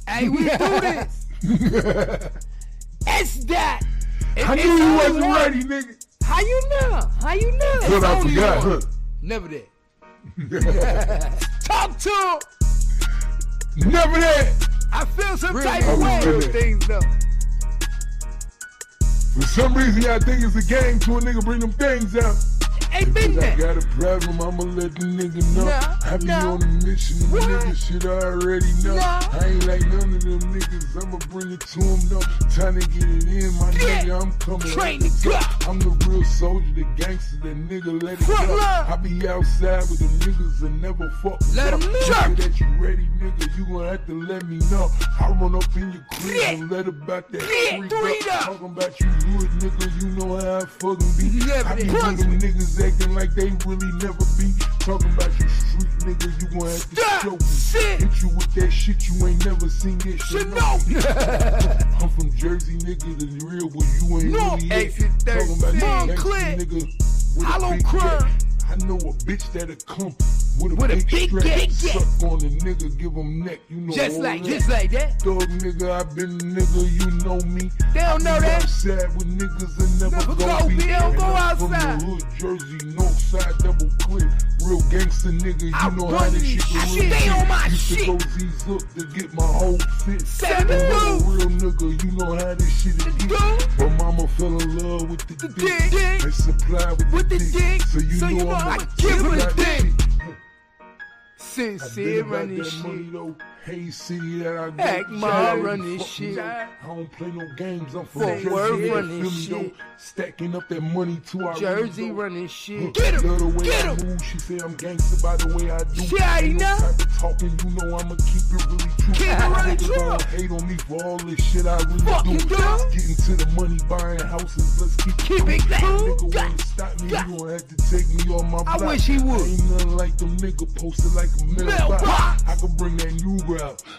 Hey, we do this. It's that. I knew you wasn't ready, nigga. How you know? How you know? But I forgot, huh? Never that. Talk to him. Never that. I feel some type of way with things though. For some reason, I think it's a game to a nigga bring them things out. Ain't been I that. got a problem, I'ma let the nigga know. I be on a mission, the nigga shit I already know. I ain't like none of them niggas, I'ma bring it to them though. Time to get it in, my nigga, I'm coming. Train to go. I'm the real soldier, the gangster, that nigga let it go. I be outside with them niggas and never fuck. Let them know that you ready, nigga, you gon' have to let me know. I run up in your crib and let about that freak up. Talking about you good, nigga, you know how I fucking be. I be with them niggas acting like they really never be. Talking about you street nigga, you gon' have to show me. Hit you with that shit, you ain't never seen this shit. I'm from Jersey, nigga, the real boy, you ain't really it. Talking about you nigga with a big crime. I know a bitch that'll come with a big strap, suck on a nigga, give him neck, you know. Just like that. Dog nigga, I been nigga, you know me. They don't know that. Outside with niggas and never go be. They don't go outside. From the hood, Jersey, north side, double clip. Real gangster nigga, you know how this shit go. Stay on my Used shit. to go Z's up to get my whole fit. Seven real nigga, you know how this shit is. But mama fell in love with the dick. And supply with the dick. So you know I'm I give her the dick. Sincere running shit. Though. Hey, city that I Act my running shit. I don't play no games. I'm from Fort Jersey. Worth running shit. Stacking up that money too. I Jersey running shit. Get him. Get him. Move. She say I'm gangster by the way I do. She already know. Type of talking, you know I'ma keep it really true. Keep it really true. Don't hate on me for all this shit I really do. Getting to the money, buying houses. Let's keep it nigga wanna stop me, you gon' have to take me on my block. I wish he would. Ain't nothing like them nigga posted like a mailbox. I can bring that new route.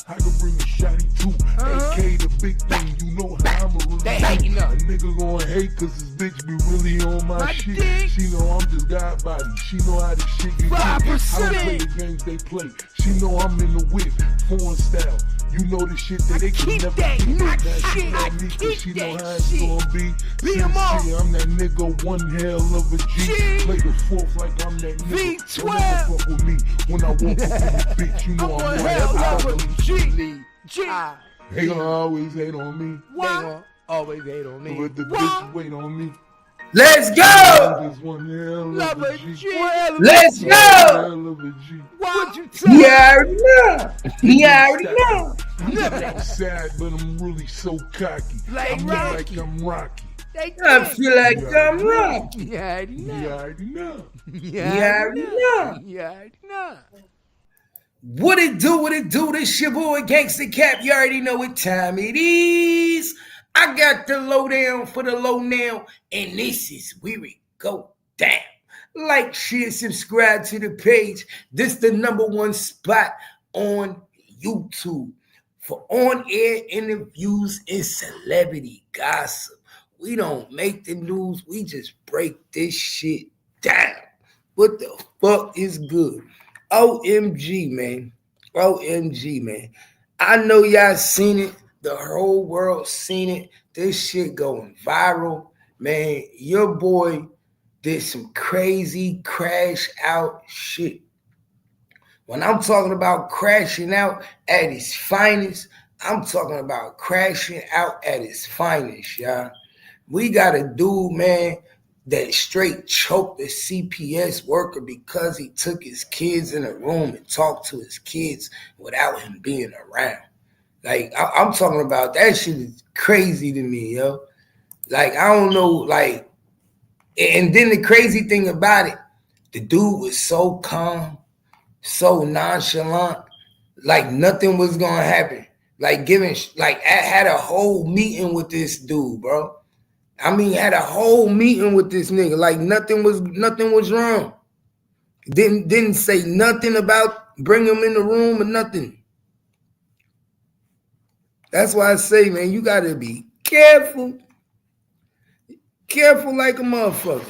I can bring a shotty too. AK the big thing, you know how I'm a really. They hating up. A nigga gon' hate cause this bitch be really on my shit. Dick. She know I'm just God body. She know how this shit get 5%. I don't play the games they play. She know I'm in the whip, foreign style. You know the shit that they can never that keep. knock That shit. I I me, keep cause she know that how it's shit. gonna be. Beat 'em up. I'm that nigga, one hell of a G. Play the fourth like I'm that nigga. V12. Don't ever fuck with me when I walk up in the bitch. You know I'm one one hell hell of a G. They gonna always hate on me. They gonna always hate on me. But the bitch wait on me. Let's go! I'm just one hell of a G. Let's go! Hell of a G. What you He already know. He already know. I'm sad, but I'm really so cocky. Like I'm Rocky. like I'm Rocky. I feel like I'm wrong. You already You know. already know. You already know. You already know. What it do, what it do? This your boy Gangsta Cap. You already know what time it is. I got the lowdown for the low now, and this is where it go down. Like, share, subscribe to the page. This the #1 spot on YouTube for on-air interviews and celebrity gossip. We don't make the news. We just break this shit down. What the fuck is good? OMG, man. OMG, man. I know y'all seen it. The whole world seen it. This shit going viral. Man, your boy did some crazy crash out shit. When I'm talking about crashing out at its finest, I'm talking about crashing out at its finest, y'all. We got a dude, man, that straight choked a CPS worker because he took his kids in a room and talked to his kids without him being around. Like, I'm talking about that shit is crazy to me, yo. Like, I don't know, like, and then the crazy thing about it, the dude was so calm, so nonchalant, like nothing was gonna happen. Like I had a whole meeting with this dude, bro. I mean, had a whole meeting with this nigga. Like nothing was wrong. Didn't say nothing about bring him in the room or nothing. That's why I say, man, you gotta be careful. Careful like a motherfucker.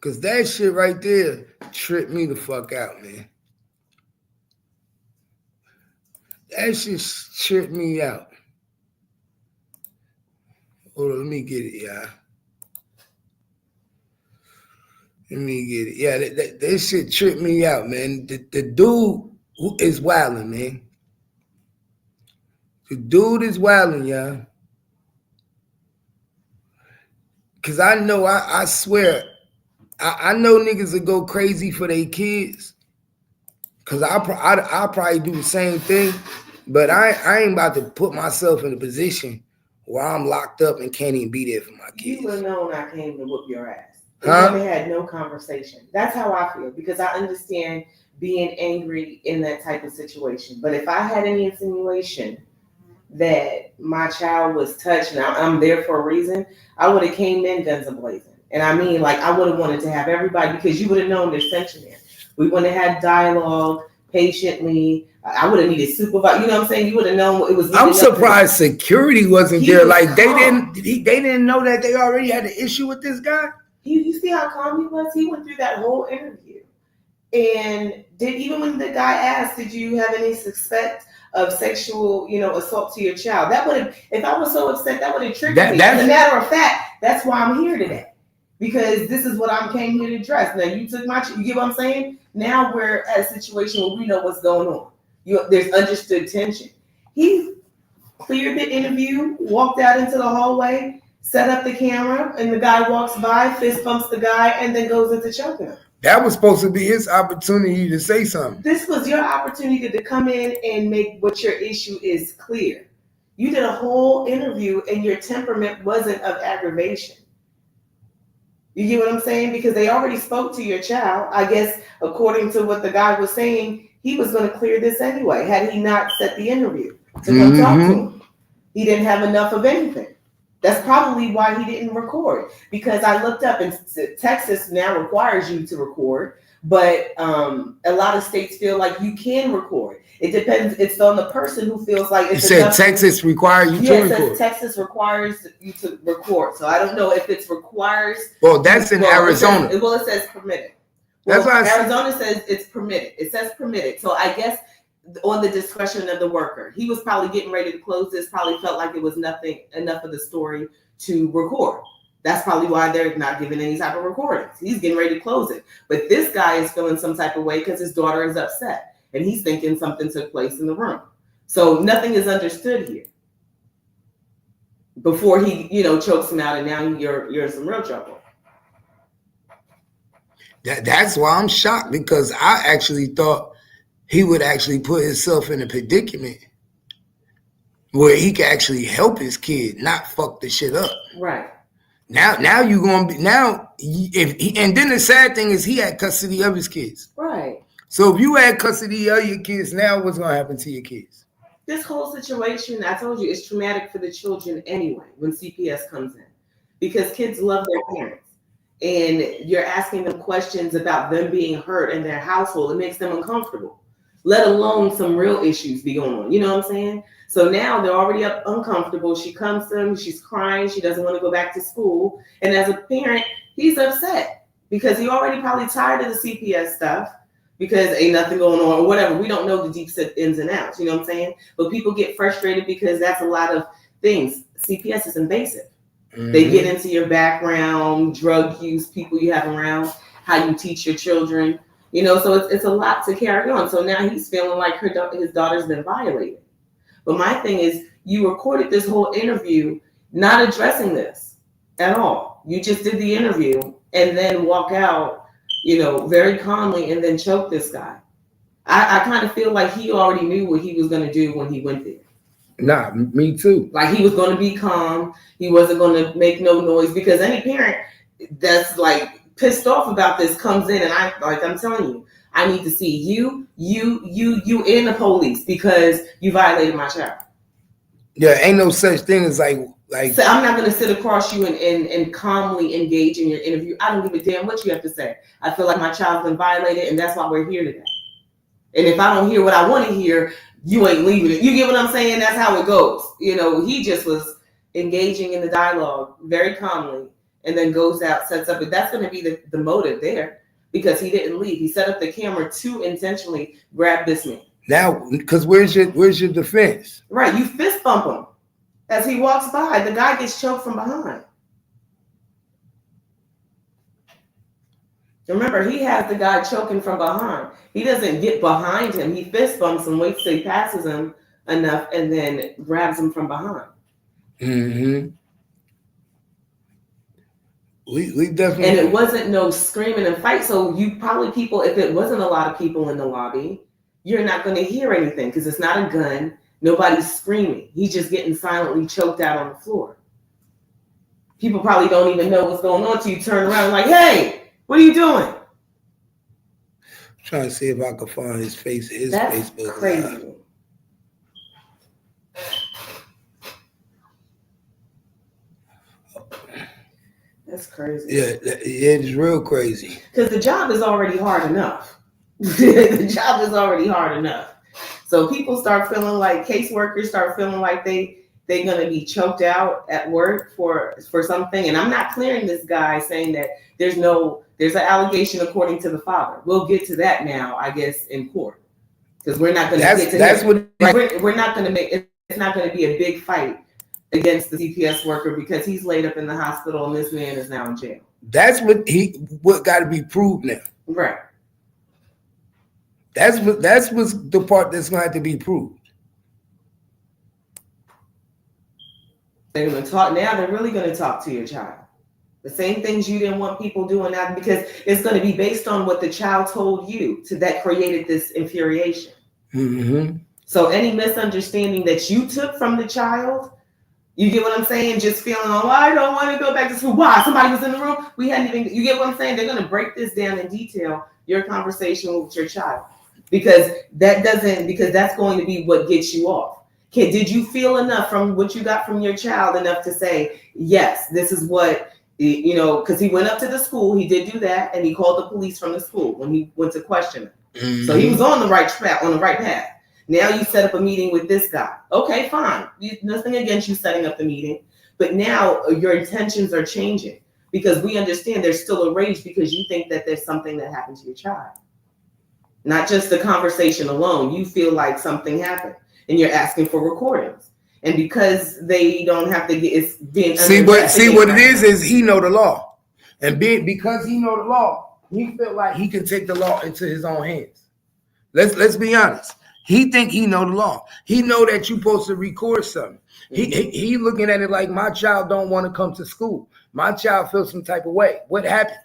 Cause that shit right there tripped me the fuck out, man. That just tripped me out. Hold on, let me get it, y'all. Let me get it. Yeah, that shit tripped me out, man. The dude who is wilding, man. The dude is wilding, y'all. Cause I know, I swear, I know niggas will go crazy for their kids. Cause I'll probably do the same thing. But I ain't about to put myself in a position where I'm locked up and can't even be there for my kids. You would have known I came to whoop your ass. We Huh? never had no conversation. That's how I feel, because I understand being angry in that type of situation. But if I had any insinuation that my child was touched and I'm there for a reason, I would have came in guns a-blazing. And I mean, like, I would have wanted to have everybody, because you would have known there's tension there. We wouldn't have had dialogue patiently. I would have needed supervise. You know what I'm saying? You would have known it was. I'm surprised security wasn't there. Like calm. they didn't know that they already had an issue with this guy. You see how calm he was? He went through that whole interview, and even when the guy asked, "Did you have any suspect of sexual, assault to your child?" That would have, if I was so upset, that would have triggered me. As a matter of fact, that's why I'm here today, because this is what I came here to address. Now you took my, you get what I'm saying? Now we're at a situation where we know what's going on. There's understood tension. He cleared the interview, walked out into the hallway, set up the camera, and the guy walks by, fist bumps the guy, and then goes into choking him. That was supposed to be his opportunity to say something. This was your opportunity to come in and make what your issue is clear. You did a whole interview, and your temperament wasn't of aggravation. You get what I'm saying? Because they already spoke to your child. I guess, according to what the guy was saying, he was going to clear this anyway, had he not set the interview to come talk to him. He didn't have enough of anything. That's probably why he didn't record. Because I looked up, and Texas now requires you to record, but a lot of states feel like you can record. It depends. It's on the person who feels like it's. You said Texas requires you to record. Yeah, it says Texas requires you to record. So I don't know if it's requires. Well, that's in Arizona. It says permitted. Well, that's why Arizona says it's permitted. It says permitted. So I guess on the discretion of the worker, he was probably getting ready to close this. Probably felt like it was nothing enough of the story to record. That's probably why they're not giving any type of recordings. He's getting ready to close it. But this guy is feeling some type of way because his daughter is upset, and he's thinking something took place in the room. So nothing is understood here. Before he, chokes him out, and now you're in some real trouble. That's why I'm shocked, because I actually thought he would actually put himself in a predicament where he could actually help his kid, not fuck the shit up. Right. Now you gonna be and then the sad thing is he had custody of his kids. Right. So if you had custody of your kids, now what's gonna happen to your kids? This whole situation, I told you, is traumatic for the children anyway when CPS comes in, because kids love their parents. And you're asking them questions about them being hurt in their household. It makes them uncomfortable, let alone some real issues be going on. You know what I'm saying? So now they're already uncomfortable. She comes to him. She's crying. She doesn't want to go back to school. And as a parent, he's upset because he already probably tired of the CPS stuff because ain't nothing going on or whatever. We don't know the deep ins and outs. You know what I'm saying? But people get frustrated because that's a lot of things. CPS is invasive. Mm-hmm. They get into your background, drug use, people you have around, how you teach your children, so it's a lot to carry on. So now he's feeling like his daughter's been violated. But my thing is, you recorded this whole interview not addressing this at all. You just did the interview and then walk out, very calmly and then choke this guy. I kind of feel like he already knew what he was going to do when he went there. Nah, me too. Like he was going to be calm. He wasn't going to make no noise, because any parent that's like pissed off about this comes in and I'm telling you, I need to see you and the police because you violated my child. Yeah, ain't no such thing as like. So I'm not going to sit across you and calmly engage in your interview. I don't give a damn what you have to say. I feel like my child's been violated, and that's why we're here today. And if I don't hear what I want to hear, you ain't leaving it. You get what I'm saying? That's how it goes. He just was engaging in the dialogue very calmly and then goes out, sets up. But that's going to be the motive there, because he didn't leave. He set up the camera to intentionally grab this man. Now, because where's your defense? Right, you fist bump him as he walks by. The guy gets choked from behind. Remember, he has the guy choking from behind. He doesn't get behind him. He fist bumps him, waits till he passes him enough, and then grabs him from behind. Mm-hmm. We definitely. And it wasn't no screaming and fight. So you probably people, if it wasn't a lot of people in the lobby, you're not going to hear anything because it's not a gun. Nobody's screaming. He's just getting silently choked out on the floor. People probably don't even know what's going on till you turn around and like, hey, what are you doing? I'm trying to see if I can find his face. That's Facebook crazy. Live. That's crazy. Yeah, it's real crazy. Because the job is already hard enough. The job is already hard enough. So people start feeling like caseworkers start feeling like they're going to be choked out at work for something. And I'm not clearing this guy saying that there's an allegation according to the father. We'll get to that now, I guess, in court. Because we're not going to get to that's him. what We're not going to make it's not going to be a big fight against the CPS worker because he's laid up in the hospital and this man is now in jail. That's what got to be proved now. Right. That's what's the part that's going to have to be proved. They're going to talk now. They're really going to talk to your child. The same things you didn't want people doing now, because it's going to be based on what the child told you that created this infuriation. Mm-hmm. So any misunderstanding that you took from the child, you get what I'm saying? Just feeling, oh, I don't want to go back to school. Why? Somebody was in the room. We hadn't even, you get what I'm saying? They're going to break this down in detail, your conversation with your child, because that's going to be what gets you off. Okay, did you feel enough from what you got from your child enough to say, yes, this is what, because he went up to the school, he did do that, and he called the police from the school when he went to question him. Mm-hmm. So he was on the right track, on the right path. Now you set up a meeting with this guy. Okay, fine. Nothing against you setting up the meeting, but now your intentions are changing because we understand there's still a rage because you think that there's something that happened to your child. Not just the conversation alone. You feel like something happened and you're asking for recordings. And because they don't have to get, it's being see what it is he know the law, and because he know the law, he feel like he can take the law into his own hands. Let's be honest. He think he know the law. He know that you supposed to record something. Mm-hmm. He looking at it like my child don't want to come to school. My child feels some type of way. What happened?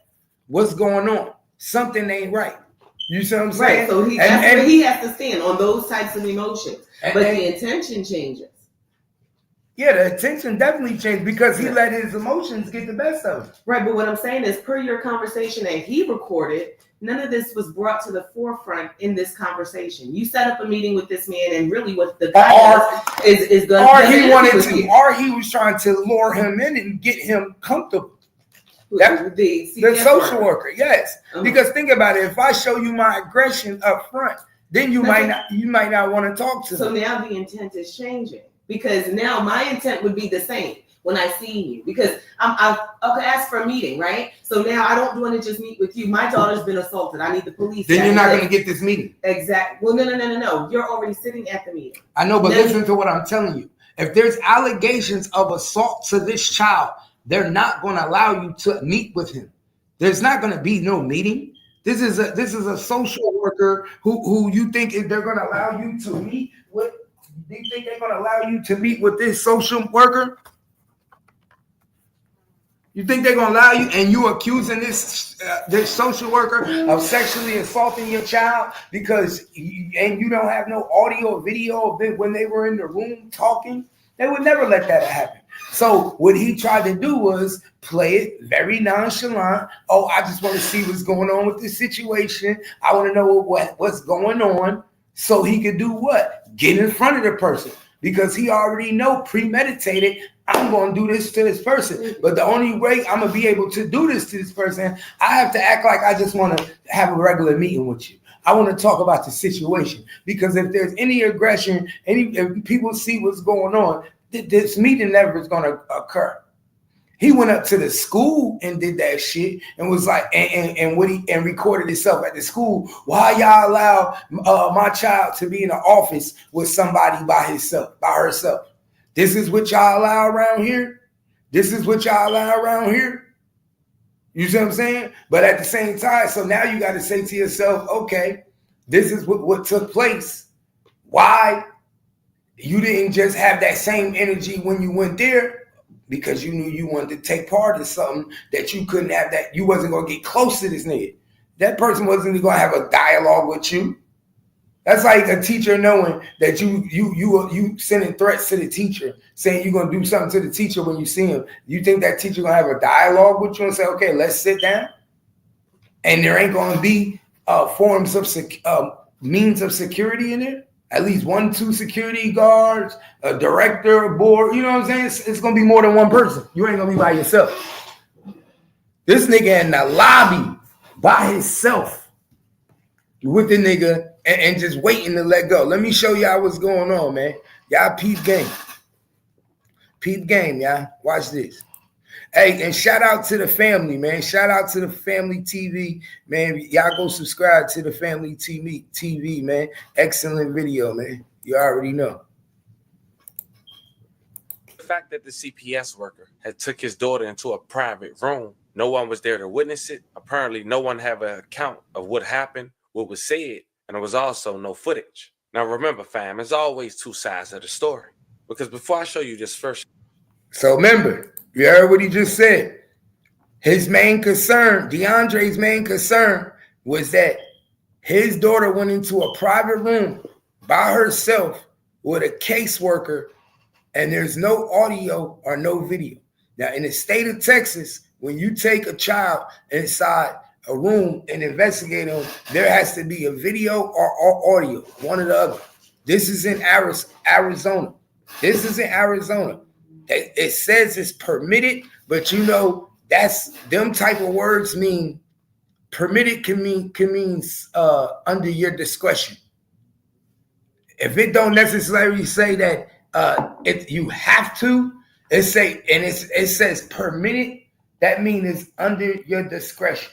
What's going on? Something ain't right. You see what I'm saying? Right. So he has to stand on those types of emotions. But the intention changes. Yeah, the attention definitely changed because he let his emotions get the best of him. Right, but what I'm saying is, per your conversation that he recorded, none of this was brought to the forefront in this conversation. You set up a meeting with this man, and really, what the guy is going to, or he was trying to lure him in and get him comfortable. The social worker, yes. Because think about it: if I show you my aggression up front, then you might not want to talk to me. So now the intent is changing. Because now my intent would be the same when I see you. Because I'll ask for a meeting, right? So now I don't want to just meet with you. My daughter's been assaulted. I need the police. Then you're not going to get this meeting. Exactly. Well, no. You're already sitting at the meeting. I know, but listen to what I'm telling you. If there's allegations of assault to this child, they're not going to allow you to meet with him. There's not going to be no meeting. This is a social worker who you think they're going to allow you to meet with. Do you think they're going to allow you to meet with this social worker? You think they're going to allow you, and you accusing this social worker of sexually assaulting your child because you don't have no audio or video of it when they were in the room talking? They would never let that happen. So what he tried to do was play it very nonchalant. Oh, I just want to see what's going on with this situation. I want to know what's going on. So he could do what? Get in front of the person, because he already know premeditated, I'm going to do this to this person. But the only way I'm going to be able to do this to this person, I have to act like I just want to have a regular meeting with you. I want to talk about the situation, because if there's any aggression, if people see what's going on, this meeting never is going to occur. He went up to the school and did that shit and was like, and recorded himself at the school. Why y'all allow my child to be in the office with somebody by herself? This is what y'all allow around here. This is what y'all allow around here. You see what I'm saying? But at the same time, so now you got to say to yourself, okay, this is what took place. Why you didn't just have that same energy when you went there? Because you knew you wanted to take part in something that you couldn't have, that you wasn't going to get close to this nigga. That person wasn't going to have a dialogue with you. That's like a teacher knowing that you sending threats to the teacher, saying you're going to do something to the teacher when you see him. You think that teacher going to have a dialogue with you and say, okay, let's sit down? And there ain't going to be forms of means of security in there? At least 1-2 security guards, a director, a board. You know what I'm saying? It's going to be more than one person. You ain't going to be by yourself. This nigga in the lobby by himself with the nigga and just waiting to let go. Let me show y'all what's going on, man. Y'all peep game. Peep game, y'all. Watch this. Hey, and shout out to the family, man. Shout out to the family TV, man. Y'all go subscribe to the family TV, man. Excellent video, man. You already know. The fact that the CPS worker had took his daughter into a private room, no one was there to witness it. Apparently, no one have an account of what happened, what was said, and there was also no footage. Now, remember, fam, there's always two sides of the story. Because before I show you this first... So remember, you heard what he just said. His main concern, DeAndre's main concern, was that his daughter went into a private room by herself with a caseworker, and there's no audio or no video. Now, in the state of Texas, when you take a child inside a room and investigate them, there has to be a video or audio, one or the other. This is in Arizona. This is in Arizona. It says it's permitted, but you know, that's them type of words mean permitted can mean under your discretion. If it don't necessarily say that if you have to, it says permitted, that means it's under your discretion.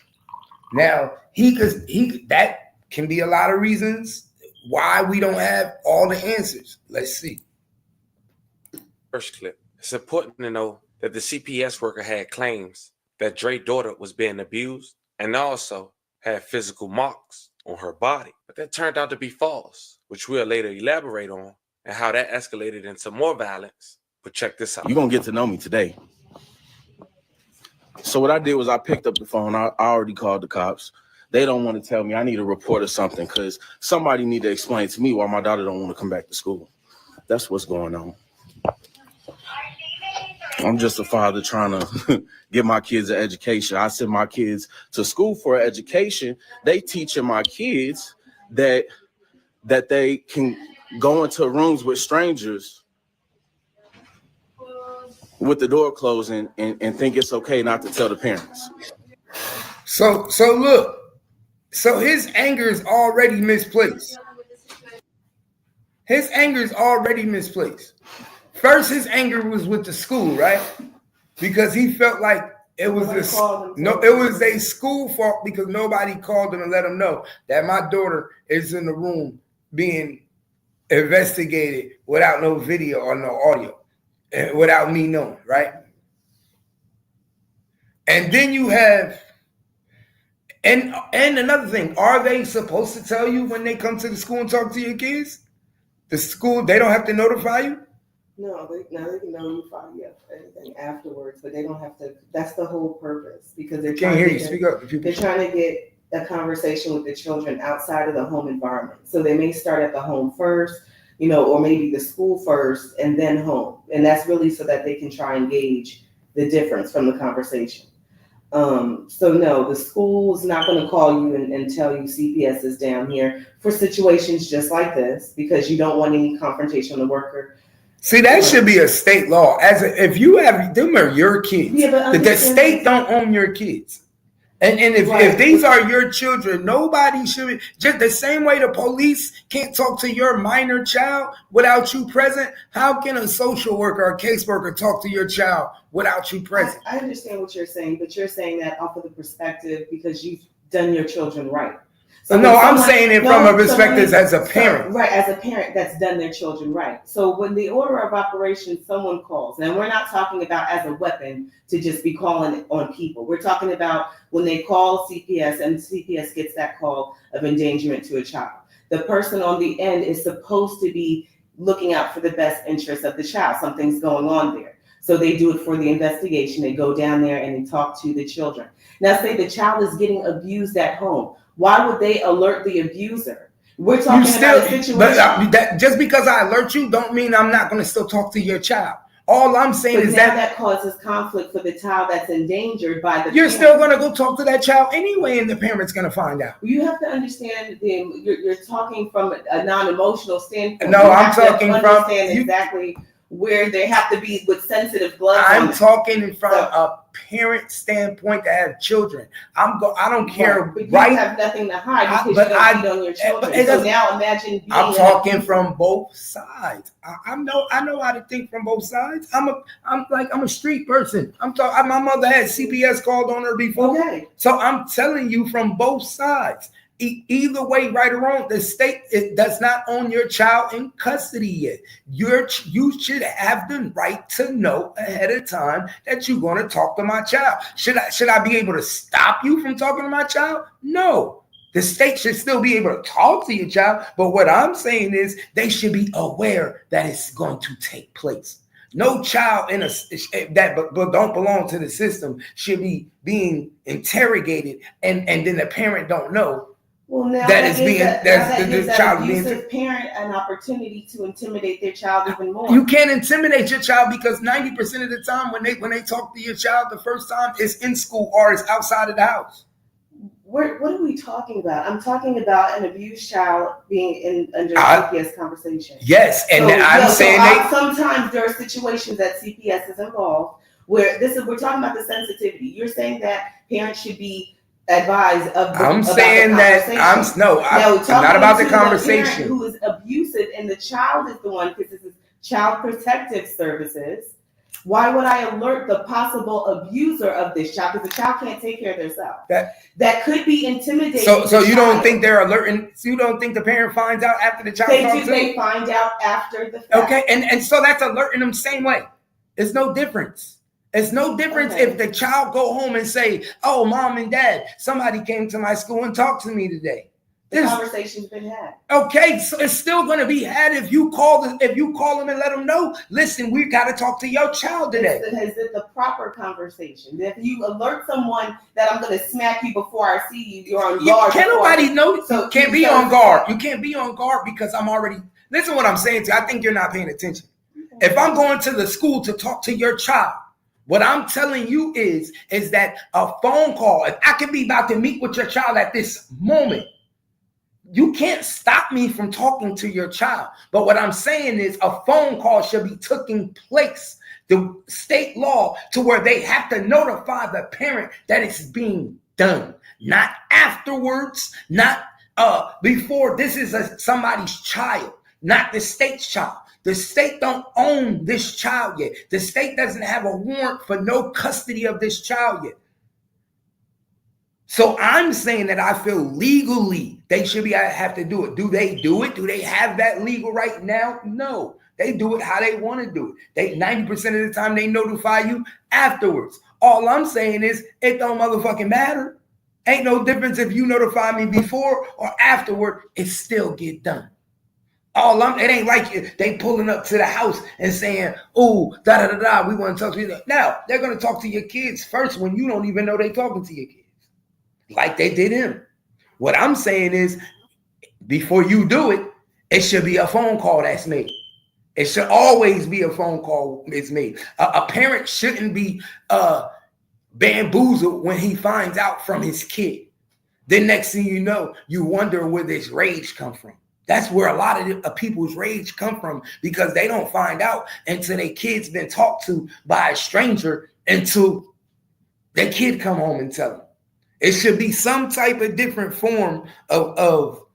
Now that can be a lot of reasons why we don't have all the answers. Let's see. First clip. It's important to know that the CPS worker had claims that Dre's daughter was being abused and also had physical marks on her body. But that turned out to be false, which we'll later elaborate on and how that escalated into more violence. But check this out. You're going to get to know me today. So what I did was I picked up the phone. I already called the cops. They don't want to tell me I need a report or something because somebody need to explain to me why my daughter don't want to come back to school. That's what's going on. I'm just a father trying to give my kids an education. I send my kids to school for an education. They teaching my kids that they can go into rooms with strangers with the door closed and think it's okay not to tell the parents. So look, so his anger is already misplaced. His anger is already misplaced. First, his anger was with the school, right? Because he felt like it was a school fault because nobody called him and let him know that my daughter is in the room being investigated without no video or no audio, and without me knowing, right? And then you have, and another thing, are they supposed to tell you when they come to the school and talk to your kids? The school, they don't have to notify you? No, they can notify you of anything afterwards, but they don't have to. That's the whole purpose because they're Can't hear you. Speak up. They're trying to get a conversation with the children outside of the home environment. So they may start at the home first, or maybe the school first and then home. And that's really so that they can try and gauge the difference from the conversation. So no, the school is not going to call you and tell you CPS is down here for situations just like this because you don't want any confrontation with the worker. See, that should be a state law. If you have them are your kids. Yeah, but the state don't own your kids. And if Right. these are your children, nobody should, just the same way the police can't talk to your minor child without you present, how can a social worker or caseworker talk to your child without you present? I understand what you're saying, but you're saying that off of the perspective because you've done your children right. So no, I'm saying it from a perspective as a parent. Right, as a parent that's done their children right. So when the order of operation someone calls, and we're not talking about as a weapon to just be calling on people. We're talking about when they call CPS and CPS gets that call of endangerment to a child. The person on the end is supposed to be looking out for the best interest of the child. Something's going on there. So they do it for the investigation. They go down there and they talk to the children. Now say the child is getting abused at home. Why would they alert the abuser? We're talking about a situation. But just because I alert you don't mean I'm not going to still talk to your child. All I'm saying is that causes conflict for the child that's endangered by the You're parent. still going to go talk to that child anyway, and the parent's going to find out. You have to understand you're talking from a non-emotional standpoint. No, I'm talking from exactly where they have to be with sensitive gloves. I'm talking from a parent standpoint to have children. I don't care. But you right? have nothing to hide because you don't cheat on your children. So now imagine. I'm talking from both sides. I know how to think from both sides. I'm a street person. My mother had CPS called on her before. Okay. So I'm telling you from both sides. Either way, right or wrong, the state does not own your child in custody yet. You should have the right to know ahead of time that you're going to talk to my child. Should I be able to stop you from talking to my child? No. The state should still be able to talk to your child. But what I'm saying is they should be aware that it's going to take place. No child that don't belong to the system should be being interrogated, and then the parent don't know. Well, now that child gives that parent an opportunity to intimidate their child even more. You can't intimidate your child because 90% of the time when they talk to your child the first time, it's in school or it's outside of the house. What are we talking about? I'm talking about an abused child being under CPS conversation. Yes, and sometimes there are situations that CPS is involved where we're talking about the sensitivity. You're saying that parents should be advised of the, I'm saying that I'm not about the conversation. Who is abusive and the child is the one, because this is Child Protective Services. Why would I alert the possible abuser of this child? Because the child can't take care of themselves. That could be intimidating. So you don't think they're alerting? You don't think the parent finds out after the child talks to them? They find out after the fact. Okay, and so that's alerting them same way. It's no difference. It's no difference if the child go home and say, "Oh, mom and dad, somebody came to my school and talked to me today." The conversation's been had. Okay, so it's still going to be had if you call them and let them know. Listen, we got to talk to your child today. Is it the proper conversation? If you alert someone that I'm going to smack you before I see you, you're on guard. Can't nobody know? So you can't be on guard. You can't be on guard because I'm already. Listen, what I'm saying to you. I think you're not paying attention. Okay. If I'm going to the school to talk to your child, what I'm telling you is that a phone call, if I can be about to meet with your child at this moment, you can't stop me from talking to your child. But what I'm saying is a phone call should be taking place, the state law, to where they have to notify the parent that it's being done, not afterwards, not before. This is somebody's child, not the state's child. The state don't own this child yet. The state doesn't have a warrant for no custody of this child yet. So I'm saying that I feel legally they should have to do it. Do they do it? Do they have that legal right now? No. They do it how they want to do it. 90% of the time they notify you afterwards. All I'm saying is it don't motherfucking matter. Ain't no difference if you notify me before or afterward. It still get done. It ain't like they pulling up to the house and saying, "Oh, we want to talk to you." Now they're gonna talk to your kids first when you don't even know they talking to your kids, like they did him. What I'm saying is, before you do it, it should be a phone call that's made. It should always be a phone call that's made. A parent shouldn't be bamboozled when he finds out from his kid. Then next thing you know, you wonder where this rage come from. That's where a lot of people's rage come from, because they don't find out until their kid's been talked to by a stranger until their kid come home and tell them. It should be some type of different form of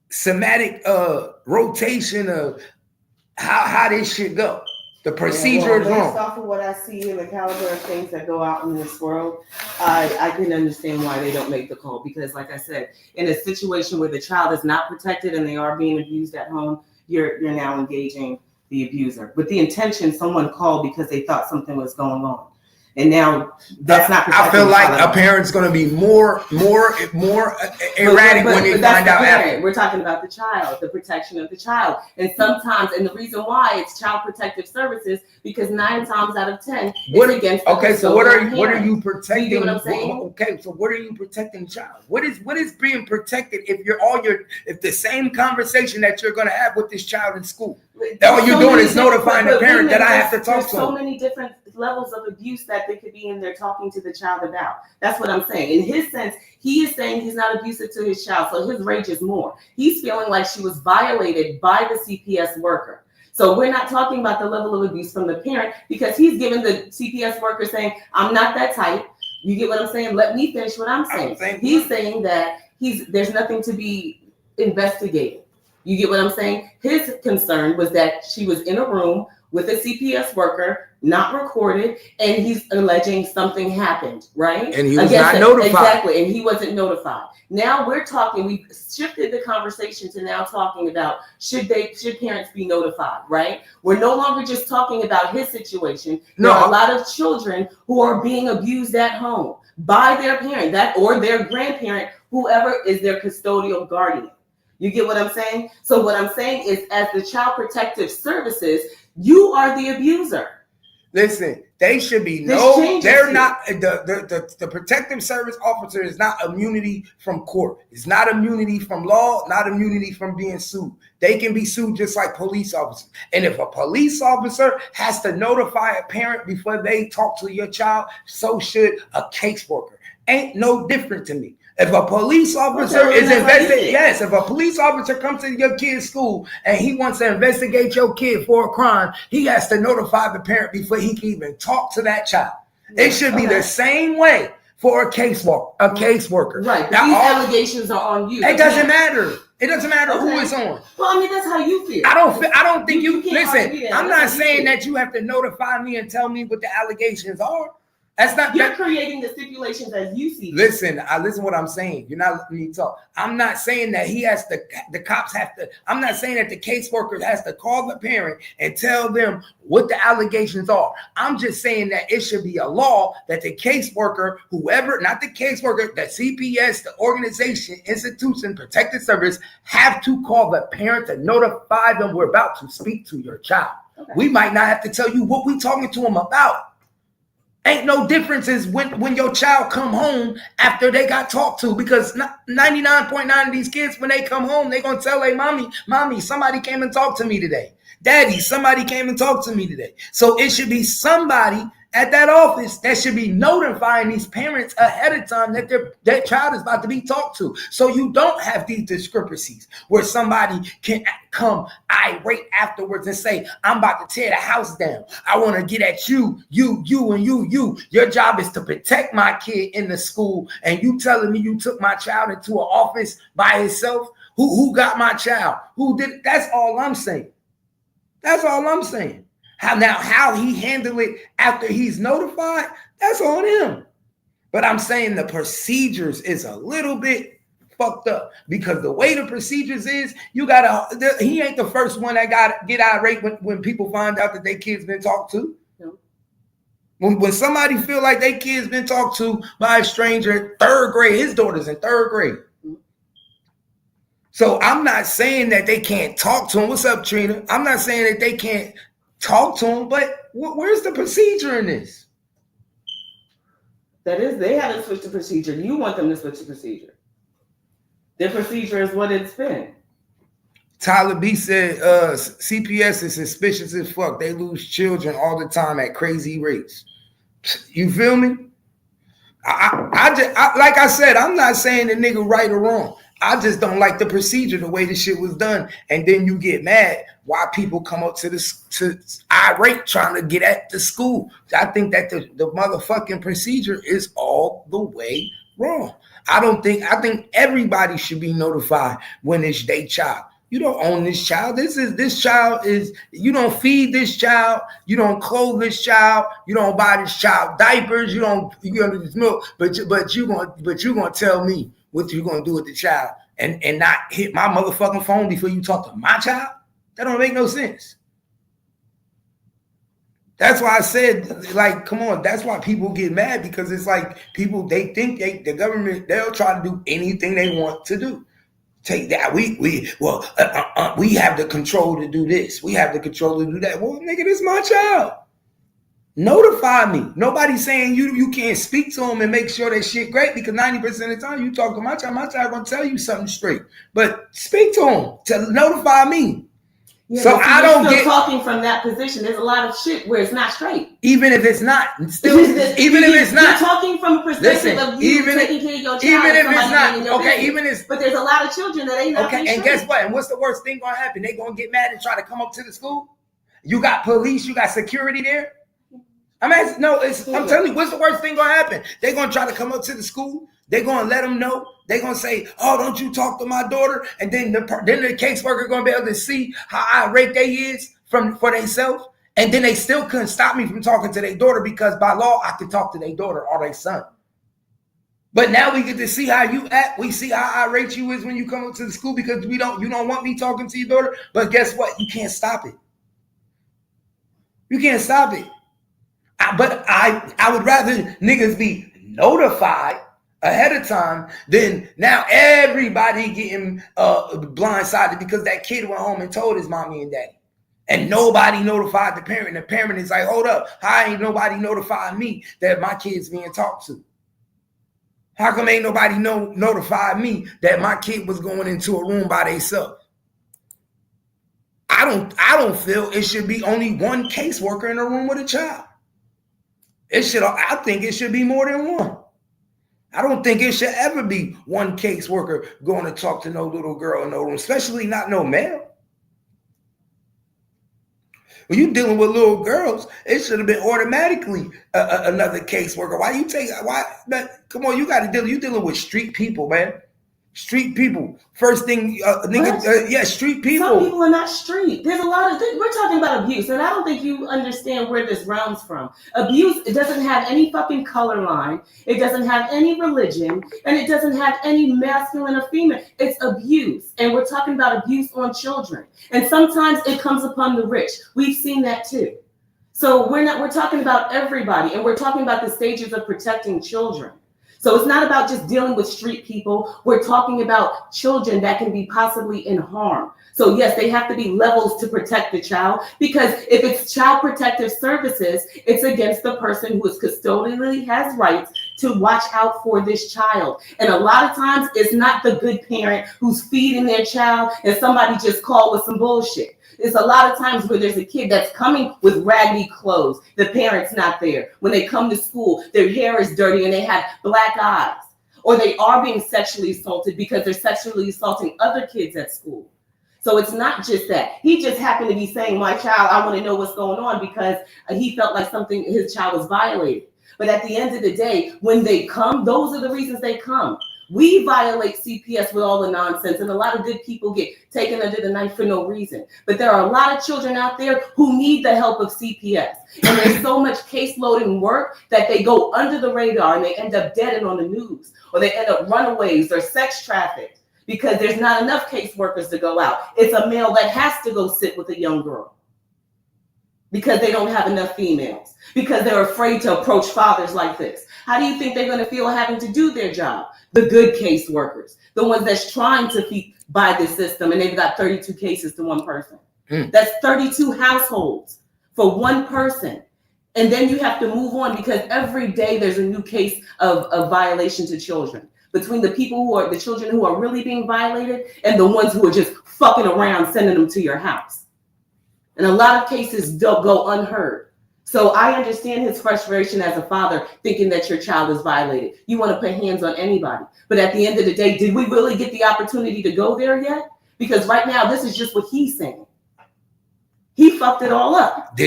somatic rotation of how this should go. The procedure is based wrong. off of what I see and the caliber of things that go out in this world, I can understand why they don't make the call. Because like I said, in a situation where the child is not protected and they are being abused at home, you're now engaging the abuser. With the intention, someone called because they thought something was going on. And now that's not protecting. I feel like a parent's going to be more erratic when they find out after. We're talking about the child, the protection of the child. And sometimes, and the reason why it's child protective services, because 9 times out of 10, it's against the okay, so what are you protecting? You get what I'm saying? Okay, so what are you protecting the child? What is being protected if if the same conversation that you're going to have with this child in school, all you're doing is notifying the parent that I have to talk to. There's so many different levels of abuse that they could be in there talking to the child about. That's what I'm saying. In his sense, he is saying he's not abusive to his child, so his rage is more. He's feeling like she was violated by the CPS worker. So we're not talking about the level of abuse from the parent, because he's giving the CPS worker saying, I'm not that type. You get what I'm saying? Let me finish what I'm saying. He's saying that there's nothing to be investigated. You get what I'm saying? His concern was that she was in a room with a CPS worker, not recorded, and he's alleging something happened, right? And he was not notified. Exactly, and he wasn't notified. Now we've shifted the conversation to now talking about should parents be notified, right? We're no longer just talking about his situation. There are a lot of children who are being abused at home by their parent, or their grandparent, whoever is their custodial guardian. You get what I'm saying? So what I'm saying is, as the Child Protective Services, you are the abuser. Listen, they should be they're not the protective service officer is not immunity from court. It's not immunity from law, not immunity from being sued. They can be sued just like police officers. And if a police officer has to notify a parent before they talk to your child, so should a caseworker. Ain't no different to me. If a police officer is investigating, if a police officer comes to your kid's school and he wants to investigate your kid for a crime, he has to notify the parent before he can even talk to that child. It should be the same way for a caseworker. Right. Now, these allegations are on you. It doesn't matter. It doesn't matter who it's on. Well, I mean, that's how you feel. I don't think you listen. I'm not saying that you have to notify me and tell me what the allegations are. That's not. You're creating the stipulations as you see. Listen, listen what I'm saying. You're not letting me talk. I'm not saying that the cops have to. I'm not saying that the caseworker has to call the parent and tell them what the allegations are. I'm just saying that it should be a law that the caseworker, whoever, not the caseworker, the CPS, the organization, institution, protected service, have to call the parent to notify them we're about to speak to your child. Okay. We might not have to tell you what we're talking to them about. Ain't no differences when your child come home after they got talked to, because 99.9 of these kids, when they come home, they gonna tell their mommy, somebody came and talked to me today. Daddy, somebody came and talked to me today. So it should be somebody at that office that should be notifying these parents ahead of time that their child is about to be talked to. So you don't have these discrepancies where somebody can come irate afterwards and say, I'm about to tear the house down. I want to get at you, and you. Your job is to protect my kid in the school, and you telling me you took my child into an office by himself? Who got my child? Who did? That's all I'm saying. That's all I'm saying. How he handled it after he's notified, that's on him. But I'm saying the procedures is a little bit fucked up, because the way the procedures is, he ain't the first one that get irate when people find out that their kid's been talked to. No. When somebody feel like their kid's been talked to by a stranger, 3rd grade, his daughter's in 3rd grade. So I'm not saying that they can't talk to him. What's up, Trina? I'm not saying that they can't talk to him, but where's the procedure in this? They haven't switched the procedure. You want them to switch the procedure. Their procedure is what it's been. Tyler B said CPS is suspicious as fuck. They lose children all the time at crazy rates. You feel me? I like I said, I'm not saying the nigga right or wrong. I just don't like the procedure, the way the shit was done. And then you get mad why people come up to irate trying to get at the school. I think that the motherfucking procedure is all the way wrong. I think everybody should be notified when it's their child. You don't own this child. This child is, you don't feed this child. You don't clothe this child. You don't buy this child diapers. You don't this milk. But you gonna tell me what you gonna do with the child and not hit my motherfucking phone before you talk to my child? That don't make no sense. That's why I said, like, come on. That's why people get mad, because it's like people, they think the government, they'll try to do anything they want to do. Take that. We have the control to do this. We have the control to do that. Well, nigga, this is my child. Notify me. Nobody's saying you can't speak to them and make sure that shit great, because 90% of the time you talk to my child gonna tell you something straight. But speak to them to notify me. Yeah, so I don't get talking from that position. There's a lot of shit where it's not straight. Even if it's not, still, even if it's not. You're talking from a perspective of you taking care of your child. Even if it's not, okay. Even if, but there's a lot of children that ain't. Okay, and guess what? And what's the worst thing gonna happen? They gonna get mad and try to come up to the school. You got police, you got security there. I'm telling you, what's the worst thing gonna happen? They're gonna try to come up to the school. They're gonna let them know. They're gonna say, "Oh, don't you talk to my daughter?" And then the caseworker gonna be able to see how irate they is for themselves. And then they still couldn't stop me from talking to their daughter, because by law I could talk to their daughter or their son. But now we get to see how you act. We see how irate you is when you come up to the school, because you don't want me talking to your daughter. But guess what? You can't stop it. You can't stop it. But I would rather niggas be notified ahead of time than now everybody getting blindsided because that kid went home and told his mommy and daddy. And nobody notified the parent. The parent is like, hold up, how ain't nobody notified me that my kid's being talked to? How come ain't nobody notified me that my kid was going into a room by themselves? I don't feel it should be only one caseworker in a room with a child. I think it should be more than one. I don't think it should ever be one caseworker going to talk to no little girl in no room, especially not no male. When you're dealing with little girls, it should have been automatically another caseworker. Come on, you're dealing with street people, man. Street people. First thing, street people. Some people are not street. There's a lot of things. We're talking about abuse, and I don't think you understand where this realms from. Abuse, it doesn't have any fucking color line. It doesn't have any religion, and it doesn't have any masculine or female. It's abuse, and we're talking about abuse on children. And sometimes it comes upon the rich. We've seen that too. So we're talking about everybody, and we're talking about the stages of protecting children. So it's not about just dealing with street people. We're talking about children that can be possibly in harm. So yes, they have to be levels to protect the child, because if it's child protective services, it's against the person who is custodially has rights to watch out for this child. And a lot of times it's not the good parent who's feeding their child and somebody just called with some bullshit. It's a lot of times where there's a kid that's coming with raggedy clothes. The parent's not there. When they come to school, their hair is dirty and they have black eyes. Or they are being sexually assaulted because they're sexually assaulting other kids at school. So it's not just that. He just happened to be saying, my child, I want to know what's going on, because he felt like his child was violated. But at the end of the day, when they come, those are the reasons they come. We violate CPS with all the nonsense, and a lot of good people get taken under the knife for no reason. But there are a lot of children out there who need the help of CPS. And there's so much caseloading work that they go under the radar and they end up dead and on the news, or they end up runaways or sex trafficked because there's not enough caseworkers to go out. It's a male that has to go sit with a young girl because they don't have enough females, because they're afraid to approach fathers like this. How do you think they're going to feel having to do their job? The good case workers, the ones that's trying to feed by the system, and they've got 32 cases to one person. That's 32 households for one person. And then you have to move on, because every day there's a new case of violation to children, between the children who are really being violated and the ones who are just fucking around sending them to your house. And a lot of cases don't go unheard. So I understand his frustration as a father, thinking that your child is violated. You want to put hands on anybody. But at the end of the day, did we really get the opportunity to go there yet? Because right now, this is just what he's saying. He fucked it all up.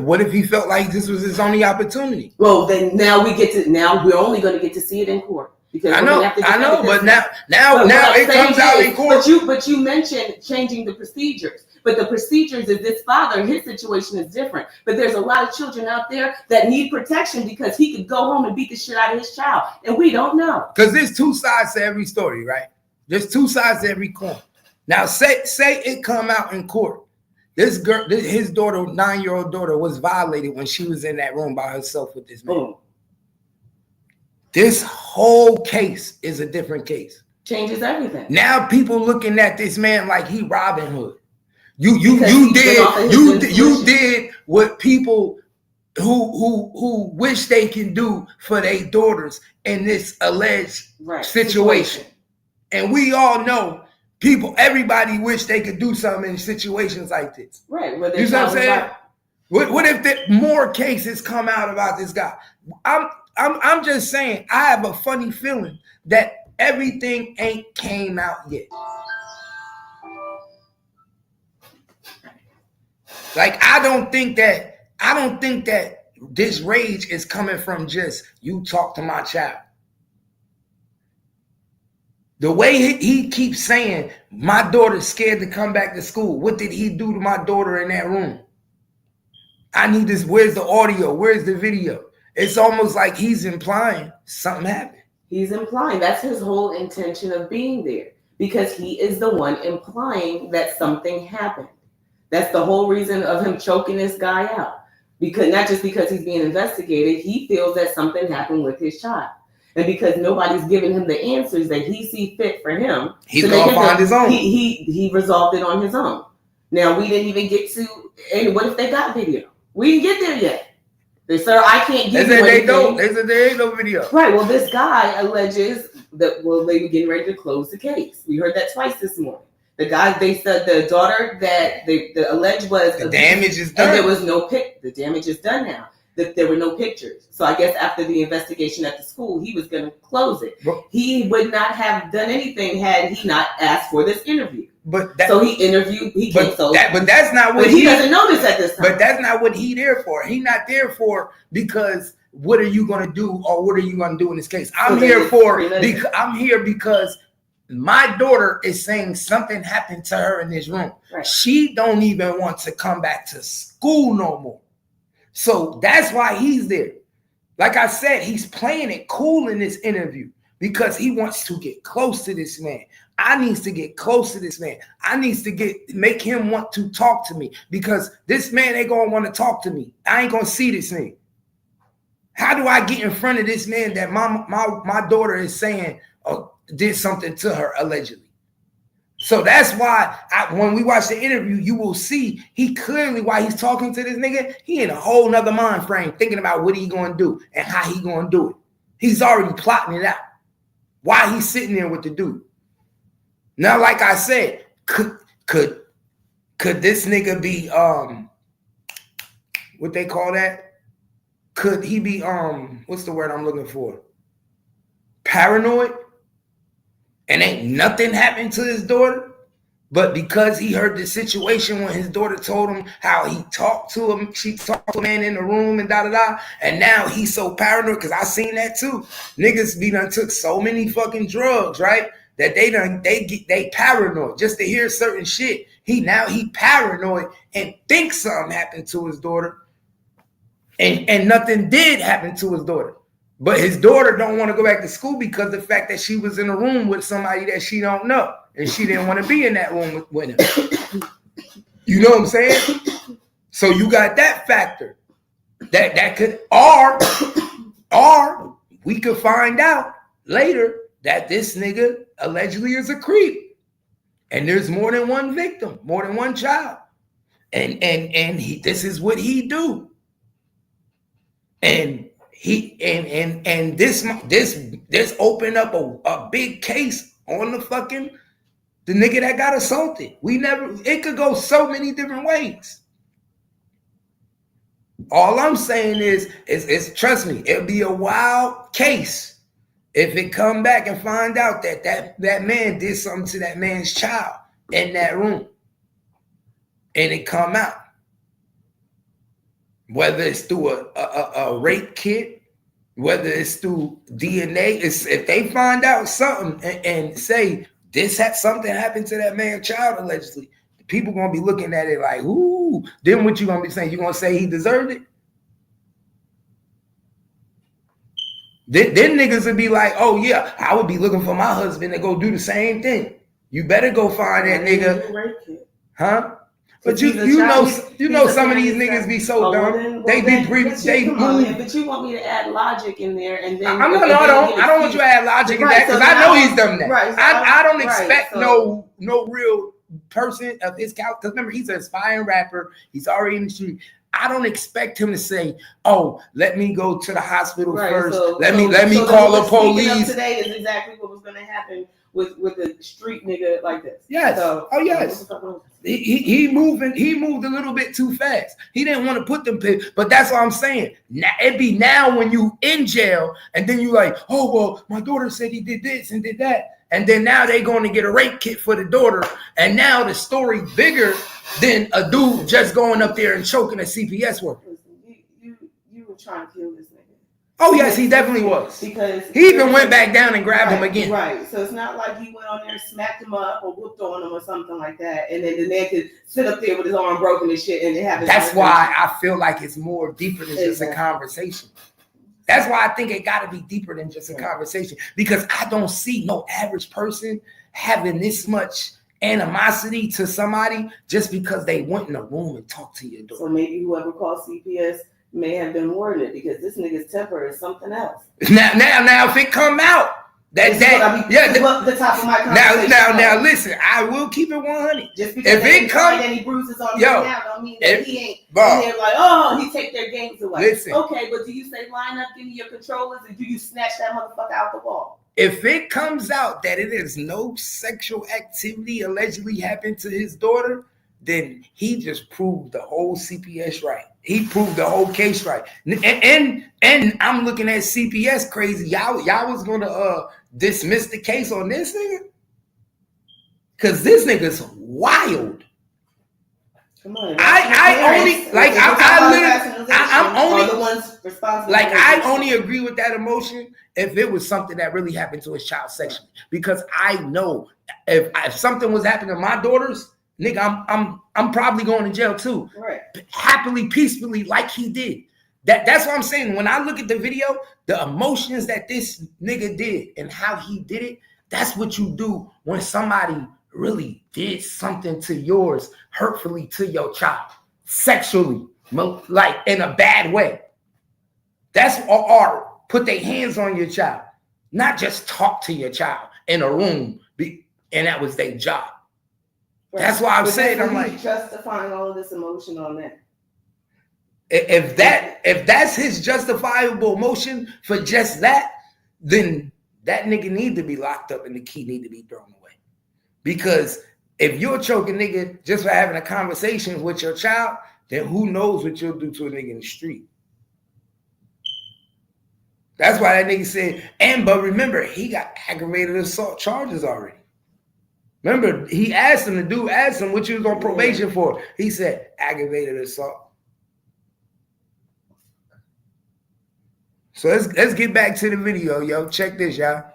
What if he felt like this was his only opportunity? Well, then now we're only going to get to see it in court. Because I know, but now it comes out in court. But you mentioned changing the procedures. But the procedures is this father, his situation is different. But there's a lot of children out there that need protection because he could go home and beat the shit out of his child. And we don't know. Because there's two sides to every story, right? There's two sides to every coin. Now, say it come out in court. This girl, his daughter, 9-year-old daughter, was violated when she was in that room by herself with this man. Boom. This whole case is a different case. Changes everything. Now people looking at this man like he Robin Hood. You did what people who wish they can do for their daughters in this alleged situation. And we all know everybody wish they could do something in situations like this. Right. You know what I'm saying? What if more cases come out about this guy? I'm just saying, I have a funny feeling that everything ain't came out yet. Like, I don't think that this rage is coming from just you talk to my child. The way he keeps saying, my daughter's scared to come back to school. What did he do to my daughter in that room? I need this. Where's the audio? Where's the video? It's almost like he's implying something happened. He's implying that's his whole intention of being there, because he is the one implying that something happened. That's the whole reason of him choking this guy out. Because not just because he's being investigated, he feels that something happened with his child. And because nobody's giving him the answers that he sees fit for him, he's gonna find his own. He resolved it on his own. Now we didn't even get to. And what if they got video? We didn't get there yet. They said, "Sir, I can't give you anything." They said there ain't no video. Right. Well, this guy alleges that they were getting ready to close the case. We heard that twice this morning. The guy, they said the daughter that the alleged was the damage is done. And there was no the damage is done now. That there were no pictures. So I guess after the investigation at the school, he was going to close it. He would not have done anything had he not asked for this interview. So he interviewed. He can't close. But that's not what he doesn't know this at this time. But that's not what he there for. He not there for because what are you going to do or what are you going to do in this case? I'm here because my daughter is saying something happened to her in this room. Right. She don't even want to come back to school no more. So that's why he's there. Like I said, he's playing it cool in this interview because he wants to get close to this man. I needs to get close to this man. I needs to make him want to talk to me because this man ain't gonna want to talk to me. I ain't gonna see this thing. How do I get in front of this man that my daughter is saying did something to her allegedly? So that's why when we watch the interview, you will see he clearly, while he's talking to this nigga, he in a whole nother mind frame thinking about what he gonna do and how he gonna do it. He's already plotting it out. Why he's sitting there with the dude. Now, like I said, could this nigga be what they call that? Could he be what's the word I'm looking for? Paranoid? And ain't nothing happened to his daughter, but because he heard the situation when his daughter told him how he talked to him, she talked to a man in the room and and now he's so paranoid because I seen that too. Niggas done took so many fucking drugs, right? That they paranoid just to hear certain shit. He paranoid and thinks something happened to his daughter, and nothing did happen to his daughter. But his daughter don't want to go back to school because of the fact that she was in a room with somebody that she don't know. And she didn't want to be in that room with him. You know what I'm saying? So you got that factor. That could, or we could find out later that this nigga allegedly is a creep. And there's more than one victim, more than one child. And this is what he do. And this opened up a big case on the nigga that got assaulted. It could go so many different ways. All I'm saying is trust me, it'll be a wild case if it come back and find out that man did something to that man's child in that room, and it come out. Whether it's through a rape kit, whether it's through DNA, if they find out something and say this had something happened to that man's child allegedly, people gonna be looking at it like, ooh. Then what you gonna be saying? You gonna say he deserved it? Then niggas would be like, oh yeah, I would be looking for my husband to go do the same thing. You better go find that nigga, huh? But you know some of these niggas be so dumb. They be brief. They move. But you want me to add logic in there, and then I don't want you to add logic in that because I know he's done that. Right, so I don't expect no real person of his couch. Because remember, he's an aspiring rapper. He's already in the street. I don't expect him to say, "Oh, let me go to the hospital first. Let me call the police." Today is exactly what was going to happen with a street nigga like this. Yes. So, yes. He moved a little bit too fast. He didn't want to put them, but that's what I'm saying. Now it be now when you in jail and then you like, oh well, my daughter said he did this and did that, and then now they going to get a rape kit for the daughter, and now the story bigger than a dude just going up there and choking a CPS worker. You were trying to kill this nigga. Oh yes, he definitely was. Because he even went back down and grabbed him again. Right. So it's not like he went on there and smacked him up or whooped on him or something like that. And then the man could sit up there with his arm broken and shit and it happens. That's why I feel like it's more deeper than just a conversation. That's why I think it got to be deeper than just a conversation. Because I don't see no average person having this much animosity to somebody just because they went in a room and talked to your daughter. So maybe whoever called CPS may have been worded because this nigga's temper is something else. Now, if it come out the top of my conversation. Now, listen, I will keep it 100. Just because if it comes any bruises on him now, don't mean that he ain't there like, oh, he take their games away. Listen, okay, but do you say line up, give me your controllers, and do you snatch that motherfucker out the wall? If it comes out that it is no sexual activity allegedly happened to his daughter, then he just proved the whole CPS right. He proved the whole case right. And I'm looking at CPS crazy. Y'all was gonna dismiss the case on this nigga? Cause this nigga's wild. Come on. I only agree with that emotion if it was something that really happened to his child sexually. Because I know if something was happening to my daughters, nigga, I'm probably going to jail too. Right. Happily, peacefully, like he did. That's what I'm saying. When I look at the video, the emotions that this nigga did and how he did it, that's what you do when somebody really did something to yours hurtfully to your child, sexually, like in a bad way. That's or put their hands on your child, not just talk to your child in a room, and that was their job. Right. That's why I'm saying, I'm like justifying all of this emotion on that. If that's his justifiable emotion for just that, then that nigga need to be locked up and the key need to be thrown away. Because if you're choking nigga just for having a conversation with your child, then who knows what you'll do to a nigga in the street. That's why that nigga said, but remember, he got aggravated assault charges already. Remember, he asked him, the dude asked him what you was on probation for. He said, aggravated assault. So let's get back to the video, yo. Check this, y'all.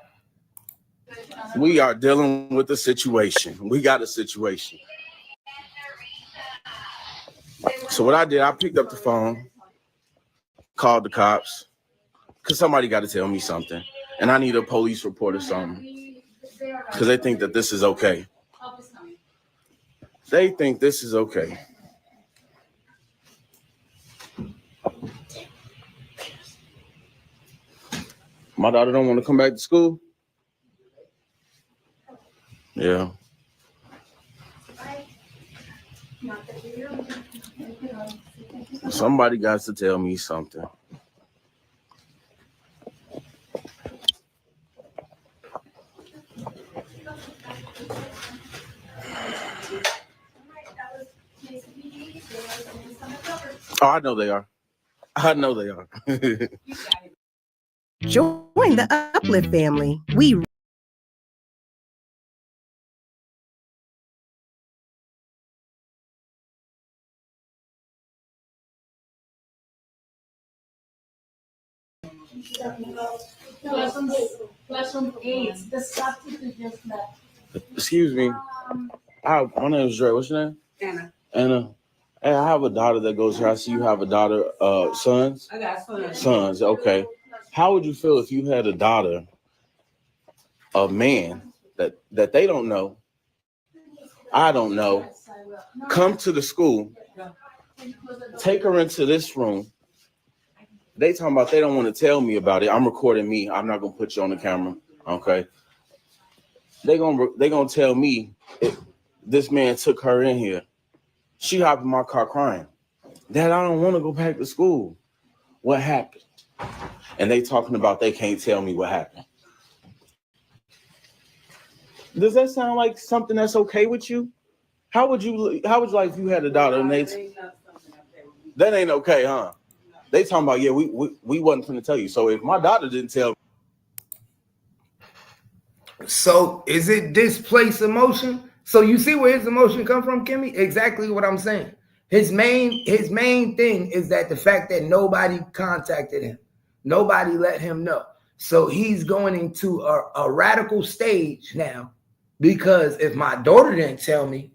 We are dealing with a situation. We got a situation. So what I did, I picked up the phone, called the cops, because somebody got to tell me something. And I need a police report or something. Because they think that this is okay. They think this is okay. My daughter don't want to come back to school. Yeah. Somebody got to tell me something. Oh, I know they are. I know they are. Join the Uplift family. We Classroom 8. The substitute just left. Excuse me. Hi, my name is Dre. What's your name? Anna. Anna. Hey, I have a daughter that goes here. I see you have a daughter, sons? I got sons. Sons, okay. How would you feel if you had a daughter, a man that they don't know, I don't know, come to the school, take her into this room. They talking about they don't want to tell me about it. I'm recording me. I'm not gonna put you on the camera. Okay. They gonna tell me if this man took her in here. She hopped in my car crying. Dad, I don't want to go back to school. What happened? And they talking about they can't tell me what happened. Does that sound like something that's okay with you? How would you like if you had a daughter and that ain't okay, huh? They talking about, yeah, we wasn't going to tell you. So if my daughter didn't tell me. So is it displaced emotion? So you see where his emotion come from, Kimmy? Exactly what I'm saying. His main thing is that the fact that nobody contacted him, nobody let him know. So he's going into a radical stage now, because if my daughter didn't tell me,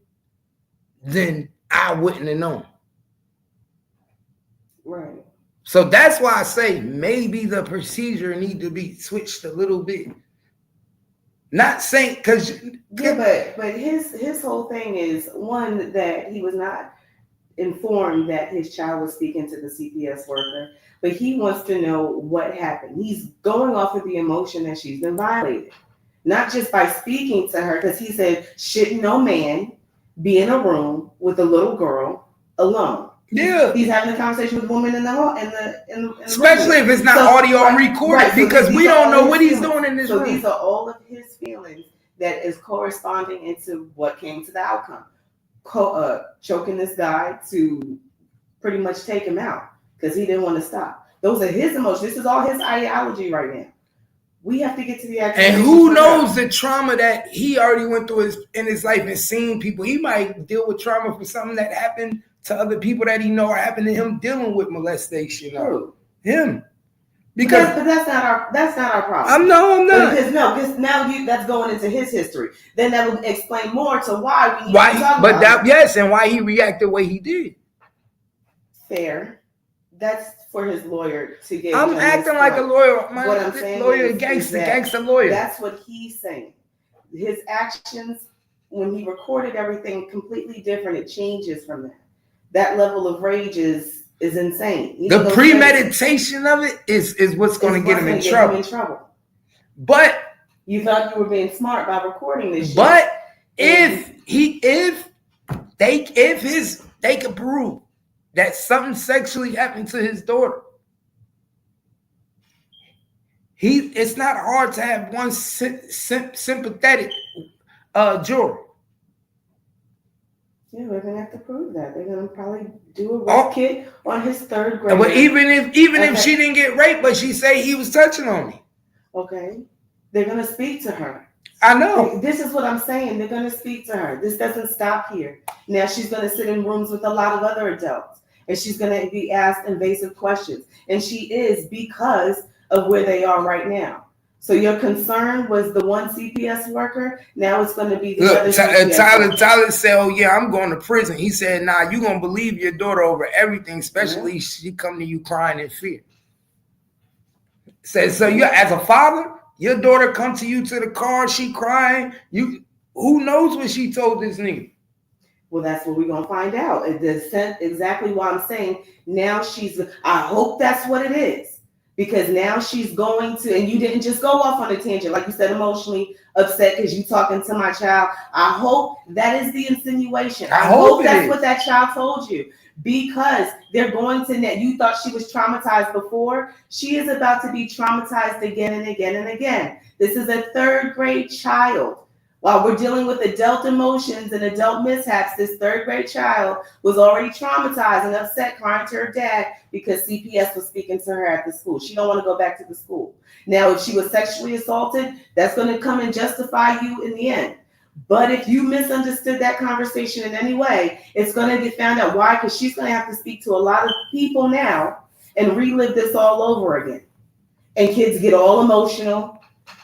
then I wouldn't have known. Right. So that's why I say maybe the procedure need to be switched a little bit. Not saying because but his whole thing is, one, that he was not informed that his child was speaking to the CPS worker, but he wants to know what happened. He's going off of the emotion that she's been violated, not just by speaking to her, because he said, should no man be in a room with a little girl alone? Yeah, he's having a conversation with a woman in the especially room. If it's not audio and recorded, right, because we don't know what he's doing in this room. So these are all of his feelings that is corresponding into what came to the outcome. Choking this guy to pretty much take him out because he didn't want to stop. Those are his emotions. This is all his ideology right now. We have to get to the actual. And who knows the trauma that he already went through in his life and seen people. He might deal with trauma for something that happened to other people that he know or happened to him dealing with molestation. Who? Him. Because but that's not our problem. I'm not. Because now that's going into his history. Then that would explain more to why we need to talk about it. And why he reacted the way he did. Fair. That's for his lawyer to get. I'm acting like a lawyer. What I'm saying, lawyer, gangster lawyer. That's what he's saying. His actions, when he recorded everything, completely different. It changes from that. That level of rage is insane. The premeditation of it is what's going to get him in trouble. But you thought you were being smart by recording this shit. But if they could prove that something sexually happened to his daughter, it's not hard to have one sympathetic juror. Yeah, we're gonna have to prove that. They're gonna probably do a rape kit on his third grade. But even if she didn't get raped, but she say he was touching on me. Okay, they're gonna speak to her. I know. This is what I'm saying. They're gonna speak to her. This doesn't stop here. Now she's gonna sit in rooms with a lot of other adults, and she's gonna be asked invasive questions, and she is, because of where they are right now. So your concern was the one CPS worker. Now it's going to be the other CPS worker. Tyler said, "Oh yeah, I'm going to prison." He said, "Nah, you gonna believe your daughter over everything, especially she come to you crying in fear." Said, so you as a father, your daughter come to you to the car, she crying. Who knows what she told this nigga? Well, that's what we're gonna find out. Exactly why I'm saying now I hope that's what it is. Because now she's going to, and you didn't just go off on a tangent, like you said, emotionally upset because you talking to my child. I hope that is the insinuation. I hope that's what that child told you. Because they're going to, you thought she was traumatized before. She is about to be traumatized again and again and again. This is a third grade child. While we're dealing with adult emotions and adult mishaps, this third grade child was already traumatized and upset, crying to her dad because CPS was speaking to her at the school. She don't want to go back to the school. Now, if she was sexually assaulted, that's going to come and justify you in the end. But if you misunderstood that conversation in any way, it's going to get found out. Why? Because she's going to have to speak to a lot of people now and relive this all over again. And kids get all emotional.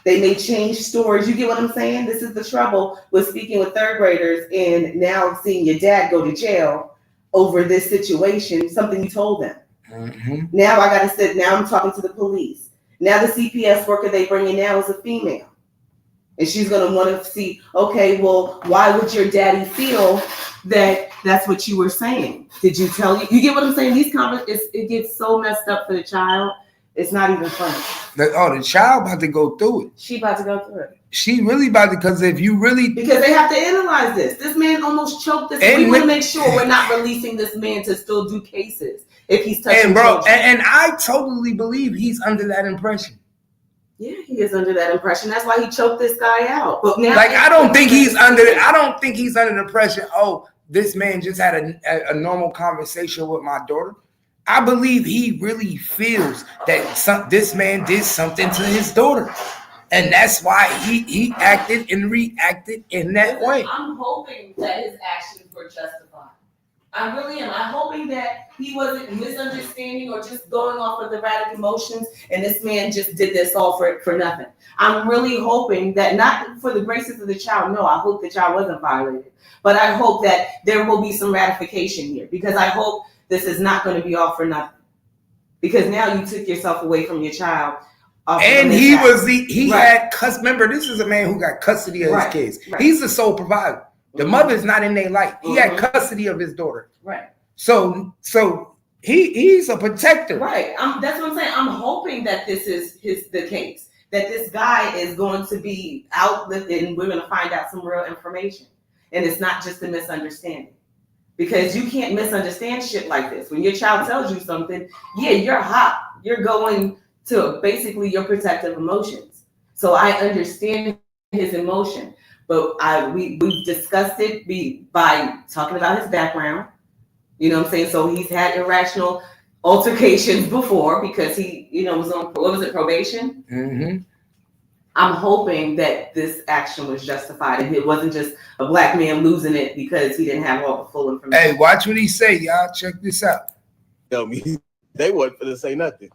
They may change stories. You get what I'm saying? This is the trouble with speaking with third graders and now seeing your dad go to jail over this situation, something you told them. Mm-hmm. Now I got to sit, now I'm talking to the police. Now the CPS worker they bring in now is a female. And she's going to want to see, okay, well, why would your daddy feel that that's what you were saying? Did you tell you? You get what I'm saying? These conversations, it gets so messed up for the child. It's not even funny. The child about to go through it. She about to go through it. She really about to, because if you really... Because they have to analyze this. This man almost choked this. We want to make sure we're not releasing this man to still do cases if he's touching children. And I totally believe he's under that impression. Yeah, he is under that impression. That's why he choked this guy out. But now, like, I don't think he's under the impression, oh, this man just had a normal conversation with my daughter. I believe he really feels that this man did something to his daughter. And that's why he acted and reacted in that way. I'm hoping that his actions were justified. I really am. I'm hoping that he wasn't misunderstanding or just going off of erratic emotions and this man just did this all for nothing. I'm really hoping that, not for the graces of the child, no, I hope the child wasn't violated. But I hope that there will be some ratification here, because I hope this is not going to be all for nothing. Because now you took yourself away from your child. And remember, this is a man who got custody of his kids. Right. He's the sole provider. The mother's not in their life. He had custody of his daughter. Right. So he's a protector. Right. That's what I'm saying. I'm hoping that this is the case. That this guy is going to be outlived and we're going to find out some real information. And it's not just a misunderstanding. Because you can't misunderstand shit like this. When your child tells you something, yeah, you're hot. You're going to basically your protective emotions. So I understand his emotion. But we've discussed it by talking about his background. You know what I'm saying? So he's had irrational altercations before because he, was on, what was it, probation? Mm-hmm. I'm hoping that this action was justified and it wasn't just a black man losing it because he didn't have all the full information. Hey, watch what he say, y'all. Check this out. Tell me, they wasn't going to say nothing.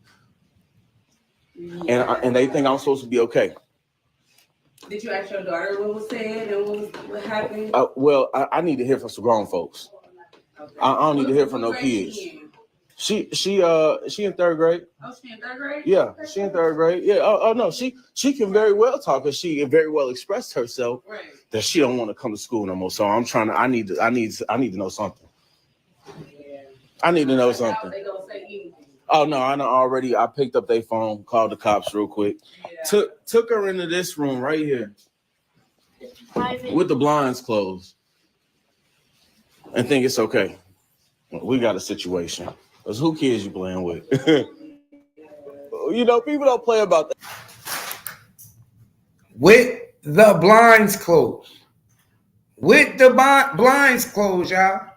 Yeah. And they think I'm supposed to be okay. Did you ask your daughter what was said and what happened? I need to hear from some grown folks. Okay. I don't need to hear from no kids. She in third grade. Oh, she in third grade? Yeah, okay. She in third grade. Yeah. Oh no, she can very well talk, because she very well expressed herself that she don't want to come to school no more. So I'm trying to. I need to know something. Yeah. I need to know something. They gonna say anything. Oh no, I know already. I picked up their phone, called the cops real quick. Yeah. Took her into this room right here with the blinds closed, and think it's okay. We got a situation. Because who kids you playing with? People don't play about that. With the blinds closed. With the blinds closed, y'all.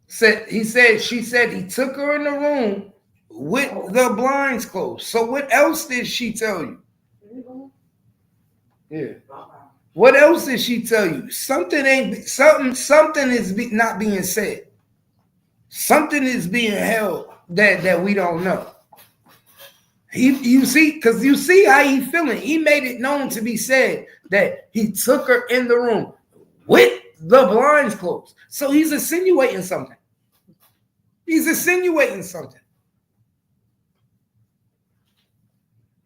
She said he took her in the room with the blinds closed. So what else did she tell you? Yeah. What else did she tell you? Something is not being said. Something is being held that we don't know. You see how he feeling. He made it known to be said that he took her in the room with the blinds closed. So he's insinuating something.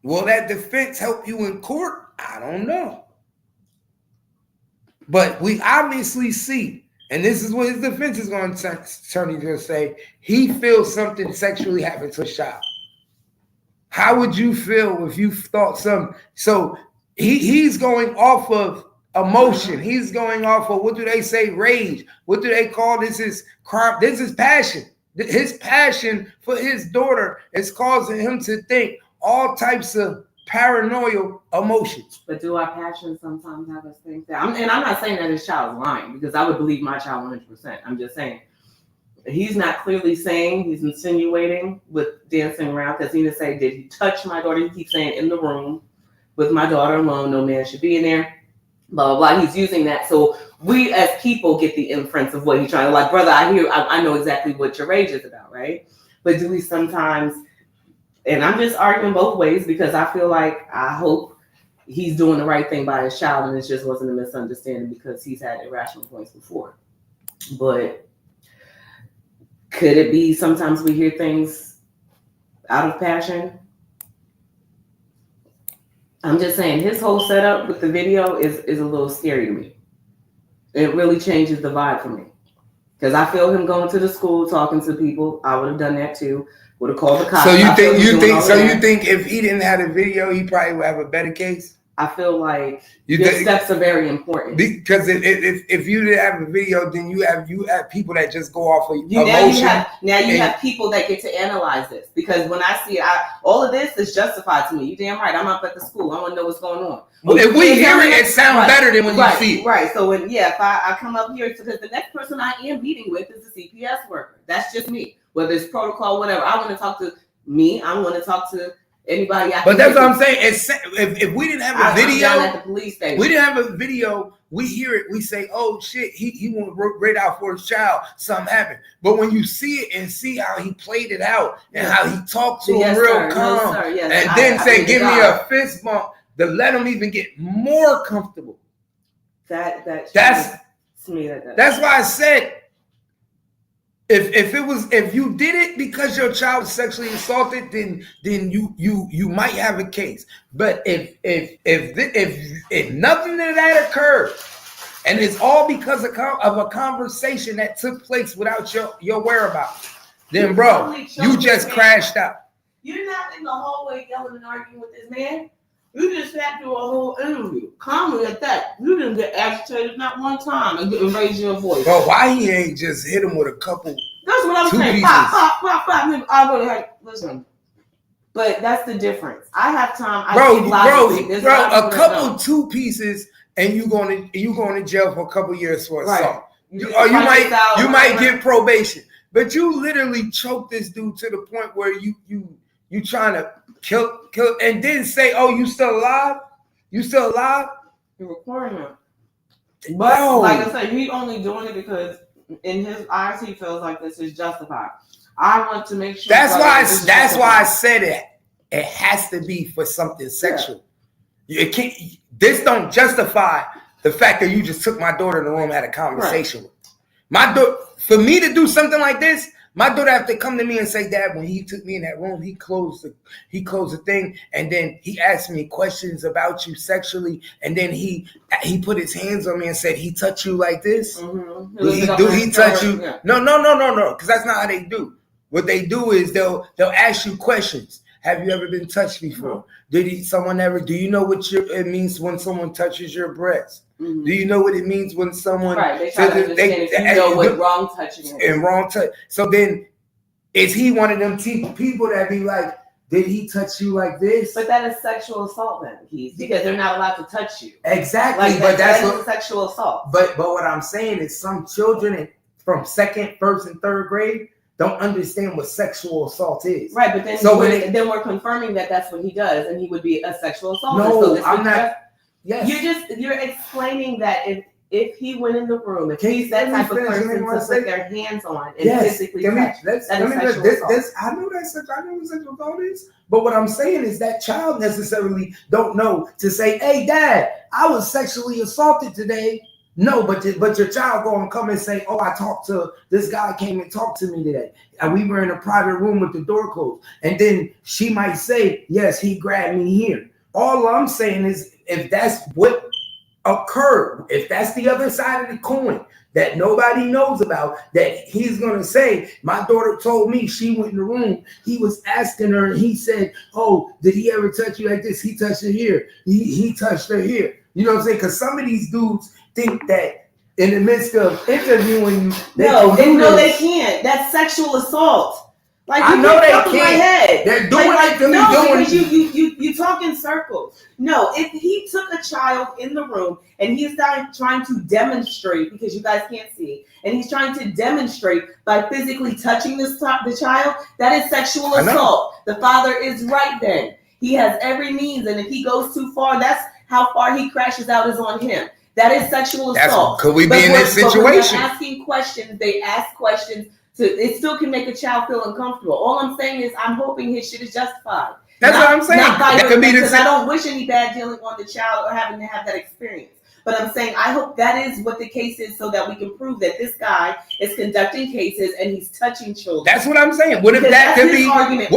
Will that defense help you in court? I don't know. But we obviously see, and this is what his defense is going to turn to say, he feels something sexually happened to a child. How would you feel if you thought something? So he's going off of emotion. He's going off of, what do they say, rage. What do they call this? Is crime. This is passion. His passion for his daughter is causing him to think all types of paranoid emotions. But do our passions sometimes have us think that? And I'm not saying that his child's lying, because I would believe my child 100%. I'm just saying he's not clearly saying, he's insinuating with dancing around, because he didn't say, did he touch my daughter? He keeps saying, in the room with my daughter alone, no man should be in there, blah, blah, blah. He's using that. So we as people get the inference of what he's trying to, like, brother, I know exactly what your rage is about, right? But do we sometimes, and I'm just arguing both ways, because I feel like, I hope he's doing the right thing by his child, and it just wasn't a misunderstanding because he's had irrational points before. But could it be sometimes we hear things out of passion? I'm just saying his whole setup with the video is a little scary to me. It really changes the vibe for me. Because I feel him going to the school, talking to people. I would have done that too. Would have called the cops. So you think if he didn't have a video, he probably would have a better case? I feel like your steps are very important. Because if you didn't have a video, then you have people that just go off of emotion. Now you have people that get to analyze this. Because when I see it, all of this is justified to me. You damn right. I'm up at the school. I want to know what's going on. Well, if we hear it, it sounds better than when you see it. Right. So if I come up here, because the next person I am meeting with is a CPS worker. That's just me. Whether it's protocol, whatever. I want to talk to me. I want to talk to anybody. But that's what I'm saying. If we didn't have a video, at the police station. We didn't have a video. We hear it. We say, "Oh shit, he went right out for his child. Something happened." But when you see it and see how he played it out and how he talked to him real calm, and then say, "Give me a fist bump," to let him even get more comfortable. That's why I said, if you did it because your child was sexually assaulted, then you might have a case. But if nothing of that occurred, and it's all because of a conversation that took place without your whereabouts, then bro, you just crashed out. You're not in the hallway yelling and arguing with this man. You just sat through a whole interview. Calmly at that. You didn't get agitated not one time and raise your voice. Bro, why he ain't just hit him with a couple? That's what I'm saying. Pop. I would have listen. But that's the difference. I have time. Bro, a couple 2 pieces and you going to jail for a couple years for assault. You might get probation. But you literally choked this dude to the point where you trying to kill, and then say, "Oh, you still alive? You still alive?" You're recording him. But like I said, he only doing it because in his eyes he feels like this is justified. I want to make sure. That's why I said it. It has to be for something sexual. Yeah. It can't. This don't justify the fact that you just took my daughter in the room and had a conversation with my daughter. For me to do something like this, my daughter have to come to me and say, "Dad, when he took me in that room, he closed the thing, and then he asked me questions about you sexually, and then he put his hands on me and said, he touched you like this? Mm-hmm. Do he touch you?" Yeah. No, because that's not how they do. What they do is they'll ask you questions. Have you ever been touched before? Mm-hmm. Do you know what it means when someone touches your breast? Mm-hmm. Do you know what it means when someone they try to understand if you know what wrong touching is? And wrong touch. So then, is he one of them people that be like, did he touch you like this? But that is sexual assault then, Keith, because they're not allowed to touch you. Exactly, but that's sexual assault. But what I'm saying is some children from 2nd, 1st, and 3rd grade don't understand what sexual assault is. Right, but then then we're confirming that that's what he does, and he would be a sexual assaulter. No, so I'm not. Yes. You're explaining that if he went in the room, if he's that type of person to put their hands on and physically touch, I know what sexual assault is. But what I'm saying is that child necessarily don't know to say, "Hey, Dad, I was sexually assaulted today." No, but your child going to come and say, "Oh, I talked to this guy, came and talked to me today, and we were in a private room with the door closed." And then she might say, "Yes, he grabbed me here." All I'm saying is, if that's what occurred, if that's the other side of the coin that nobody knows about, that he's going to say, "My daughter told me she went in the room. He was asking her and he said, 'Oh, did he ever touch you like this? He touched her here. He touched her here.'" You know what I'm saying? Because some of these dudes think that in the midst of interviewing you, they can't. That's sexual assault. Like, I know they can't. it. They're doing like it. no, doing because you talk in circles. No, if he took a child in the room and he's trying to demonstrate, because you guys can't see, and he's trying to demonstrate by physically touching the child, that is sexual assault. The father is right then. He has every means, and if he goes too far, that's how far he crashes out is on him. That is sexual assault. Could we be in this situation? But when they're asking questions, they ask questions. It still can make a child feel uncomfortable. All I'm saying is I'm hoping his shit is justified. That's what I'm saying. That could be because I don't wish any bad dealing on the child or having to have that experience. But I'm saying I hope that is what the case is so that we can prove that this guy is conducting cases and he's touching children. That's what I'm saying. What if that could be argument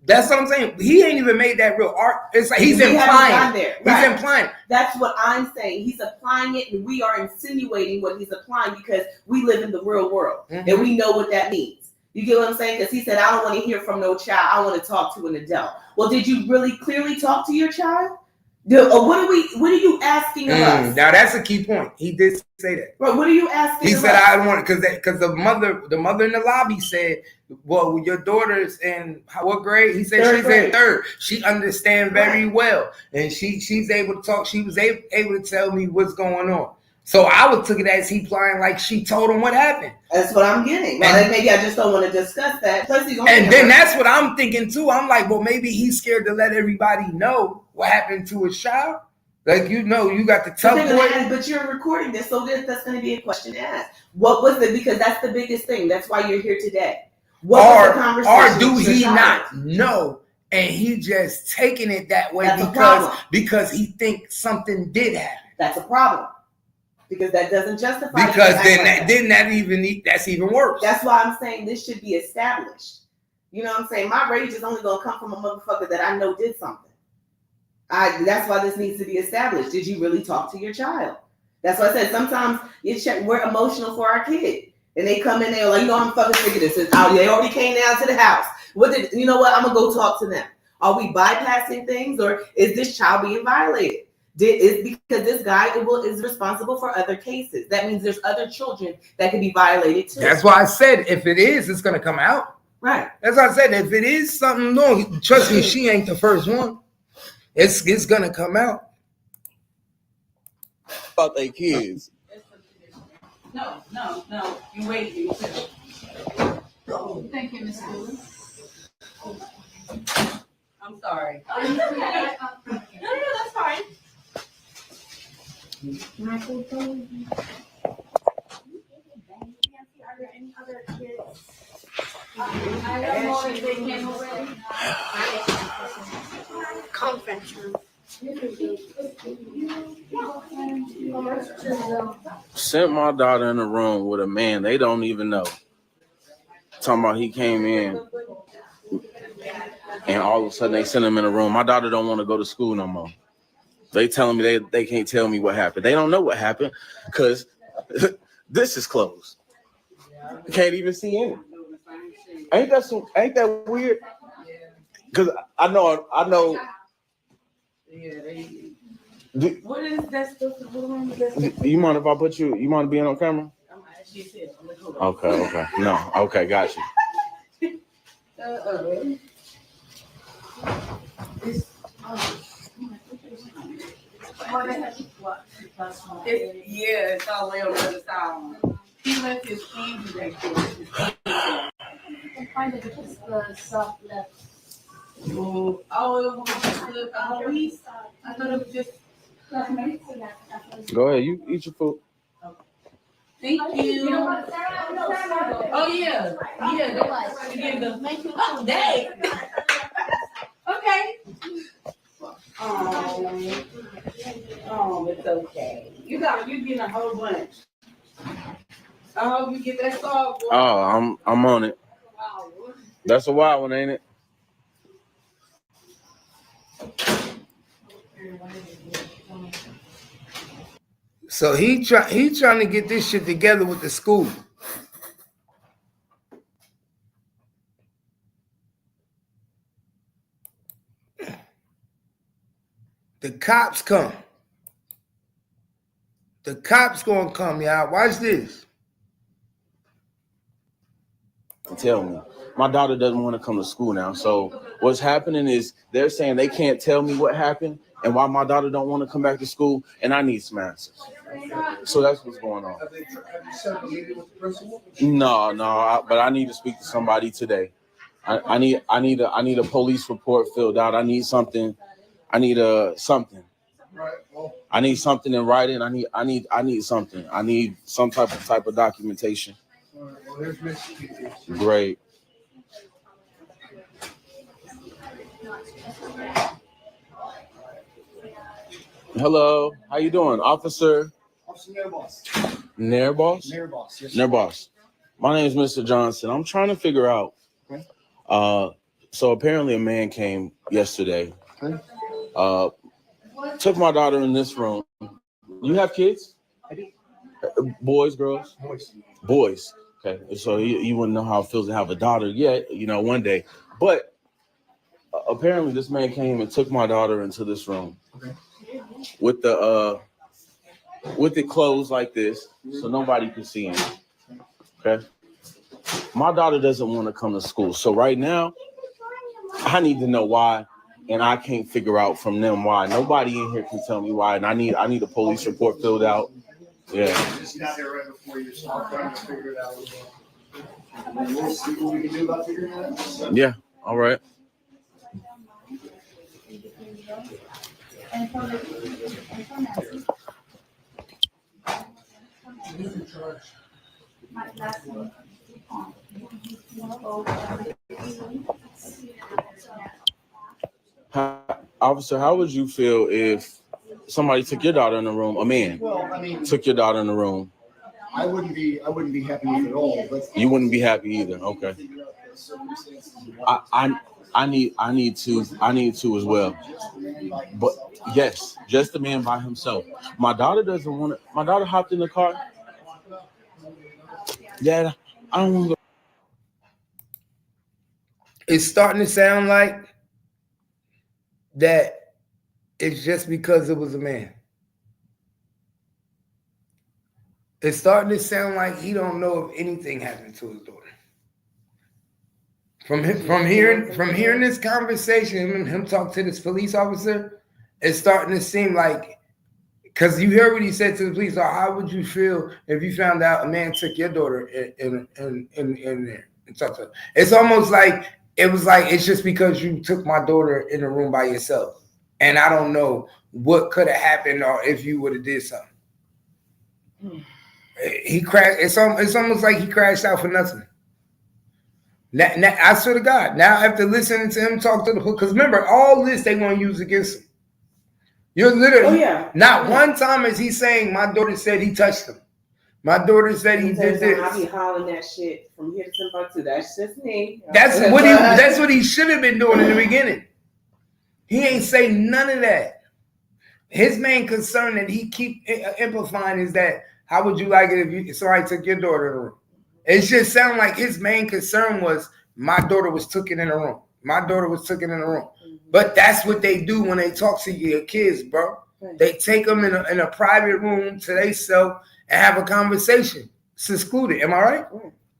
that's what I'm saying. He ain't even made that real art. It's like he's implying. He's implying. That's what I'm saying. He's applying it, and we are insinuating what he's applying because we live in the real world and we know what that means. You get what I'm saying? Because he said, "I don't want to hear from no child. I want to talk to an adult." Well, did you really clearly talk to your child? What are you asking of us? Now that's a key point. He did say that. But what are you asking? He said, "I don't want it," because the mother in the lobby said, "Well, your daughter's in what grade?" He said she's in third. She understands very well, and she's able to talk. She was able to tell me what's going on. So I would took it as he implying like she told him what happened. That's what I'm getting. Well, maybe I just don't want to discuss that. Plus, and then that's what I'm thinking too. I'm like, well, maybe he's scared to let everybody know what happened to his child. Like, you got the tough boy. But you're recording this, so that's going to be a question asked. What was it? Because that's the biggest thing. That's why you're here today. What was the conversation? Or do he not know? And he just taking it that way because he thinks something did happen. That's a problem. Because that doesn't justify. Because that's even worse. That's why I'm saying this should be established. You know what I'm saying? My rage is only gonna come from a motherfucker that I know did something. That's why this needs to be established. Did you really talk to your child? That's why I said sometimes we're emotional for our kid. And they come in there like, I'm fucking sick of this. They already came down to the house. You know what? I'm gonna go talk to them. Are we bypassing things, or is this child being violated? Because this guy is responsible for other cases. That means there's other children that can be violated too. That's why I said if it is, it's gonna come out. Right. That's why I said if it is something wrong, trust me, she ain't the first one. It's gonna come out. About their kids. No. You wait. You Thank you, Miss Lewis. I'm sorry. No, that's fine. Are there any other kids? I don't know if they came already. Conference room. Sent my daughter in a room with a man they don't even know. Talking about he came in and all of a sudden they send him in a room. My daughter don't want to go to school no more. They telling me they can't tell me what happened. They don't know what happened because this is closed. You can't even see in it. Ain't that weird? Because I know. Yeah, what is that stuff? You mind if I put you? You mind being on camera? Okay. No. Okay, got you. It's all the way on the other side. He left his keys back there. You can find it because the soft left. It was just good. I thought it was just. Go ahead. You eat your food. Thank you. Oh yeah. Oh dang. Okay. Oh, it's okay. You getting a whole bunch. I hope you get that salt. Boy. Oh, I'm on it. That's a wild one, ain't it? So he trying to get this shit together with the school. The cops come. The cops gonna come, y'all. Watch this. Tell me. my daughter doesn't want to come to school now. So what's happening is they're saying they can't tell me what happened and why my daughter don't want to come back to school, and I need some answers. So that's what's going on. Have you set up a meeting with the principal? No, but I need to speak to somebody today. I need a police report filled out. I need something. I need something. Right. Well, I need something in writing. I need something. I need some type of documentation. all right. Well, here's Miss Kiki. Great. Hello, how you doing, Officer? Officer Nair Boss. Nair Boss? Nair Boss. Yes. Nair Boss. My name is Mr. Johnson. I'm trying to figure out. Okay. So apparently a man came yesterday. Okay. Took my daughter in this room. You have kids? I do. Boys, girls? Voice. Boys. Okay. So you wouldn't know how it feels to have a daughter yet, one day. But apparently this man came and took my daughter into this room. Okay. With it closed like this, so nobody can see him. Okay. My daughter doesn't want to come to school. So right now, I need to know why, and I can't figure out from them why. Nobody in here can tell me why, and I need a police report filled out. Yeah. Just got there right before you start trying to figure it out. We'll see what we can do about figuring it out. Yeah. All right. Officer, how would you feel if somebody took your daughter in the room? A man took your daughter in the room. I wouldn't be happy with it at all. But you wouldn't be happy either. Okay. I need to as well. But yes, just the man by himself. My daughter doesn't want it. My daughter hopped in the car. Yeah, I don't want to go. It's starting to sound like that it's just because it was a man. It's starting to sound like he don't know if anything happened to his daughter. From hearing this conversation, him talk to this police officer, it's starting to seem like, because you hear what he said to the police, how would you feel if you found out a man took your daughter in there? It's almost like it's just because you took my daughter in the room by yourself, and I don't know what could have happened or if you would have did something. He crashed. It's almost like he crashed out for nothing. Now, I swear to God, now after listening to him talk to the hook, because remember, all this they want to use against him. You're literally not one time is he saying my daughter said he touched him. My daughter said he did this. I be hollering that shit from here to Timbuktu. That's just me. That's what he should have been doing in the beginning. He ain't say none of that. His main concern that he keep amplifying is that how would you like it if somebody took your daughter in the room? It just sounded like his main concern was my daughter was taken in the room. My daughter was taken in the room. But that's what they do when they talk to your kids, bro. They take them in a private room to themselves and have a conversation. It's excluded. Am I right?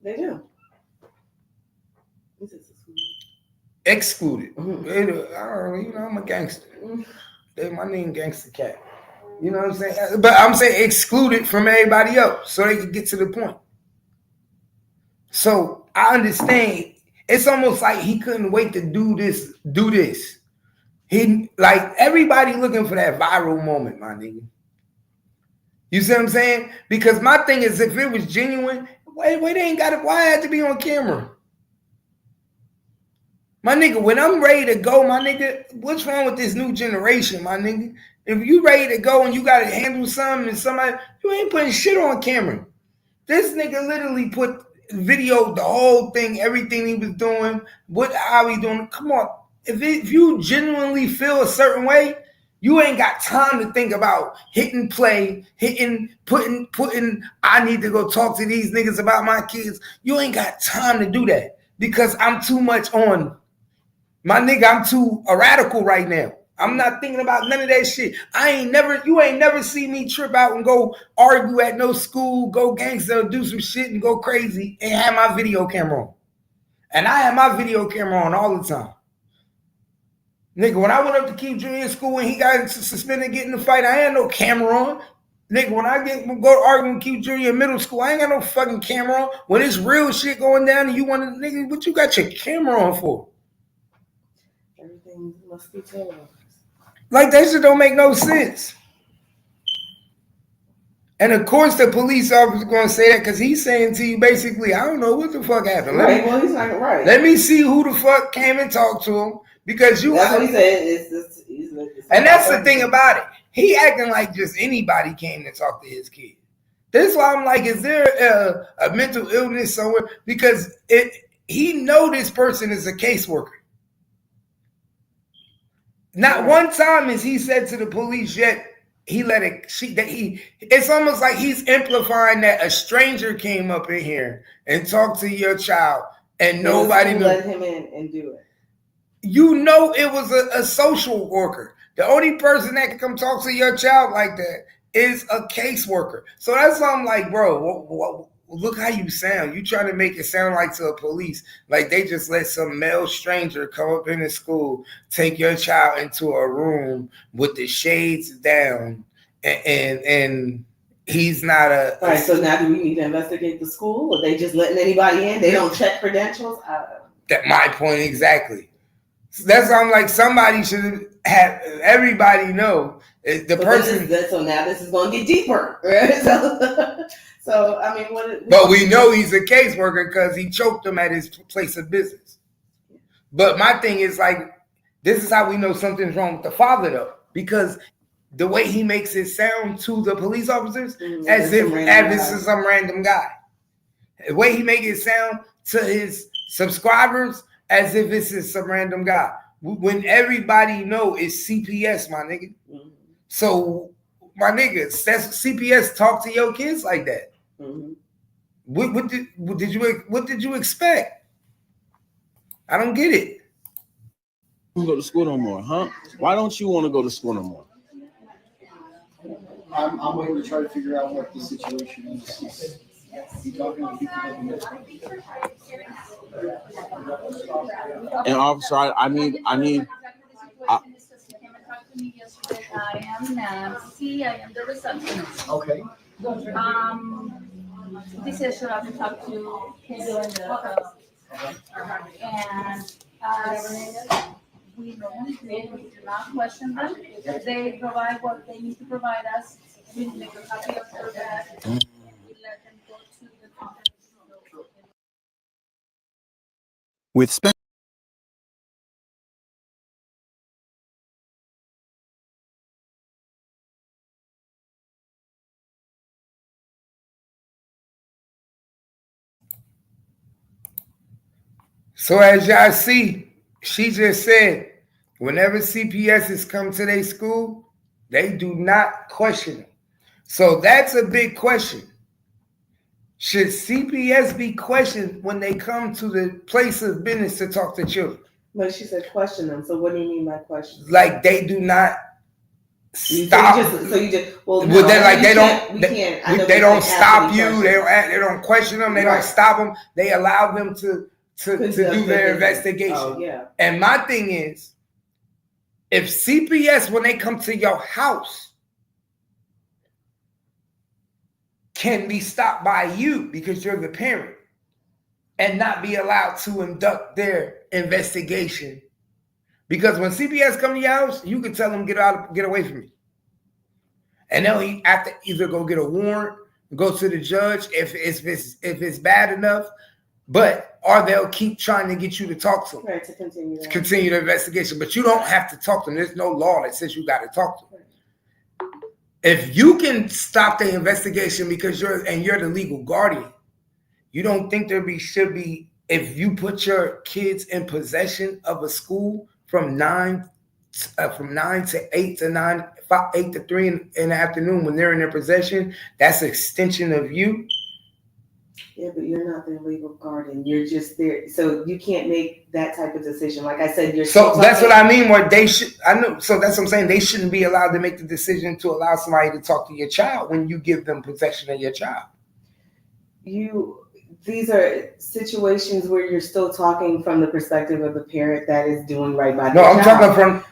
They do. Excluded. I'm a gangster. My name Gangster Cat. You know what I'm saying? But I'm saying excluded from everybody else so they can get to the point. So I understand. It's almost like he couldn't wait to do this. He like everybody looking for that viral moment, my nigga. You see what I'm saying? Because my thing is, if it was genuine, why they ain't got it? Why it had to be on camera? My nigga, when I'm ready to go, my nigga, what's wrong with this new generation, my nigga? If you ready to go and you got to handle something and somebody, you ain't putting shit on camera. This nigga literally put video, the whole thing, everything he was doing, how he doing. Come on. If you genuinely feel a certain way, you ain't got time to think about hitting play, putting, I need to go talk to these niggas about my kids. You ain't got time to do that because I'm too much on. My nigga, I'm too radical right now. I'm not thinking about none of that shit. You ain't never see me trip out and go argue at no school, go gangster, do some shit and go crazy and have my video camera on. And I had my video camera on all the time. Nigga, when I went up to Keith Jr. in school and he got suspended getting in the fight, I had no camera on. Nigga, when I go argue with Keith Jr. in middle school, I ain't got no fucking camera on. When it's real shit going down and you want to, nigga, what you got your camera on for? Everything must be televised. Like, that shit don't make no sense. And of course, the police officer going to say that because he's saying to you basically, I don't know what the fuck happened. Right, well, he's not right. Let me see who the fuck came and talked to him because you. That's what he said. And that's the thing about it. He acting like just anybody came to talk to his kid. That's why I'm like, is there a mental illness somewhere? Because he know this person is a caseworker. Not one time has he said to the police yet. It's almost like he's amplifying that a stranger came up in here and talked to your child and nobody let him in and do it. You know it was a social worker. The only person that can come talk to your child like that is a caseworker. So that's why I'm like, bro, look how you sound. You trying to make it sound like to a police, like they just let some male stranger come up in the school, take your child into a room with the shades down, and he's not a... All right, so now do we need to investigate the school? Or they just letting anybody in? They don't check credentials? That's my point exactly. That's why I'm like, somebody should have everybody know the person. So now this is going to get deeper, right? So I mean, but we know he's a caseworker because he choked him at his place of business. But my thing is like, this is how we know something's wrong with the father, though, because the way he makes it sound to the police officers as if this is some random guy. The way he makes it sound to his subscribers as if this is some random guy. When everybody know it's CPS, my nigga. Mm-hmm. So, my niggas, that's CPS talk to your kids like that. Mm-hmm. What did you expect? I don't get it. You go to school no more, huh? Why don't you want to go to school no more? I'm waiting to try to figure out what the situation is. He talking to people and officer, I need. I am Nancy. I am the receptionist. Okay. This is should have to talk to his and we normally do not question them. They provide what they need to provide us. We make a copy of their bag. We let them go to the conference. With So as y'all see, she just said, whenever CPSs come to their school, they do not question them. So that's a big question. Should CPS be questioned when they come to the place of business to talk to children? But she said question them. So what do you mean by question? Like they do not stop. They don't stop you. They don't question them. They don't stop them. They allow them to do their investigation. Oh, yeah. And my thing is, if CPS, when they come to your house, can be stopped by you because you're the parent and not be allowed to conduct their investigation. Because when CPS come to your house, you can tell them, get away from me. And they'll have to either go get a warrant, go to the judge if it's bad enough, or they'll keep trying to get you to talk to them. Right, to continue the investigation. But you don't have to talk to them. There's no law that says you got to talk to them. If you can stop the investigation because you're the legal guardian, you don't think should be if you put your kids in possession of a school from 9 to 8 to 9, 8 to 3 in the afternoon when they're in their possession, that's an extension of you. Yeah, but you're not their legal guardian. You're just there, so you can't make that type of decision. Like I said, you're. So that's what I mean. Where they should, I know. So that's what I'm saying. They shouldn't be allowed to make the decision to allow somebody to talk to your child when you give them possession of your child. these are situations where you're still talking from the perspective of the parent that is doing right by the child. No, I'm talking from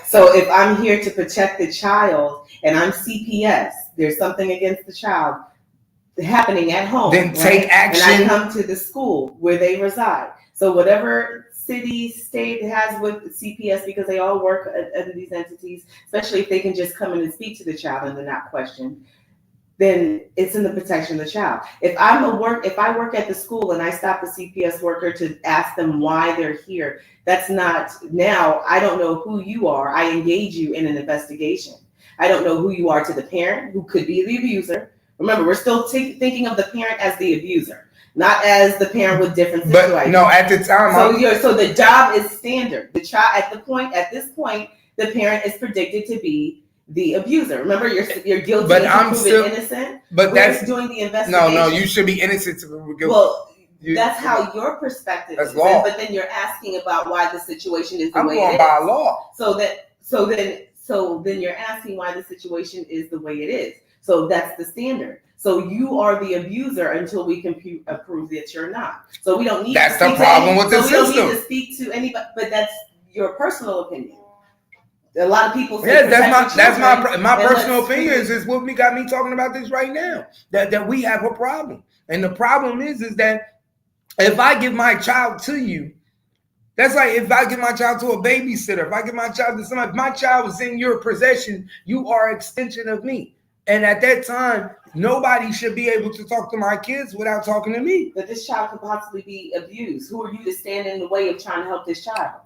so if I'm here to protect the child and I'm CPS, there's something against the child happening at home. Then take action. And I come to the school where they reside. So whatever city, state has with CPS, because they all work under these entities, especially if they can just come in and speak to the child and they're not questioned, then it's in the protection of the child. If I work at the school and I stop the CPS worker to ask them why they're here, that's not, now I don't know who you are. I engage you in an investigation. I don't know who you are to the parent, who could be the abuser. Remember, we're still thinking of the parent as the abuser, not as the parent with different situations. But no, at the time, so the job is standard. The child at this point, the parent is predicted to be the abuser. Remember, you're guilty but until I'm proven still innocent. But that's doing the investigation. No, you should be innocent to be guilty. Well, that's how your perspective that's is. Law. But then you're asking about why the situation is the I'm way going it is. by law. So then you're asking why the situation is the way it is. So that's the standard. So you are the abuser until we can prove that you're not. So we don't need. That's the problem with the system. We don't need to speak to anybody, but that's your personal opinion. A lot of people say, yeah, that's my personal opinion. Is what got me talking about this right now. That we have a problem, and the problem is that if I give my child to you, that's like if I give my child to a babysitter. If I give my child to somebody, if my child is in your possession, you are an extension of me. And at that time, nobody should be able to talk to my kids without talking to me. But this child could possibly be abused. Who are you to stand in the way of trying to help this child?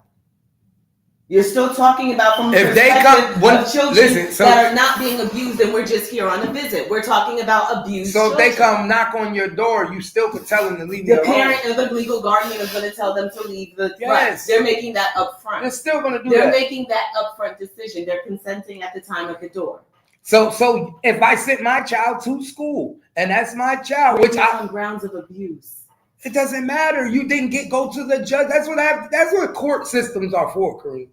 You're still talking about from the perspective of children that are not being abused, and we're just here on a visit. We're talking about abused children. If they come knock on your door, you still could tell them to leave the parent or the legal guardian is going to tell them to leave the yes. They're making that upfront. They're still going to do They're making that upfront decision. They're consenting at the time at the door. So if I sent my child to school and that's my child, which on grounds of abuse, it doesn't matter. You didn't go to the judge. That's what court systems are for, Kareem.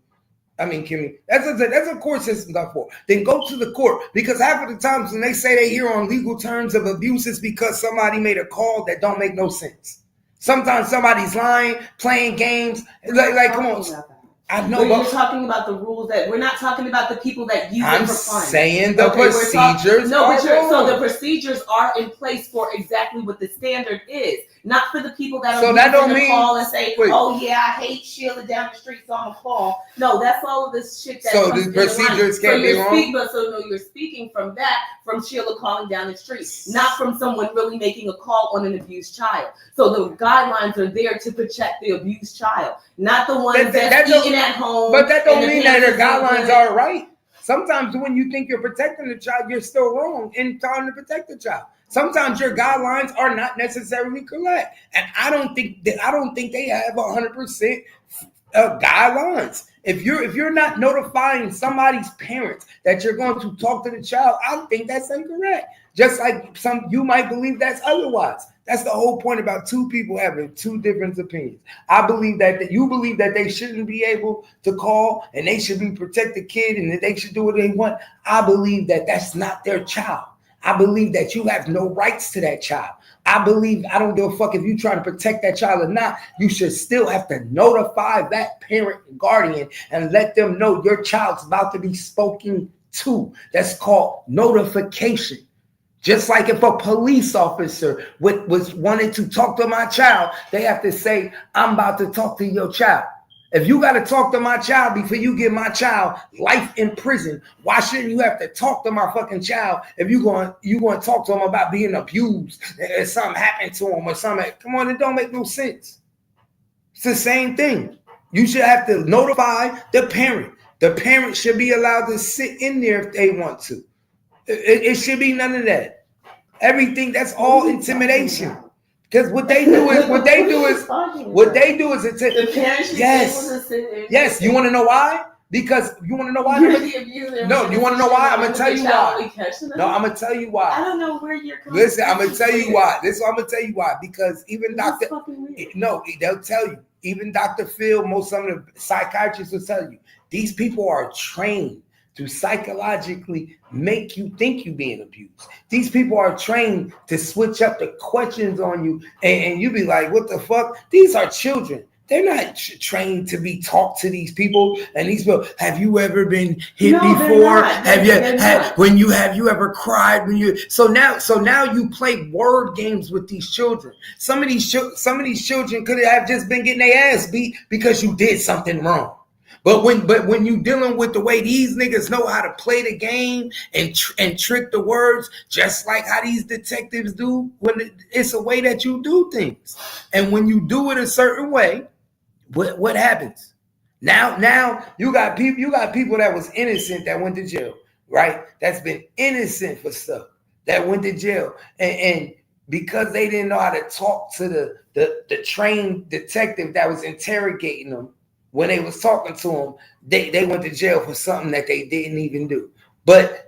I mean, Kimmy, that's what court systems are for. Then go to the court, because half of the times when they say they hear on legal terms of abuse, it's because somebody made a call that don't make no sense. Sometimes somebody's lying, playing games. Like come on. I know, but you're talking about the rules that we're not talking about the people that use it for fun. I'm saying the procedures. So the procedures are in place for exactly what the standard is, not for the people that are going to call and say, "Oh yeah, I hate Sheila down the street, so I'm gonna call." No, that's all of this shit. So the procedures can't be wrong. You're speaking from Sheila calling down the street, not from someone really making a call on an abused child. So the guidelines are there to protect the abused child, not the ones that's eating at home. But that don't mean that the guidelines are right. Sometimes when you think you're protecting the child, you're still wrong in trying to protect the child. Sometimes your guidelines are not necessarily correct, and I don't think they have 100% guidelines. If you're not notifying somebody's parents that you're going to talk to the child, I think that's incorrect. Just like you might believe that's otherwise. That's the whole point about two people having two different opinions. I believe that you believe that they shouldn't be able to call and they should be protect the kid and that they should do what they want. I believe that that's not their child. I believe that you have no rights to that child. I don't give a fuck if you try to protect that child or not. You should still have to notify that parent and guardian and let them know your child's about to be spoken to. That's called notification. Just like if a police officer wanted to talk to my child, they have to say, "I'm about to talk to your child." If you got to talk to my child before you give my child life in prison, why shouldn't you have to talk to my fucking child if you going to talk to him about being abused and something happened to him or something? Come on, it don't make no sense. It's the same thing. You should have to notify the parent. The parent should be allowed to sit in there if they want to. It should be none of that. Everything, that's all intimidation. Because what they do is the parents. Yes. You want to know why? Because you want to know why? No, you want to know why? I'm gonna tell you why. No, I'm gonna tell you why. I don't know where you're coming. Listen, I'm gonna tell you why. I'm gonna tell you why. Because even they'll tell you. Even Dr. Phil, some of the psychiatrists will tell you. These people are trained to psychologically make you think you're being abused. These people are trained to switch up the questions on you, and you be like, what the fuck? These are children. They're not trained to be talked to these people. And these people, have you ever been hit before? Have you ever cried when you? So now you play word games with these children. Some of these children could have just been getting their ass beat because you did something wrong. But when you dealing with the way these niggas know how to play the game and trick the words, just like how these detectives do, when it's a way that you do things, and when you do it a certain way, what happens? Now you got people that was innocent that went to jail, right? That's been innocent for stuff that went to jail, and because they didn't know how to talk to the trained detective that was interrogating them. When they was talking to them, they went to jail for something that they didn't even do. But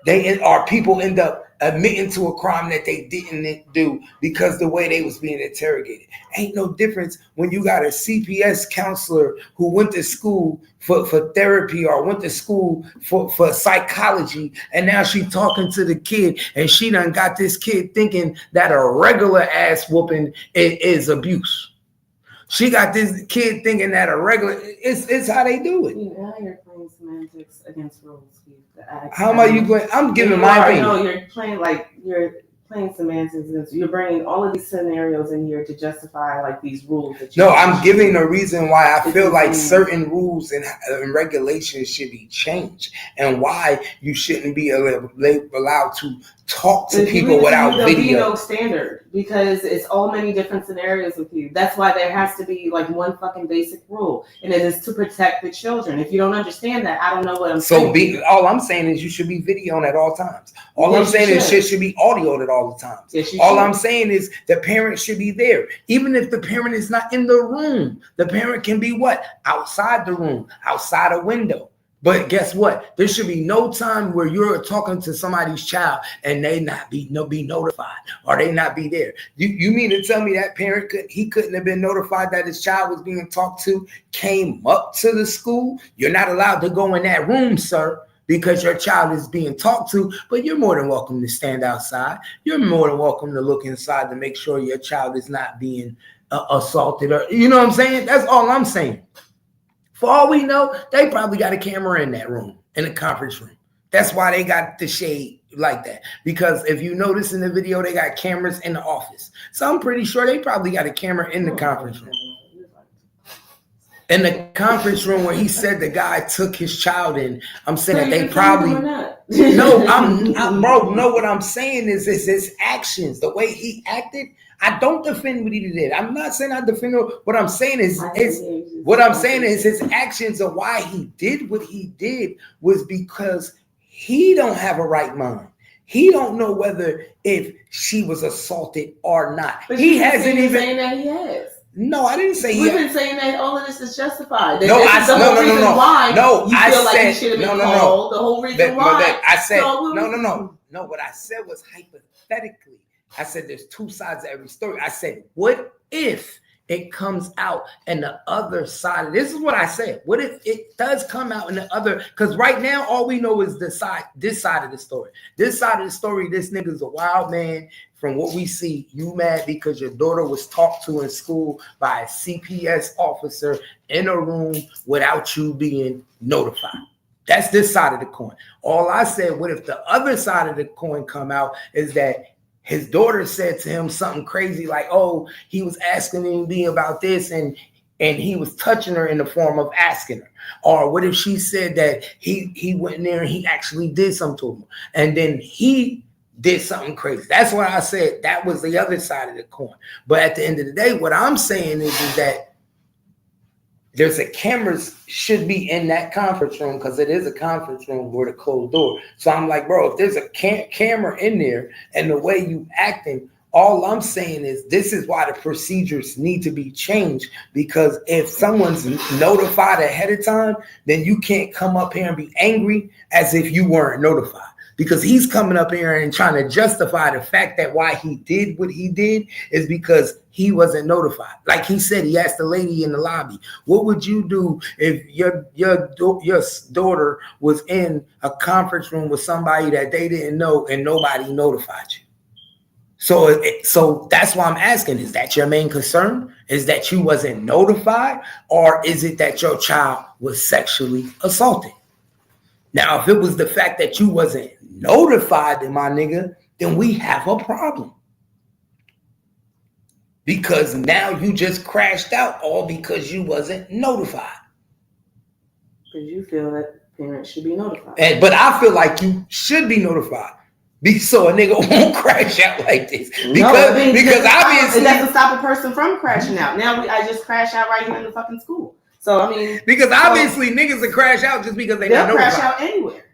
people end up admitting to a crime that they didn't do because the way they was being interrogated. Ain't no difference when you got a CPS counselor who went to school for therapy or went to school for psychology, and now she talking to the kid, and she done got this kid thinking that a regular ass whooping is abuse. She got this kid thinking that a regular, it's how they do it. Now you're playing semantics against rules. How am I playing? I'm giving my opinion. No, you're playing semantics. You're bringing all of these scenarios in here to justify like these rules. I'm giving the reason why I feel like certain rules and regulations should be changed, and why you shouldn't be allowed to talk to people without video. There'll be no standard because it's all many different scenarios with you. That's why there has to be like one fucking basic rule, and it is to protect the children. If you don't understand that, I don't know what I'm saying. All I'm saying is you should be videoing at all times. All I'm saying is shit should be audioed at all the times. All I'm saying is the parent should be there. Even if the parent is not in the room, the parent can be what? Outside the room, outside a window. But guess what? There should be no time where you're talking to somebody's child and they not be notified or they not be there. You mean to tell me that parent couldn't have been notified that his child was being talked to, came up to the school? You're not allowed to go in that room, sir, because your child is being talked to, but you're more than welcome to stand outside. You're more than welcome to look inside to make sure your child is not being assaulted, or you know what I'm saying? That's all I'm saying. For all we know, they probably got a camera in that room, in the conference room. That's why they got the shade like that. Because if you notice in the video, they got cameras in the office. So I'm pretty sure they probably got a camera in the conference room. In the conference room where he said the guy took his child in, I'm saying that they probably no, what I'm saying is his actions, the way he acted. I don't defend what he did. I'm not saying I defend what I'm saying is his actions of why he did what he did was because he don't have a right mind. He don't know whether if she was assaulted or not. But he hasn't even saying that he has. No, I didn't say We've been saying that all of this is justified. No, I said no. You feel like he should have been called. The whole reason why. I said no. What I said was hypothetically. I said there's two sides of every story. I said, what if it comes out and the other side? This is what I said. What if it does come out in the other? Because right now, all we know is this side of the story. This side of the story, this nigga's a wild man. From what we see, you mad because your daughter was talked to in school by a CPS officer in a room without you being notified. That's this side of the coin. All I said, what if the other side of the coin come out is that his daughter said to him something crazy like, oh, he was asking me about this and he was touching her in the form of asking her. Or what if she said that he went in there and he actually did something to him and then he did something crazy. That's what I said. That was the other side of the coin. But at the end of the day, what I'm saying is that there's cameras should be in that conference room because it is a conference room with a closed door. So I'm like, bro, if there's a camera in there and the way you acting, all I'm saying is this is why the procedures need to be changed, because if someone's notified ahead of time, then you can't come up here and be angry as if you weren't notified. because he's coming up here and trying to justify the fact that why he did what he did is because he wasn't notified. Like he said, he asked the lady in the lobby, what would you do if your daughter was in a conference room with somebody that they didn't know and nobody notified you? So that's why I'm asking, is that your main concern? Is that you wasn't notified, or is it that your child was sexually assaulted? Now, if it was the fact that you wasn't notified, then my nigga, then we have a problem. Because now you just crashed out all because you wasn't notified. Because you feel that parents should be notified. But I feel like you should be notified. So a nigga won't crash out like this. Because obviously it doesn't stop a person from crashing out. Now I just crash out right here in the fucking school. So I mean, because obviously niggas will crash out just because they'll crash out anywhere.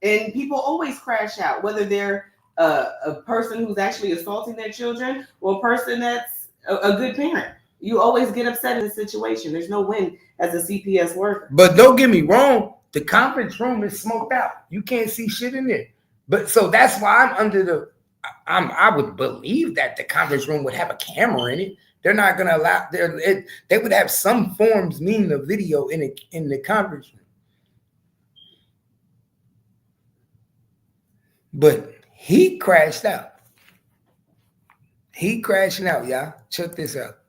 And people always crash out, whether they're a person who's actually assaulting their children or a person that's a good parent. You always get upset in the situation. There's no win as a CPS worker. But don't get me wrong, the conference room is smoked out. You can't see shit in there. But so that's why I would believe that the conference room would have a camera in it. They're not gonna allow they would have some forms meaning the video in the conference room. But he crashed out. He crashing out, y'all. Check this out.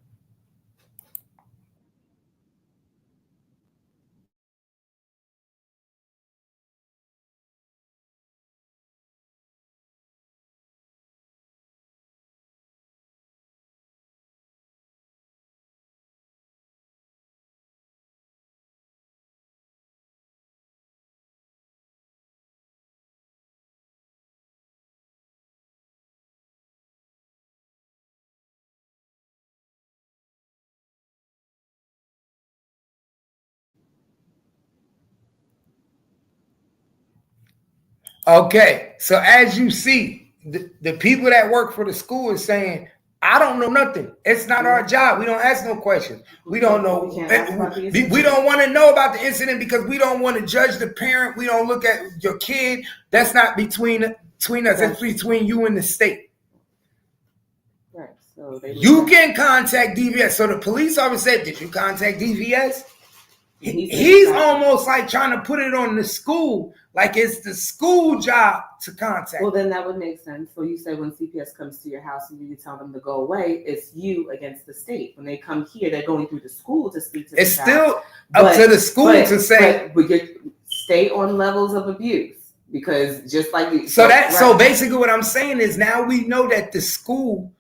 Okay, so as you see, the people that work for the school is saying, I don't know nothing. It's not our job. We don't ask no questions. We don't know. We don't want to know about the incident because we don't want to judge the parent. We don't look at your kid. That's not between us. It's between you and the state. Right. So you can contact DVS. So the police officer said, did you contact DVS? He's almost like trying to put it on the school, like it's the school job to contact. Well, then that would make sense. So you said when CPS comes to your house and you tell them to go away, it's you against the state. When they come here, they're going through the school to speak to the It's still up to the school to say. But stay on levels of abuse because just like you. So basically what I'm saying is now we know that the school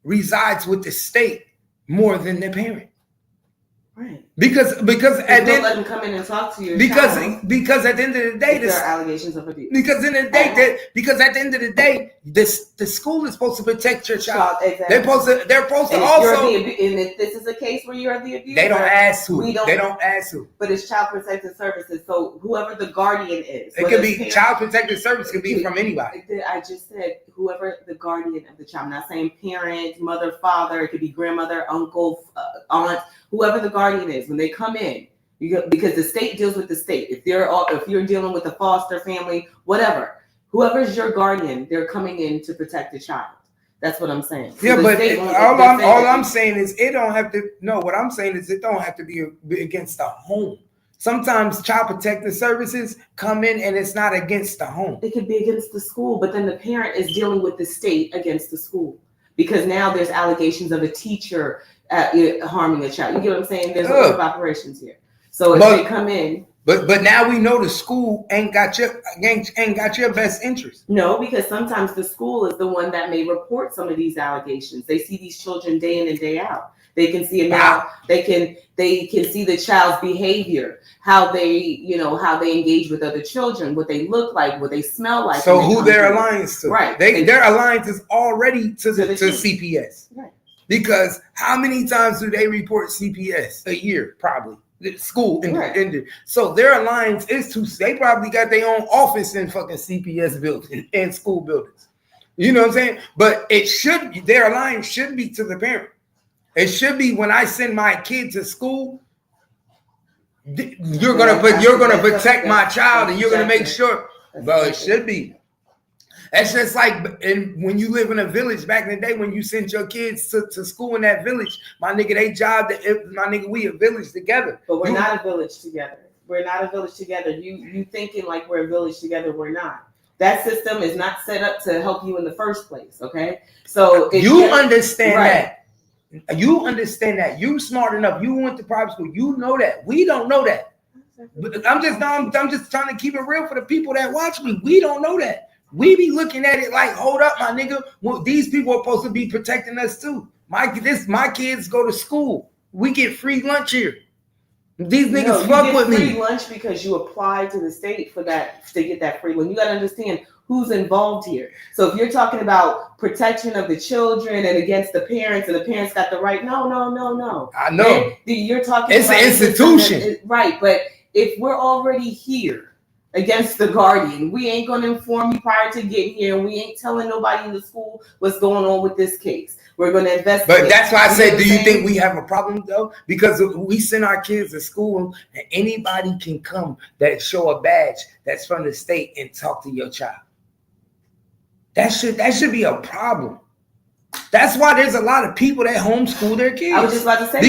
resides with the state more than the parent. Right. Because at the let them come in and talk to you. Because at the end of the day, there are allegations of abuse. Because at the end of the day, the school is supposed to protect your child. Exactly. They're supposed to also. And if this is a case where you're the abuser, they don't ask who. They don't ask who. But it's Child Protective Services. So whoever the guardian is, it could be Child Protective Service. Could be from anybody. I just said whoever the guardian of the child. I'm not saying parent, mother, father. It could be grandmother, uncle, aunt. Whoever the guardian is, when they come in, because the state deals with the state. If you're dealing with a foster family, whatever, whoever's your guardian, they're coming in to protect the child. That's what I'm saying. So yeah, but all I'm saying is it don't have to. No, what I'm saying is it don't have to be against the home. Sometimes Child Protective Services come in and it's not against the home. It could be against the school, but then the parent is dealing with the state against the school because now there's allegations of a teacher harming a child. You get what I'm saying? There's a lot of operations here. So if they come in, but now we know the school ain't got your best interest. No, because sometimes the school is the one that may report some of these allegations. They see these children day in and day out. They can see it now. They can see the child's behavior, how they engage with other children, what they look like, what they smell like. So who their alliance to? Right. Their alliance is already to CPS. Right. Because how many times do they report CPS a year? Probably the school ended. So their alliance is they probably got their own office in fucking CPS buildings and school buildings. You know what I'm saying? But their alliance should be to the parent. It should be when I send my kid to school, you're gonna protect my child and you're gonna make sure. Bro, it should be. That's just like when you live in a village back in the day when you sent your kids to school in that village. My nigga, they job, my nigga, we a village together. But we're not a village together. We're not a village together. You thinking like we're a village together, we're not. That system is not set up to help you in the first place, okay? So you understand that. You understand that. You smart enough. You went to private school. You know that. We don't know that. But I'm just trying to keep it real for the people that watch me. We don't know that. We be looking at it like, hold up, my nigga. Well, these people are supposed to be protecting us too. My kids go to school. We get free lunch here. These niggas fuck with me. Free lunch because you apply to the state for that to get that free lunch. You got to understand who's involved here. So if you're talking about protection of the children and against the parents, and the parents got the right, no. I know. You're talking it's about an institution, right? But if we're already here against the guardian, we ain't gonna inform you prior to getting here, and we ain't telling nobody in the school what's going on with this case. We're gonna investigate. But that's why I said, do you think we have a problem though? Because we send our kids to school, and anybody can come that show a badge that's from the state and talk to your child. That should be a problem. That's why there's a lot of people that homeschool their kids. I was just about to say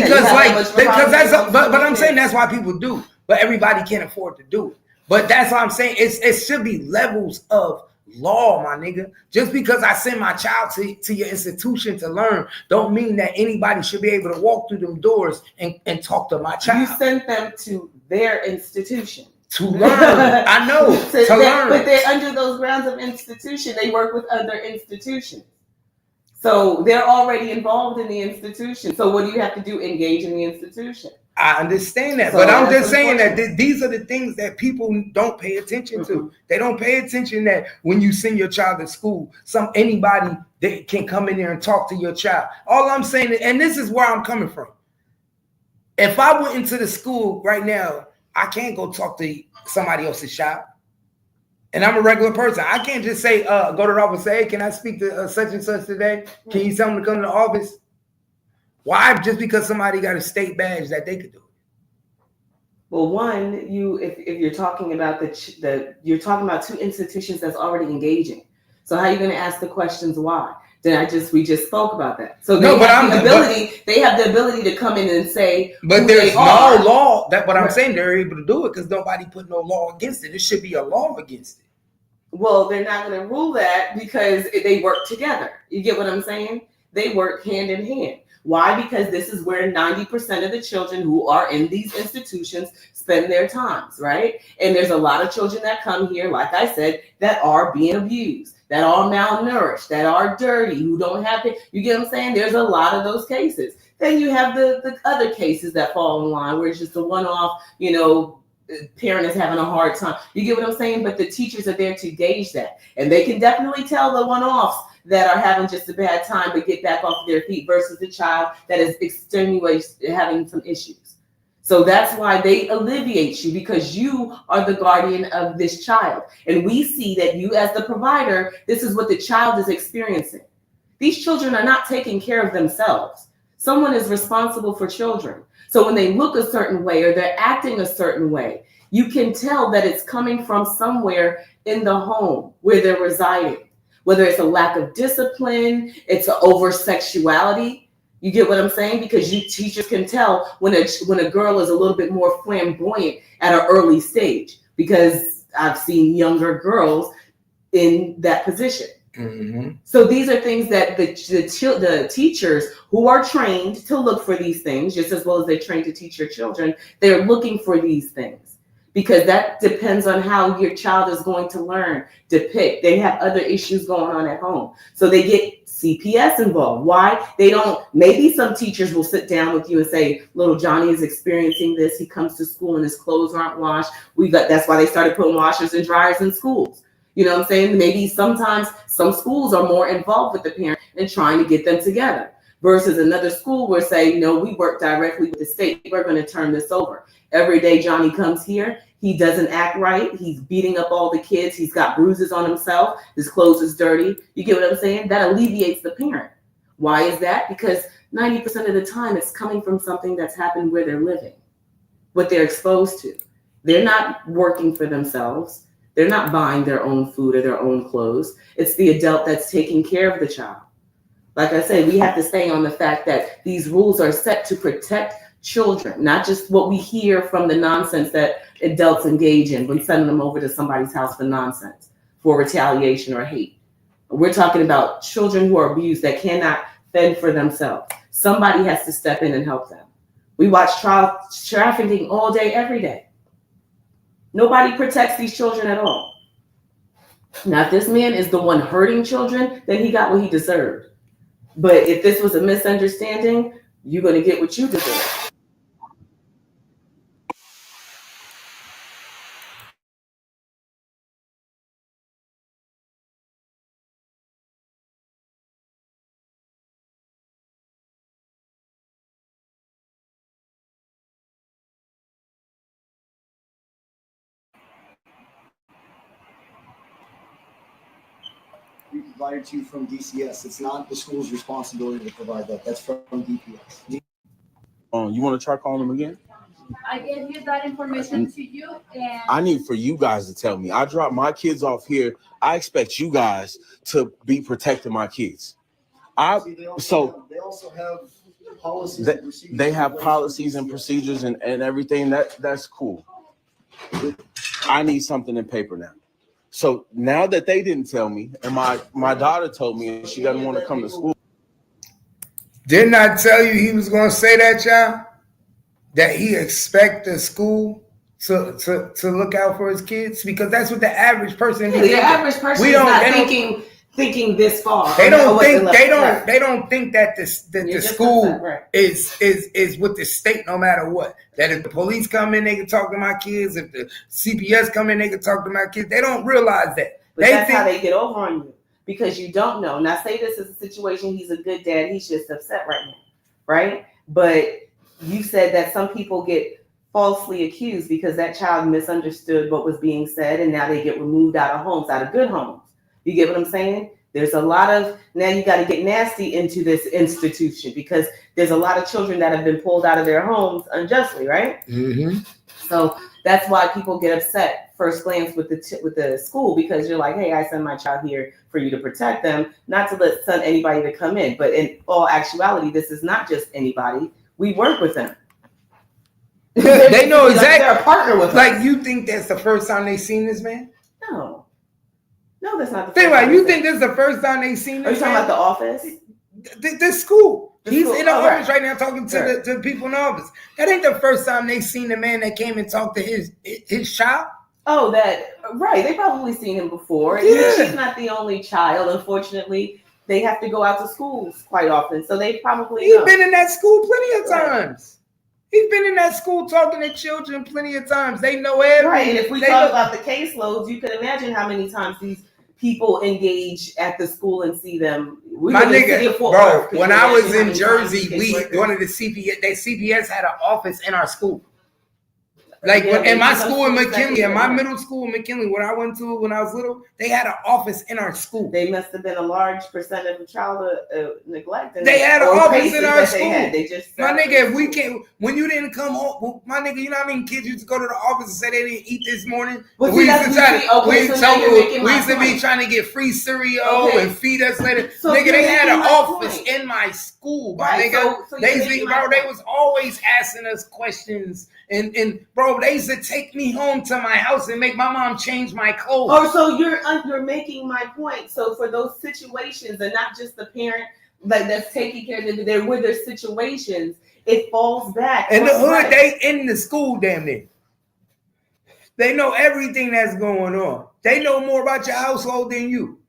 but I'm saying that's why people do. But everybody can't afford to do it. But that's what I'm saying. It should be levels of law, my nigga. Just because I send my child to your institution to learn, don't mean that anybody should be able to walk through them doors and talk to my child. You sent them to their institution. To learn. I know. to learn. But they're under those grounds of institution. They work with other institutions. So they're already involved in the institution. So what do you have to do? Engage in the institution. I understand that, but I'm just saying that these are the things that people don't pay attention to. They don't pay attention that when you send your child to school, anybody that can come in there and talk to your child. All I'm saying, and this is where I'm coming from. If I went into the school right now, I can't go talk to somebody else's child. And I'm a regular person. I can't just say, go to the office and say, hey, can I speak to such and such today? Can you tell them to come to the office? Why? Just because somebody got a state badge that they could do it. Well, one, if you're talking about you're talking about two institutions that's already engaging. So how are you going to ask the questions why? We just spoke about that. So they have the ability to come in and say, but there's no law that what I'm saying they're able to do it because nobody put no law against it. There should be a law against it. Well, they're not going to rule that because they work together. You get what I'm saying? They work hand in hand. Why? Because this is where 90% of the children who are in these institutions spend their times, right? And there's a lot of children that come here, like I said, that are being abused, that are malnourished, that are dirty, who don't have it. You get what I'm saying? There's a lot of those cases. Then you have the other cases that fall in line where it's just a one-off, parent is having a hard time. You get what I'm saying? But the teachers are there to gauge that. And they can definitely tell the one-offs that are having just a bad time but get back off their feet versus the child that is having some issues. So that's why they alleviate you, because you are the guardian of this child. And we see that you as the provider, this is what the child is experiencing. These children are not taking care of themselves. Someone is responsible for children. So when they look a certain way or they're acting a certain way, you can tell that it's coming from somewhere in the home where they're residing. Whether it's a lack of discipline, it's an over-sexuality. You get what I'm saying? Because you teachers can tell when a girl is a little bit more flamboyant at an early stage, because I've seen younger girls in that position. Mm-hmm. So these are things that the teachers who are trained to look for these things, just as well as they're trained to teach your children, they're looking for these things. Because that depends on how your child is going to learn, depict. They have other issues going on at home. So they get CPS involved. Why? Maybe some teachers will sit down with you and say, little Johnny is experiencing this. He comes to school and his clothes aren't washed. That's why they started putting washers and dryers in schools. You know what I'm saying? Maybe sometimes some schools are more involved with the parent and trying to get them together. Versus another school where say, we work directly with the state. We're going to turn this over. Every day Johnny comes here, he doesn't act right. He's beating up all the kids. He's got bruises on himself. His clothes is dirty. You get what I'm saying? That alleviates the parent. Why is that? Because 90% of the time it's coming from something that's happened where they're living, what they're exposed to. They're not working for themselves. They're not buying their own food or their own clothes. It's the adult that's taking care of the child. Like I said, we have to stay on the fact that these rules are set to protect children, not just what we hear from the nonsense that adults engage in when sending them over to somebody's house for nonsense, for retaliation or hate. We're talking about children who are abused that cannot fend for themselves. Somebody has to step in and help them. We watch trafficking all day, every day. Nobody protects these children at all. Now, if this man is the one hurting children, then he got what he deserved. But if this was a misunderstanding, you're going to get what you deserve. We provided to you from DCS. It's not the school's responsibility to provide that. That's from DPS. You want to try calling them again? I gave you that information to you, and I need for you guys to tell me. I drop my kids off here. I expect you guys to be protecting my kids. They also have policies and procedures. They have policies and procedures and everything. That's cool. I need something in paper now. So now that they didn't tell me, and my daughter told me, and she doesn't want to come to school. Didn't I tell you he was going to say that, child? That he expect the school to look out for his kids? Because that's what the average person is. The average person is not thinking this far. They don't think that the school is with the state no matter what. That if the police come in, they can talk to my kids. If the CPS come in, they can talk to my kids. They don't realize that. But that's how they get over on you, because you don't know. Now, say this is a situation, he's a good dad, he's just upset right now, right? But you said that some people get falsely accused because that child misunderstood what was being said, and now they get removed out of homes, out of good homes. You get what I'm saying? There's a lot of, now you got to get nasty into this institution, because there's a lot of children that have been pulled out of their homes unjustly, right? Mm-hmm. So that's why people get upset first glance with the school, because you're like, hey, I send my child here for you to protect them, not to send anybody to come in. But in all actuality, this is not just anybody. We work with them. They know exactly. They're a partner with us. Like, you think that's the first time they seen this man? No, that's not the first time. You think this is the first time they seen this? Are you talking about the office? The school. He's in the office right now talking to the people in the office. That ain't the first time they seen the man that came and talked to his child. Oh, right. They probably seen him before. Yeah. She's not the only child. Unfortunately, they have to go out to schools quite often. So they probably He's been in that school plenty of times. He's been in that school talking to children plenty of times. They know everything. Right, and if we talk about the caseloads, you can imagine how many times these people engage at the school and see them. My nigga, bro, when I was in Jersey, one of the CPS had an office in our school. Like in my school in McKinley, in my middle school in McKinley, when I went to when I was little, they had an office in our school. They must have been a large percent of child neglect. They had an office in our school. They just my nigga, if we can't, when you didn't come home, my nigga, you know how many kids used to go to the office and say they didn't eat this morning? We used to be trying to get free cereal and feed us later. So nigga, they had an office in my school, my nigga. They was always asking us questions. And bro, they used to take me home to my house and make my mom change my clothes. Oh, so you're making my point. So for those situations, and not just the parent that's taking care of them, with their situations, it falls back. In the hood, they in the school, damn near. They know everything that's going on. They know more about your household than you.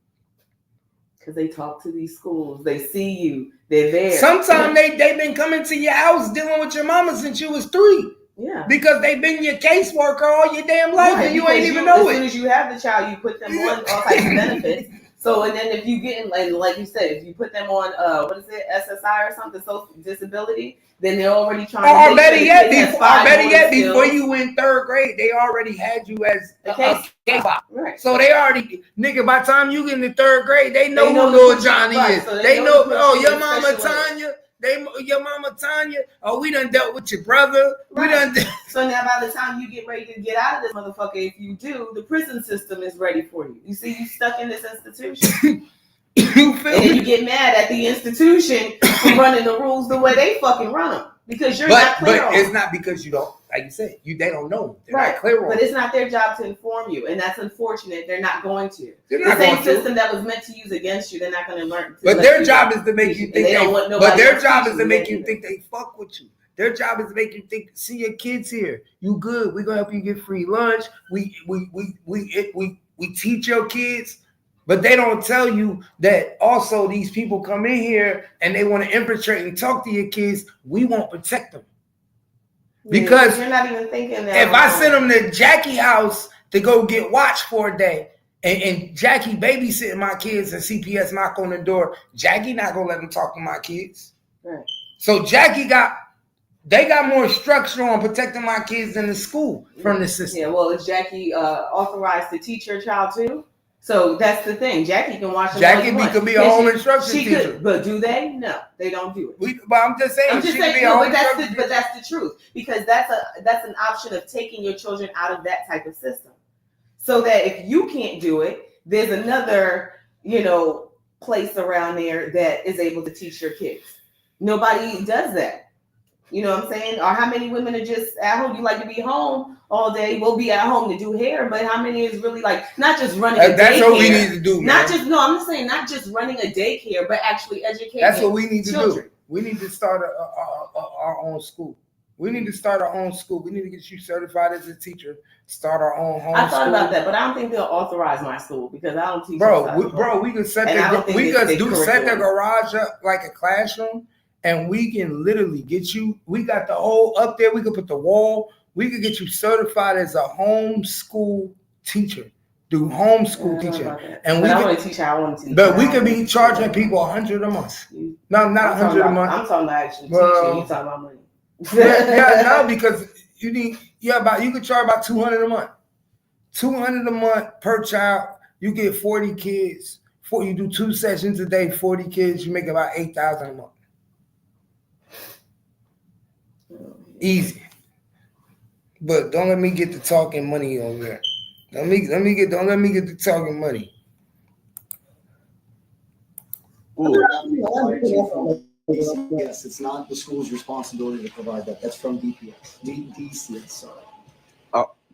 Because they talk to these schools, they see you, they're there. Sometimes they've been coming to your house dealing with your mama since you was 3. Yeah. Because they've been your caseworker all your damn life, and you ain't even know it. As soon as you have the child, you put them on all types of benefits. So, and then if you get in, like you said, if you put them on, what is it, SSI or something, social disability, then they're already trying to. Or better yet, before you went 3rd grade, they already had you as a case. Right. So they already, nigga, by the time you get in the 3rd grade, they know who little Johnny is. So they know, oh, your mama Tanya. Your mama Tanya, oh, we done dealt with your brother. Right. We done. So now by the time you get ready to get out of this motherfucker, if you do, the prison system is ready for you. You see, you stuck in this institution. You feel And me? you get mad at the institution for running the rules the way they fucking run them. Because you're not clear on But it's them. not because you don't, like you said, they don't know. They're Right. not clear on But it. it's not their job to inform you. And that's unfortunate. They're not going to. They're The not same going to. system that was meant to use against you, they're not going to learn. But their job is to make you think don't want nobody but their else job is teaching to make them you think they fuck with you. Their job is to make you think, see your kids here. You good. We're gonna help you get free lunch. We teach your kids, but they don't tell you that also these people come in here and they want to infiltrate and talk to your kids. We won't protect them. Because you're not even thinking that. if I send them to Jackie house to go get watch for a day, and Jackie babysitting my kids and CPS knock on the door, Jackie not gonna let them talk to my kids. Right. So they got more structure on protecting my kids than the school from the system. Yeah, well, is Jackie authorized to teach your child too? So that's the thing. Jackie can watch them. Jackie could be a home instruction teacher. Could, but do they? No, they don't do it. But I'm just saying, she could be a home instruction teacher. But that's the truth, because that's an option of taking your children out of that type of system. So that if you can't do it, there's another, place around there that is able to teach your kids. Nobody does that. You know what I'm saying? Or how many women are just at home? You like to be home all day. We'll be at home to do hair, but how many is really like not just running a daycare? That's what we need to do, man. I'm just saying not just running a daycare, but actually educating. That's what we need to children. do. We need to start our own school. We need to start our own school. We need to get you certified as a teacher. Start our own home. I thought school. about that, but I don't think they'll authorize my school because I don't teach. We could set the garage up like a classroom, and we can literally get you. We got the whole up there. We could put the wall. We could get you certified as a homeschool teacher. Do homeschool teacher, and I want to teach how I want to teach. But we could be charging people $100 a month. No, not $100 a month. I'm talking about actually teaching. You talking about money? No, because you could charge about $200 a month. $200 a month per child. You get 40 kids. You do 2 sessions a day, 40 kids. You make about $8,000 a month. Easy. But don't let me get to talking money over there. Don't let me get to talking money. Yes, it's not the school's responsibility to provide that. That's from DCS. Sorry.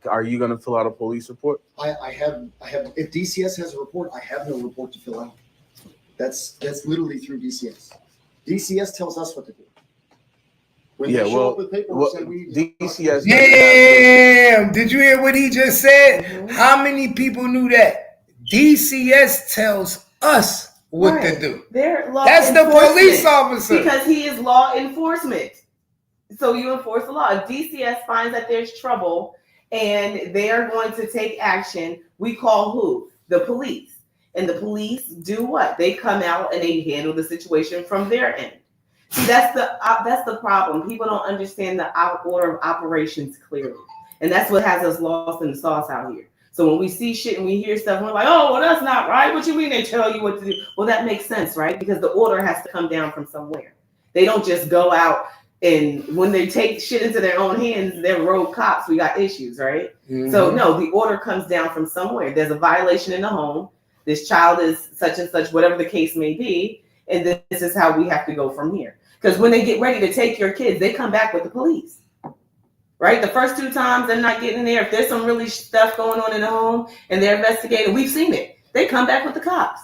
Are you going to fill out a police report? I have. If DCS has a report, I have no report to fill out. That's literally through DCS. DCS tells us what to do. When they show up with paperwork, DCS. Damn! Did you hear what he just said? Mm-hmm. How many people knew that? DCS tells us what to do. That's the police officer. Because he is law enforcement. So you enforce the law. If DCS finds that there's trouble and they are going to take action, we call who? The police. And the police do what? They come out and they handle the situation from their end. See, that's the problem. People don't understand the order of operations clearly. And that's what has us lost in the sauce out here. So when we see shit and we hear stuff, we're like, oh, well, that's not right. What you mean they tell you what to do? Well, that makes sense, right? Because the order has to come down from somewhere. They don't just go out and when they take shit into their own hands, they're rogue cops. We got issues, right? Mm-hmm. So no, the order comes down from somewhere. There's a violation in the home. This child is such and such, whatever the case may be. And this is how we have to go from here. Because when they get ready to take your kids, they come back with the police. Right? The first 2 times they're not getting there. If there's some really stuff going on in the home and they're investigating, we've seen it. They come back with the cops.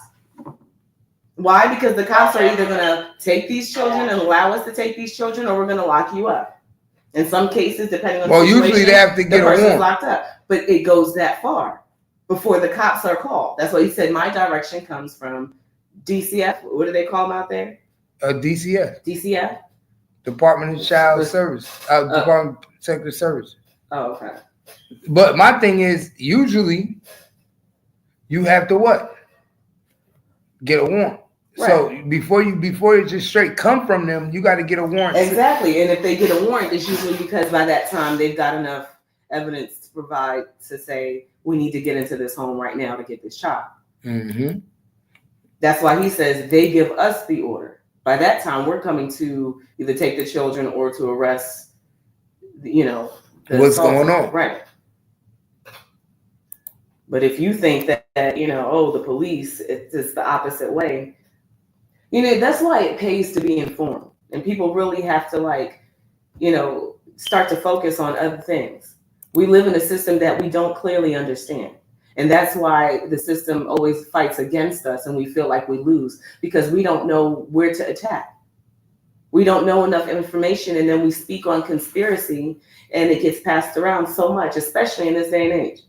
Why? Because the cops are either going to take these children and allow us to take these children, or we're going to lock you up. In some cases, depending on the situation, usually they have to get a warrant. Locked up. But it goes that far before the cops are called. That's why he said my direction comes from DCF. What do they call them out there? DCF. DCF? Department of Child Service. Department of Protective Service. Oh, okay. But my thing is, usually, you have to what? Get a warrant. Right. So before it just straight come from them, you got to get a warrant. Exactly. And if they get a warrant, it's usually because by that time they've got enough evidence to provide to say, we need to get into this home right now to get this child. Mm-hmm. That's why he says they give us the order By that time, we're coming to either take the children or to arrest, the What's assaulter. going on? Right. But if you think that the police, it's just the opposite way, that's why it pays to be informed. And people really have to start to focus on other things. We live in a system that we don't clearly understand. And that's why the system always fights against us and we feel like we lose because we don't know where to attack. We don't know enough information, and then we speak on conspiracy and it gets passed around so much, especially in this day and age.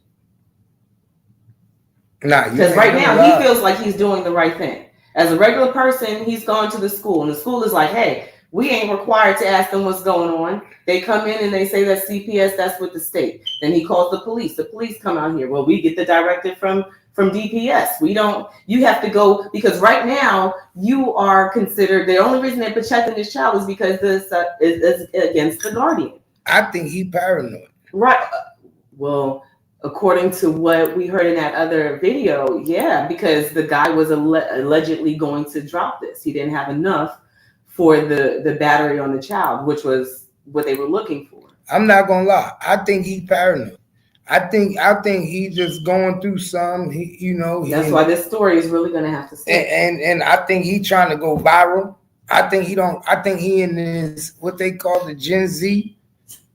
Because right now he feels like he's doing the right thing. As a regular person, he's gone to the school, and the school is like, hey, we ain't required to ask them what's going on. They come in and they say that CPS, that's with the state. Then he calls the police. The police come out here. Well, we get the directive from DPS. You have to go, because right now you are considered, the only reason they're protecting this child is because this is against the guardian. I think he paranoid. Right. Well, according to what we heard in that other video, yeah, because the guy was allegedly going to drop this. He didn't have enough for the battery on the child, which was what they were looking for. I'm not gonna lie. I think he paranoid. I think he just going through some. That's why this story is really gonna have to stay. And I think he trying to go viral. I think he in this what they call the Gen Z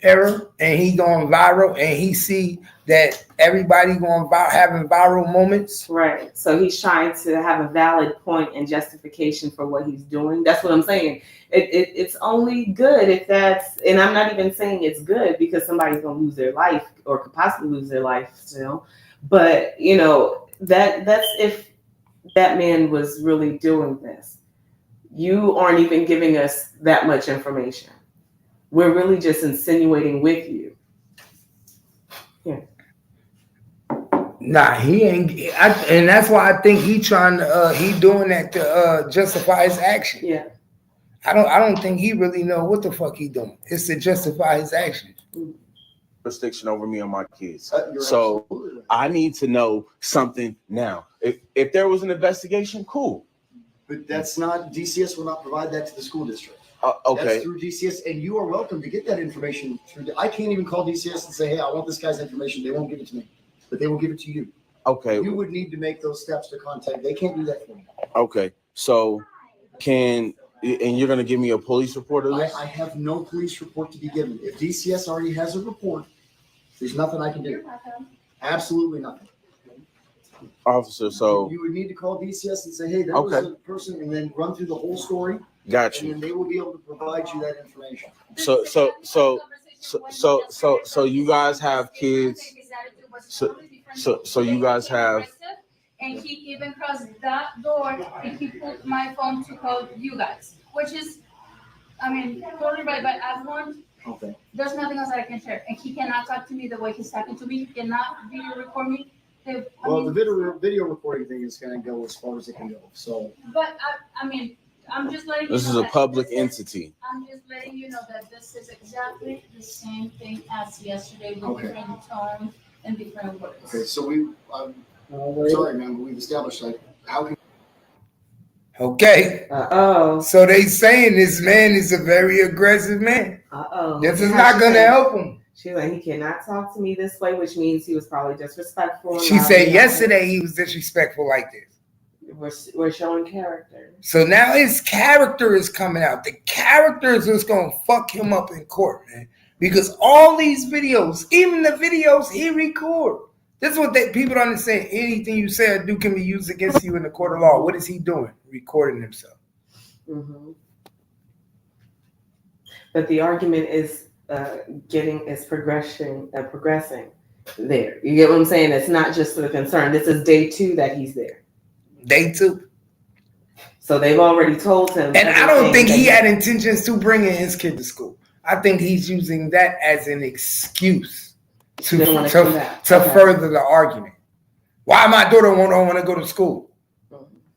era, and he going viral, and he see that everybody going having viral moments. Right. So he's trying to have a valid point and justification for what he's doing. That's what I'm saying. It's only good if that's, and I'm not even saying it's good because somebody's going to lose their life or could possibly lose their life still. But, that's if that man was really doing this. You aren't even giving us that much information. We're really just insinuating with you. Yeah. Nah, he ain't, and that's why I think he trying to he doing that to justify his action. Yeah. I don't think he really know what the fuck he doing. It's to justify his action. Jurisdiction over me and my kids. So I need to know something now. If there was an investigation, cool. But that's not, DCS will not provide that to the school district. Okay. That's through DCS, and you are welcome to get that information through. I can't even call DCS and say, hey, I want this guy's information. They won't give it to me, but they will give it to you. Okay. You would need to make those steps to contact. They can't do that for you. Okay. So and you're going to give me a police report of this? I have no police report to be given. If DCS already has a report, there's nothing I can do. Absolutely nothing. Officer, so you would need to call DCS and say, hey, there was a person, and then run through the whole story. Got you. And then they will be able to provide you that information. So you guys have kids. So you guys have. And he even crossed that door and he put my phone to call you guys, which is, totally right. But I've learned there's nothing else that I can share. And he cannot talk to me the way he's talking to me. He cannot video record me. The video recording thing is going to go as far as it can go. So. But I'm just letting you know. This is a public entity. I'm just letting you know that this is exactly the same thing as yesterday with different tones and different words. Okay, so sorry, man, but we've established how can. Okay. So they saying this man is a very aggressive man. This is not going to help him. She's like, he cannot talk to me this way, which means he was probably disrespectful. She said yesterday he was disrespectful like this. We're showing character. So now his character is coming out. The character is just going to fuck him up in court, man. Because all these videos, even the videos he record, this is what people don't understand. Anything you say or do can be used against you in the court of law. What is he doing? Recording himself. Mm-hmm. But the argument is progressing there. You get what I'm saying? It's not just for the concern. This is day 2 that he's there. Day 2. So they've already told him. And I don't think he had intentions to bring in his kid to school. I think he's using that as an excuse to further the argument. Why my daughter don't want to go to school?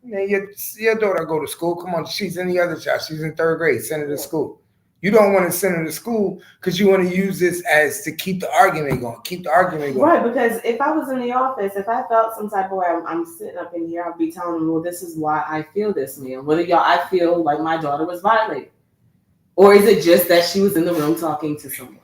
Man, your daughter go to school. Come on, she's in the other child. She's in 3rd grade. Send her to school. You don't want to send her to school because you want to use this as to keep the argument going. Right, because if I was in the office, if I felt some type of way, I'm sitting up in here, I'll be telling them, well, this is why I feel this, man. Whether I feel like my daughter was violated. Or is it just that she was in the room talking to someone?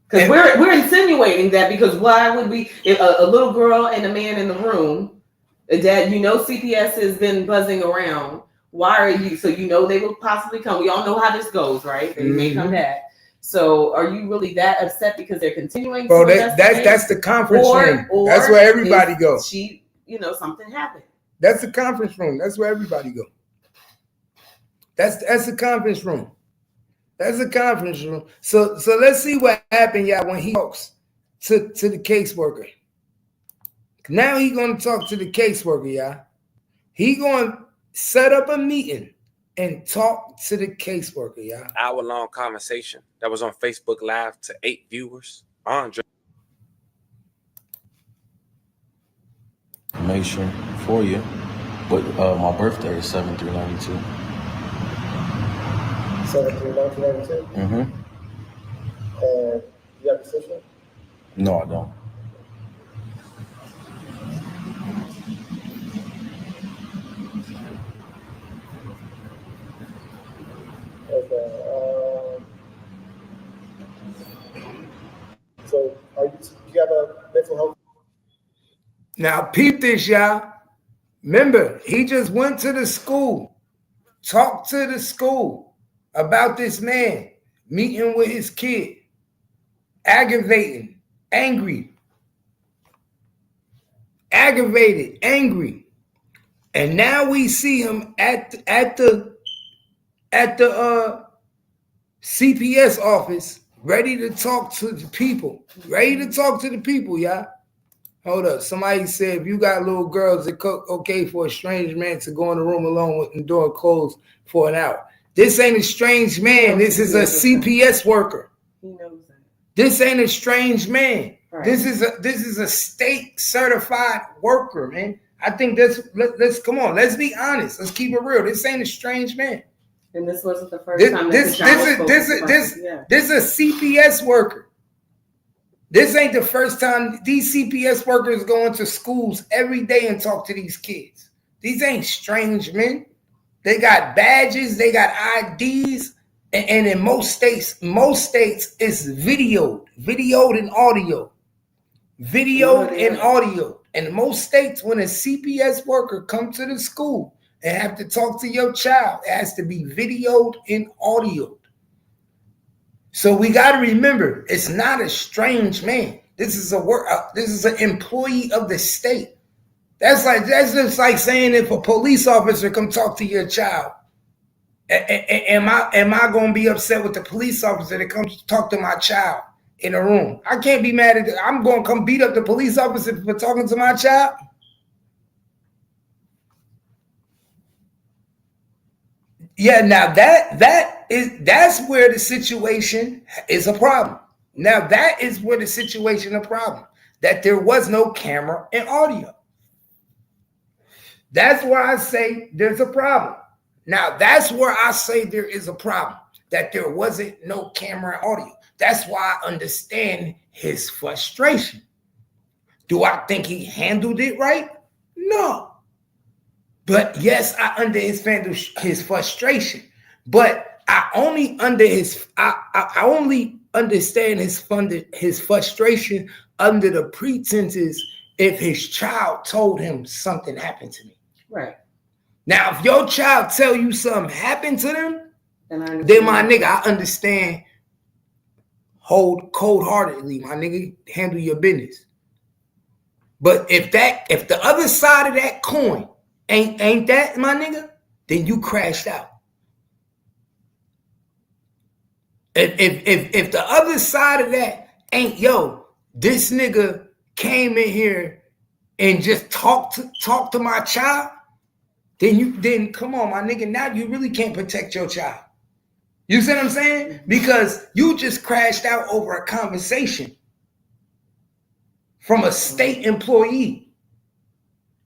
Because we're insinuating that, because why would we, if a little girl and a man in the room, that CPS has been buzzing around, why are you, so they will possibly come. We all know how this goes, right? They may come back. So are you really that upset because they're continuing to investigate? That's the conference room. That's where everybody goes. Something happened. That's the conference room. That's where everybody goes. That's the conference room. That's the conference room. So let's see what happened, y'all, when he talks to the caseworker. Now he gonna talk to the caseworker, y'all. He gonna set up a meeting and talk to the caseworker, y'all. Hour-long conversation that was on Facebook Live to 8 viewers. Andre. Information for you, but my birthday is 7/3/92. 7/3/1992. Mm-hmm. And you have a sister? No, I don't. Okay. So, do you have a mental health? Now, peep this, y'all. Remember, he just went to the school, talked to the school about this man meeting with his kid, aggravated, angry, and now we see him at the CPS office, ready to talk to the people. Y'all. Hold up. Somebody said if you got little girls, it's okay for a strange man to go in the room alone with the door closed for an hour. This ain't a strange man. This is a CPS worker. He knows that. This ain't a strange man. Right. This is a state certified worker, man. I think let's come on. Let's be honest. Let's keep it real. This ain't a strange man. And this wasn't the first time that this is a CPS worker. This ain't the first time these CPS workers go into schools every day and talk to these kids. These ain't strange men. They got badges, they got IDs, and in most states it's videoed and audio. And in most states, when a CPS worker comes to the school and have to talk to your child, it has to be videoed and audioed. So we got to remember, it's not a strange man. This is an employee of the state. That's just like saying if a police officer come talk to your child, am I going to be upset with the police officer that comes to talk to my child in a room? I can't be mad at it. I'm going to come beat up the police officer for talking to my child. Yeah, now that's where the situation is a problem. Now that is where the situation is a problem. That there was no camera and audio. That's where I say there's a problem. Now that's where I say there is a problem. That there wasn't no camera and audio. That's why I understand his frustration. Do I think he handled it right? No. But yes, I understand his frustration. But I only understand his frustration under the pretenses if his child told him something happened to me. Right. Now, if your child tell you something happened to them, then my nigga, I understand. Hold cold-heartedly, my nigga, handle your business. But if the other side of that coin ain't that, my nigga, then you crashed out. If the other side of that ain't, yo, this nigga came in here and just talked to my child, then come on, my nigga, now you really can't protect your child. You see what I'm saying? Because you just crashed out over a conversation from a state employee.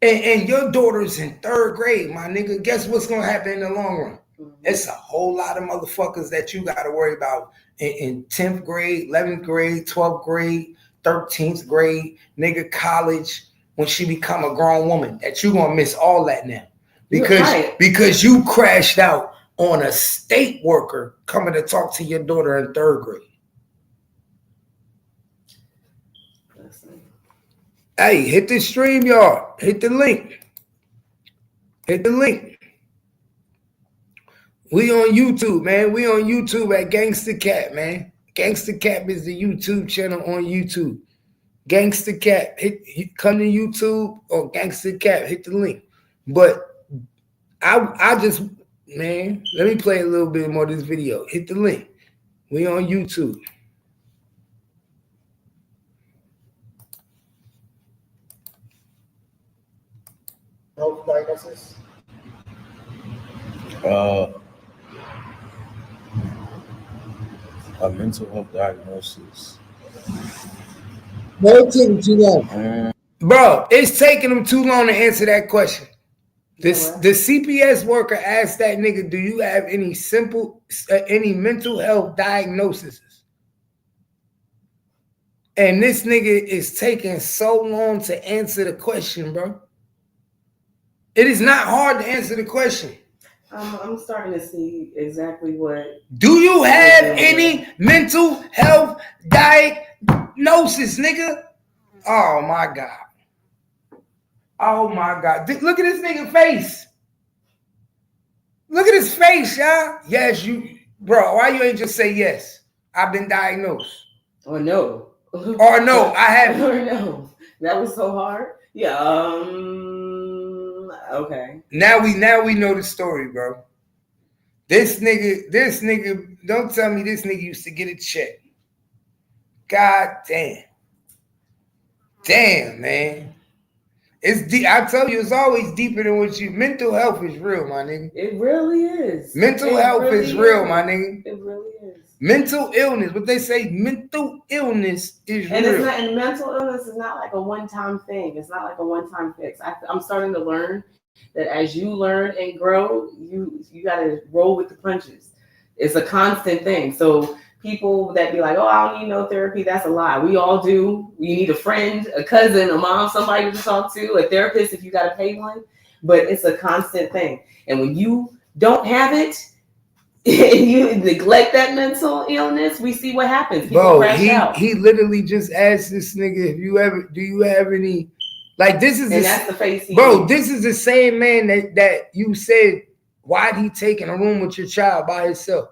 And your daughter's in 3rd grade, my nigga. Guess what's gonna happen in the long run? It's a whole lot of motherfuckers that you got to worry about in 10th grade, 11th grade, 12th grade, 13th grade, nigga, college, when she become a grown woman, that you going to miss all that now. Because you crashed out on a state worker coming to talk to your daughter in 3rd grade. Hey, hit the stream, y'all. Hit the link. Hit the link. We on YouTube, man. We on YouTube at Gangsta Cap, man. Gangsta Cap is the YouTube channel on YouTube. Gangsta Cap. Come to YouTube or Gangsta Cap. Hit the link. But I just, man, let me play a little bit more of this video. Hit the link. We on YouTube. Health diagnosis? A mental health diagnosis. No, taking too long. Bro, it's taking them too long to answer that question. The CPS worker asked that nigga, do you have any mental health diagnoses? And this nigga is taking so long to answer the question, bro. It is not hard to answer the question. I'm starting to see exactly what. Do you have any mental health diagnosis, nigga? Oh my God. Oh my God. Look at this nigga face. Look at his face, y'all. Yes, you, bro. Why you ain't just say yes? I've been diagnosed. Or no. Or no, I haven't. Or no. That was so hard. Yeah. Okay. Now we know the story, bro. This nigga, don't tell me this nigga used to get a check. God damn. Damn, man. It's deep. I tell you, it's always deeper than what you. Mental health is real, my nigga. It really is. Mental health is real, my nigga. It really is. Mental illness, what they say, mental illness is real. And mental illness is not like a one-time thing. It's not like a one-time fix. I'm starting to learn that as you learn and grow, you got to roll with the punches. It's a constant thing. So people that be like, oh, I don't need no therapy, that's a lie. We all do. You need a friend, a cousin, a mom, somebody to talk to, a therapist if you got to pay one. But it's a constant thing. And when you don't have it, and you neglect that mental illness, we see what happens. People crash out. He literally just asked this nigga, do you have any, like, this is, that's the face this is the same man that you said, why'd he take in a room with your child by himself?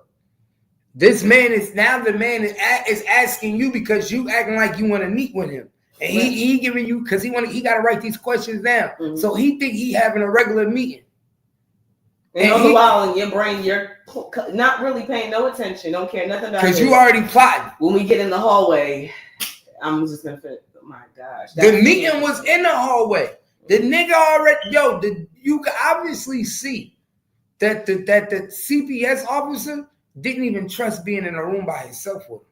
This man is asking you because you acting like you want to meet with him. And he giving you, because he got to write these questions down. Mm-hmm. So he think he having a regular meeting. And all the while in your brain, you're not really paying no attention, don't care nothing about it. Because you already plotting. When we get in the hallway, I'm just going to fit. Oh my gosh. The meeting was in the hallway. The nigga already, you can obviously see that the CPS officer didn't even trust being in a room by himself with him.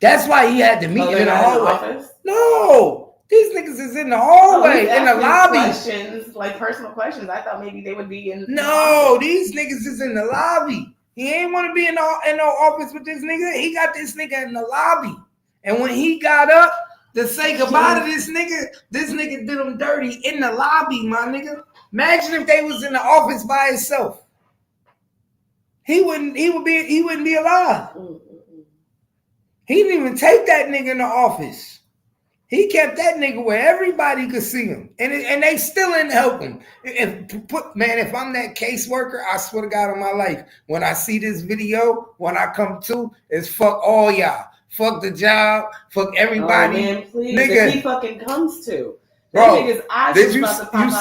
That's why he had the meeting in the hallway. No. These niggas is in the hallway, in the lobby. Questions, like personal questions. I thought maybe they would be in. No, these niggas is in the lobby. He ain't want to be in no office with this nigga. He got this nigga in the lobby. And when he got up to say goodbye to this nigga did him dirty in the lobby, my nigga. Imagine if they was in the office by himself. He wouldn't be alive. He didn't even take that nigga in the office. He kept that nigga where everybody could see him. And they still didn't help him. If I'm that caseworker, I swear to God on my life, when I see this video, when I come to, it's fuck all y'all. Fuck the job. Fuck everybody. Oh, man, please. Nigga. If he fucking comes to. Bro, did you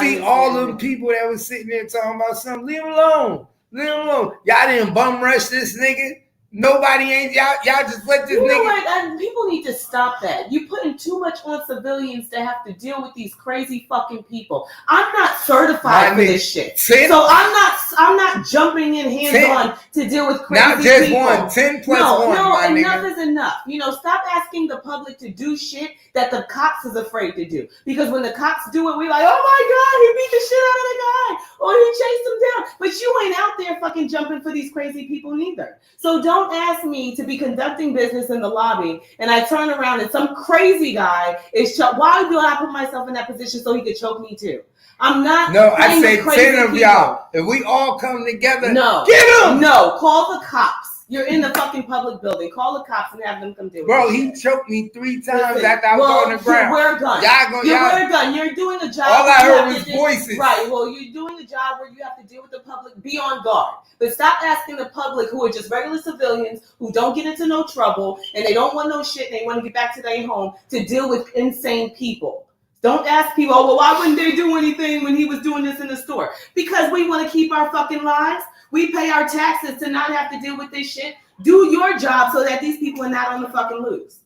see all them people that was sitting there talking about something? Leave him alone. Leave him alone. Y'all didn't bum rush this nigga. Nobody ain't y'all just let this You know nigga. what? People need to stop that. You're putting too much on civilians to have to deal with these crazy fucking people. I'm not certified for this shit. So I'm not jumping in hands on to deal with crazy not just people. 1, 10 plus 1. No, my enough nigga. is enough. Stop asking the public to do shit that the cops is afraid to do. Because when the cops do it, we like, oh my God, he beat the shit out of the guy. Or he chased him down. But you ain't out there fucking jumping for these crazy people neither. So don't ask me to be conducting business in the lobby and I turn around and some crazy guy is why do I put myself in that position so he could choke me too? I'm not. No, I said 10 of people. y'all. If we all come together, no, get him. No, call the cops. You're in the fucking public building. Call the cops and have them come deal with Bro, it. he choked me 3 times after I was on the ground. Wear a gun. Wear a gun. You're doing a job. All I heard was voices. Right. Well, you're doing a job where you have to deal with the public. Be on guard. But stop asking the public who are just regular civilians who don't get into no trouble and they don't want no shit and they want to get back to their home to deal with insane people. Don't ask people, oh, well, why wouldn't they do anything when he was doing this in the store? Because we want to keep our fucking lives. We pay our taxes to not have to deal with this shit. Do your job so that these people are not on the fucking loose.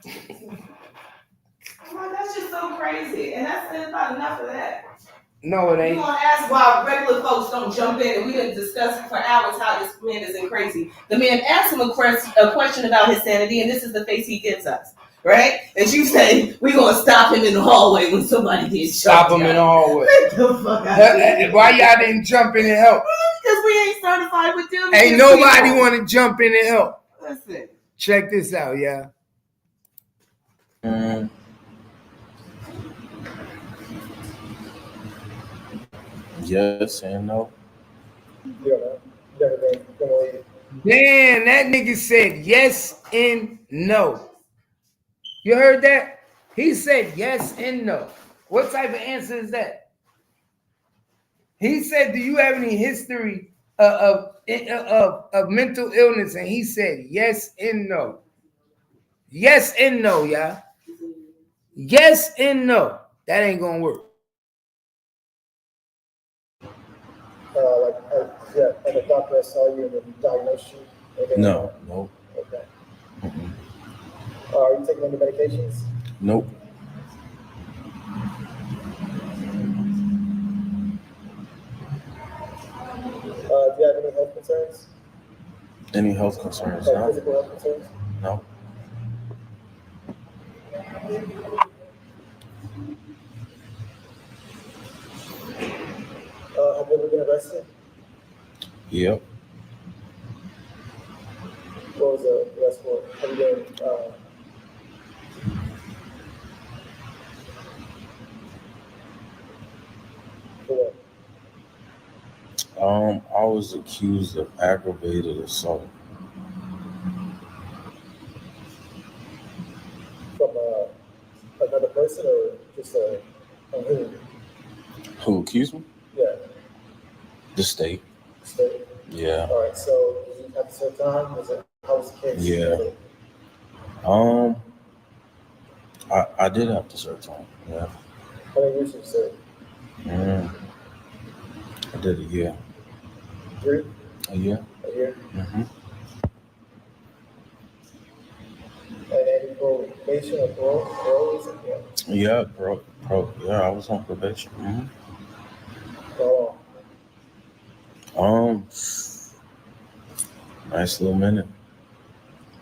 That's just so crazy. And that's about enough of that. No, it ain't. You gonna ask why regular folks don't jump in, and we didn't discuss for hours how this man isn't crazy. The man asked him a question about his sanity, and this is the face he gives us. Right? And you say, we're going to stop him in the hallway when somebody gets shot. Stop him in the hallway. Get the fuck out of here. Why y'all didn't jump in and help? Because we ain't certified with them. Ain't nobody want to jump in and help. Listen. Check this out, yeah. Yes and no. Damn, that nigga said yes and no. You heard that? He said yes and no. What type of answer is that? He said, do you have any history of mental illness? And he said yes and no. Yes and no, y'all. Yes and no. That ain't gonna work. And the doctor saw you and diagnosed you? No. Okay. Mm-mm. Are you taking any medications? Nope. Do you have any health concerns? Any health concerns? Like No. physical health concerns? No. Have you ever been arrested? Yep. What was the arrest for? Have you been, for what? I was accused of aggravated assault. From another person or just a who? Who accused me? Yeah, The state. state. Yeah. All right, so did you have to serve time? How was the case? Yeah. I did have to serve time. Yeah. How many years did you serve? I did a year. 3? A year. A year? Mm-hmm. And any probation or parole? Is it? Yeah, bro. Yeah, I was on probation. Mm-hmm. How long? Nice little minute.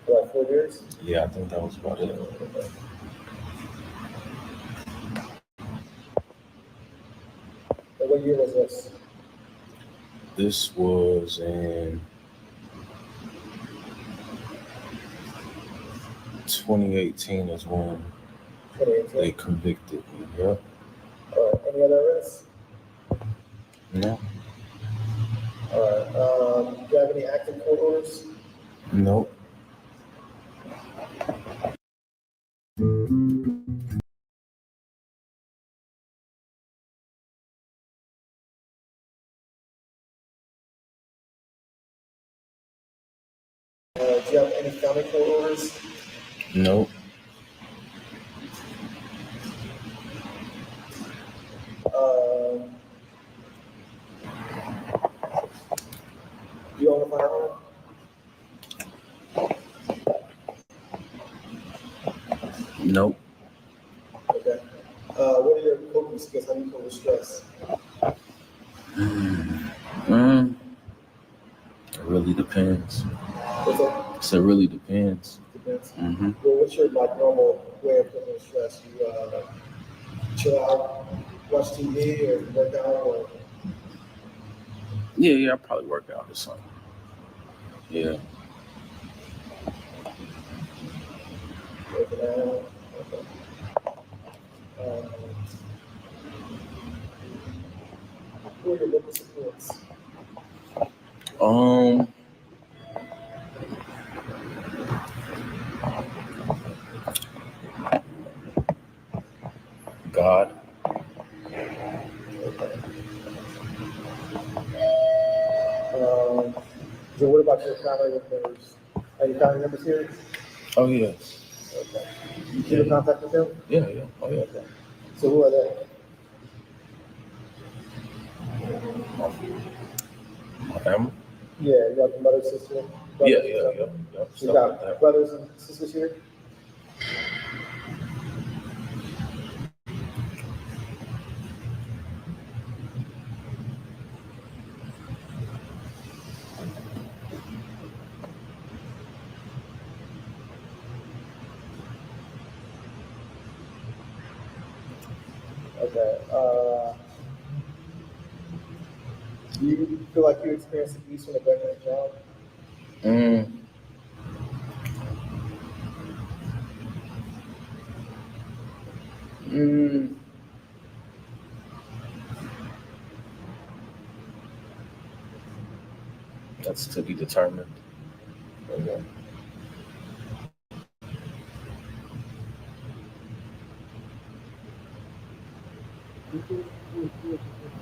Like 4 years? Yeah, I think that was about it. And what year was this? This was in 2018 is when 2018? they convicted me. Yep. All right, any other arrests? No. All right, do you have any active court orders? Nope. Do you have any family court orders? Nope. Nope. Okay. What are your coping skills? How do you cope with stress? It really depends. What's up? So it really depends. Depends. Mm-hmm. Well, what's your like normal way of coping with stress? You chill out, watch TV, or work out, or Yeah, I probably work out or something. Yeah. work it out. Okay. Who are your local supports? God. So what about your family members? Are your family members here? Oh yeah. Okay. You keep in contact with them? Yeah. Oh yeah. Okay. So who are they? My family. Yeah, you got the mother, sister. Yeah. You Stuff got like that. brothers and sisters here? Okay. Do you feel like you experienced abuse when a veteran job? That's to be determined. Okay.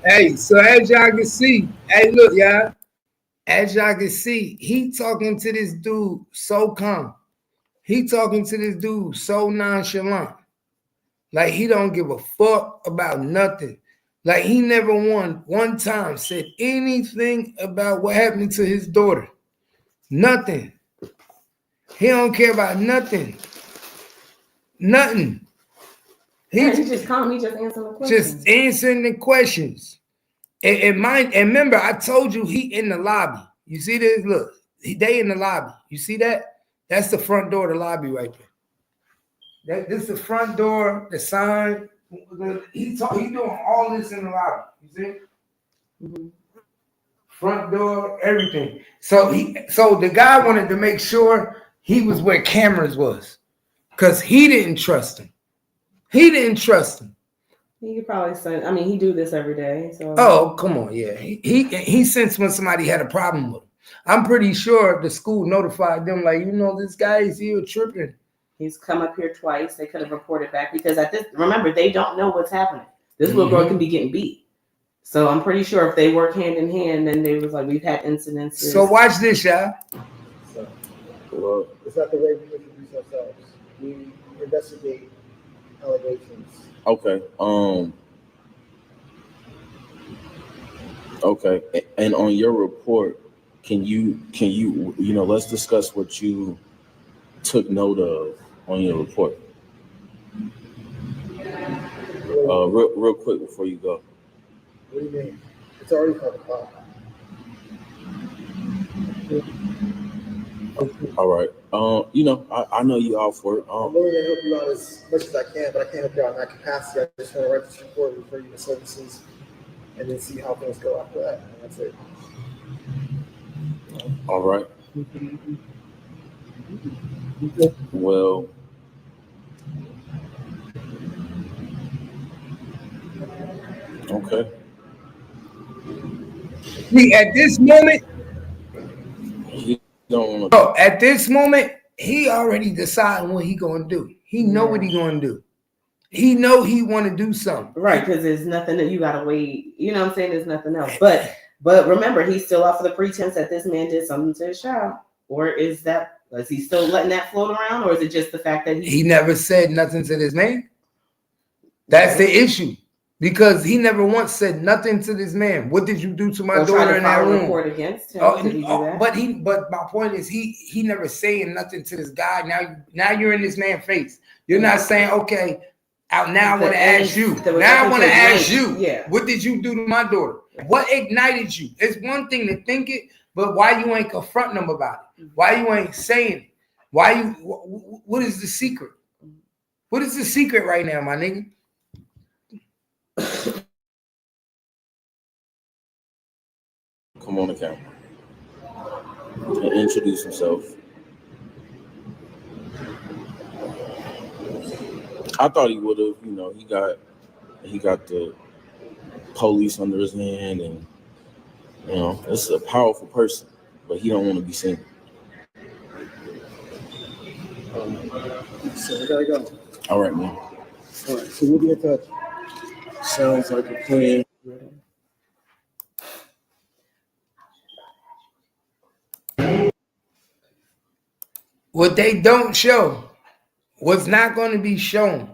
Hey, so as y'all can see, hey, look, y'all. As y'all can see, he talking to this dude so calm. He talking to this dude so nonchalant. Like he don't give a fuck about nothing. Like he never one time said anything about what happened to his daughter. Nothing. He don't care about nothing. Nothing. He's just calm. He just answering the questions. Just answering the questions. And remember, I told you he in the lobby. You see this? Look, they in the lobby. You see that? That's the front door of the lobby right there. This is the front door, the sign. He doing all this in the lobby. You see? Mm-hmm. Front door, everything. So the guy wanted to make sure he was where cameras was, because he didn't trust him. He didn't trust him. He could probably send. I mean, he do this every day. So. Oh, come on, yeah. He sensed when somebody had a problem with him. I'm pretty sure the school notified them, like, this guy is here tripping. He's come up here twice. They could have reported back because remember, they don't know what's happening. This little girl can be getting beat. So I'm pretty sure if they work hand in hand, then they was like, we've had incidences. So watch this, y'all. Well, it's not the way we introduce ourselves. We investigate allegations. Okay. Okay. And on your report, can you let's discuss what you took note of on your report. Real quick before you go. What do you mean? It's already 5 o'clock. All right. I know you off work. I'm willing to help you out as much as I can, but I can't help you out in that capacity. I just want to write this report, refer you to services, and then see how things go after that. And that's it. All right. Well, okay. See, at this moment, Oh, at this moment, he already deciding what he gonna do. He know what he gonna do. He know he want to do something. Right, because there's nothing that you gotta wait. You know what I'm saying? There's nothing else. But remember, he's still off of the pretense that this man did something to his child. Or is he still letting that float around? Or is it just the fact that he never said nothing to this man? That's the issue. Because he never once said nothing to this man. What did you do to my Or try daughter to in that file a room? report against him. Did he do that? But my point is he never saying nothing to this guy. Now you're in this man's face. You're not saying, okay, now I want to ask you. Now I want to ask you. Yeah. What did you do to my daughter? What ignited you? It's one thing to think it, but why you ain't confronting them about it? Why you ain't saying it? Why you? What is the secret? What is the secret right now, my nigga? Come on the camera and introduce himself. I thought he would have, he got the police under his hand, and this is a powerful person, but he don't want to be seen. So I gotta go. All right, man. All right, so we'll be in touch. Sounds like a plan. What they don't show, what's not going to be shown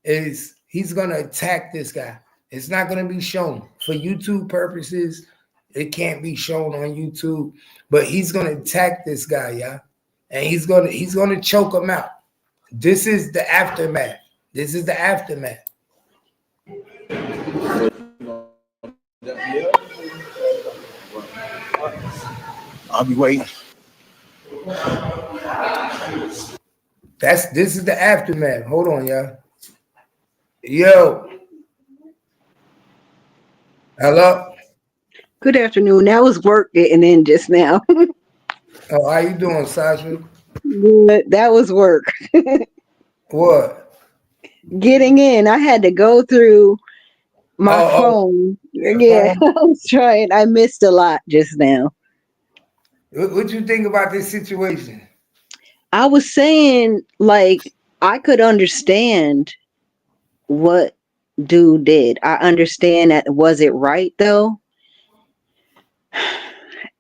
is he's going to attack this guy. It's not going to be shown for YouTube purposes. It can't be shown on YouTube, but he's going to attack this guy, yeah, and he's going to choke him out. This is the aftermath. I'll be waiting. This is the aftermath. Hold on, y'all. Yo. Hello. Good afternoon. That was work getting in just now. Oh, how you doing, Sasha? Good. That was work. What? Getting in. I had to go through my phone. Yeah, I was trying. I missed a lot just now. What you think about this situation? I was saying, like, I could understand what dude did. I understand that. Was it right, though?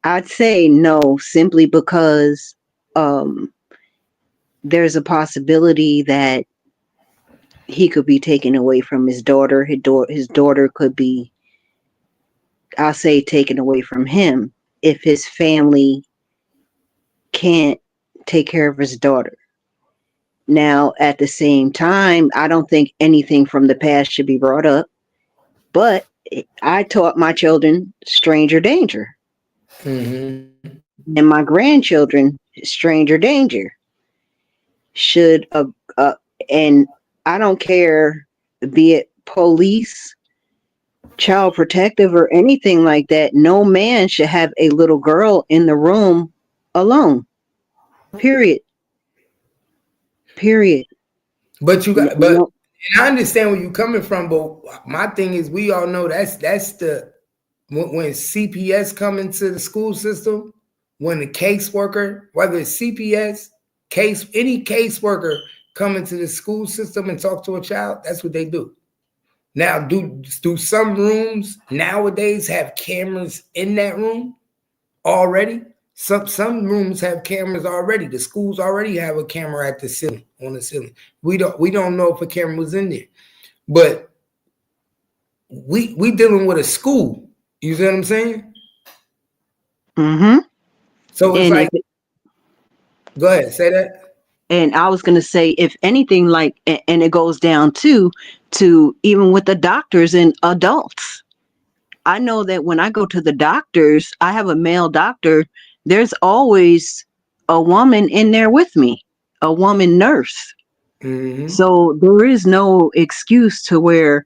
I'd say no, simply because there's a possibility that he could be taken away from his daughter. His daughter could be, I'll say, taken away from him if his family can't take care of his daughter. Now, at the same time, I don't think anything from the past should be brought up, but I taught my children stranger danger. Mm-hmm. And my grandchildren, stranger danger. Should, and I don't care, be it police, child protective, or anything like that, no man should have a little girl in the room alone. Period. But and I understand where you're coming from, but my thing is, we all know that's the when CPS come into the school system, when the caseworker, whether it's CPS, any caseworker come into the school system and talk to a child, that's what they do. Now, do some rooms nowadays have cameras in that room already? Some rooms have cameras already. The schools already have a camera at the ceiling, on the ceiling. We don't know if a camera was in there, but we dealing with a school. You see what I'm saying? Mm-hmm. So it's go ahead, say that. And I was going to say, if anything, like, and it goes down to even with the doctors and adults. I know that when I go to the doctors, I have a male doctor. There's always a woman in there with me, a woman nurse. Mm-hmm. So there is no excuse to where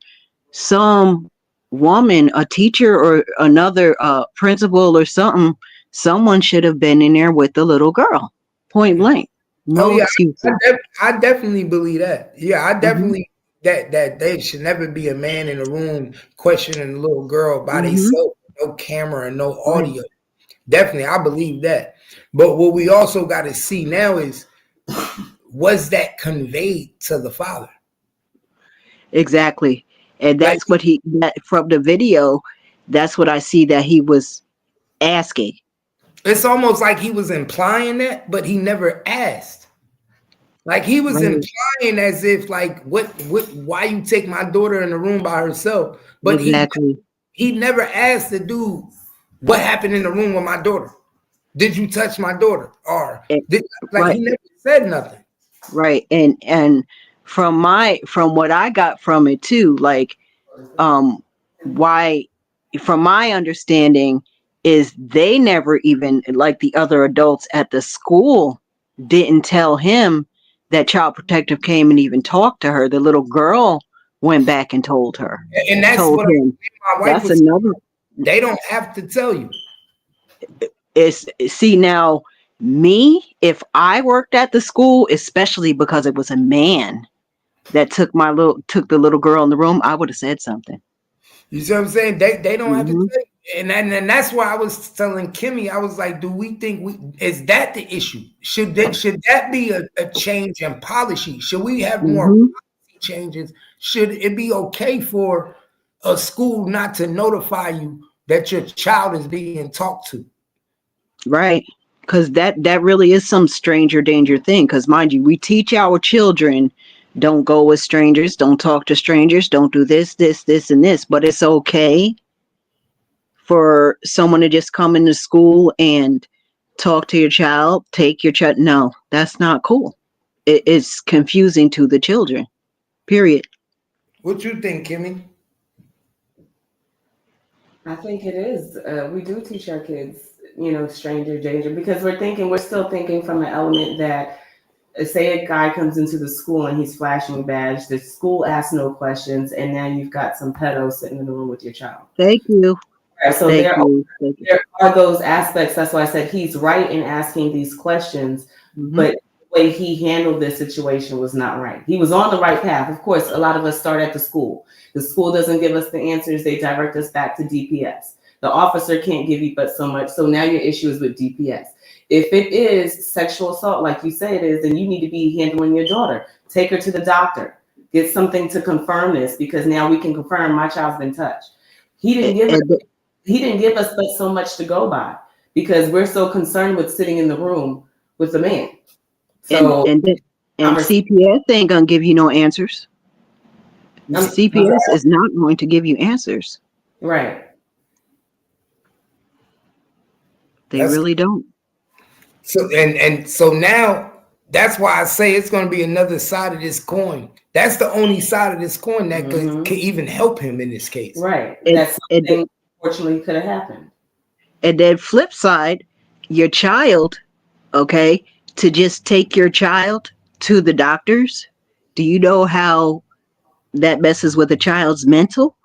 some woman, a teacher or another principal or someone should have been in there with the little girl. Point blank. No excuse. I definitely believe that. Yeah, I definitely that there should never be a man in a room questioning a little girl by themselves, no camera and no audio. Right. Definitely, I believe that. But what we also got to see now is, was that conveyed to the father? Exactly. And that's what from the video, that's what I see that he was asking. It's almost like he was implying that, but he never asked. Like he was Right. implying as if like why you take my daughter in the room by herself, but Exactly. he never asked the dude what happened in the room with my daughter. Did you touch my daughter? Or Right. he never said nothing. Right. And from what I got from it too, like why, from my understanding, is they never even, like the other adults at the school didn't tell him that Child Protective came and even talked to her. The little girl went back and told her. And that's Told what him. my wife That's was another. They don't have to tell you. See now, me, if I worked at the school, especially because it was a man that took the little girl in the room, I would have said something. You see what I'm saying? They don't have to tell you. And that's why I was telling Kimmy, I was like, do we think is that the issue? Should that be a change in policy? Should we have more policy changes? Should it be okay for a school not to notify you that your child is being talked to? Right. Because that really is some stranger danger thing. Because mind you, we teach our children, don't go with strangers, don't talk to strangers, don't do this, and this. But it's okay for someone to just come into school and talk to your child, take your child. No, that's not cool. It's confusing to the children. Period. What you think, Kimmy? I think it is. We do teach our kids, stranger danger, because we're still thinking from an element that, say a guy comes into the school and he's flashing a badge, the school asks no questions, and now you've got some pedo sitting in the room with your child. Thank you. So there are those aspects. That's why I said he's right in asking these questions, but the way he handled this situation was not right. He was on the right path. Of course, a lot of us start at the school. The school doesn't give us the answers. They direct us back to DPS. The officer can't give you but so much. So now your issue is with DPS. If it is sexual assault, like you say it is, then you need to be handling your daughter. Take her to the doctor. Get something to confirm this, because now we can confirm my child's been touched. He didn't give us but so much to go by, because we're so concerned with sitting in the room with the man. So and CPS ain't gonna give you no answers. CPS is not going to give you answers. Right. They really don't. So so now that's why I say it's going to be another side of this coin. That's the only side of this coin that could even help him in this case. Right. That's something unfortunately could have happened. And then flip side, your child, okay, to just take your child to the doctors. Do you know how that messes with a child's mental?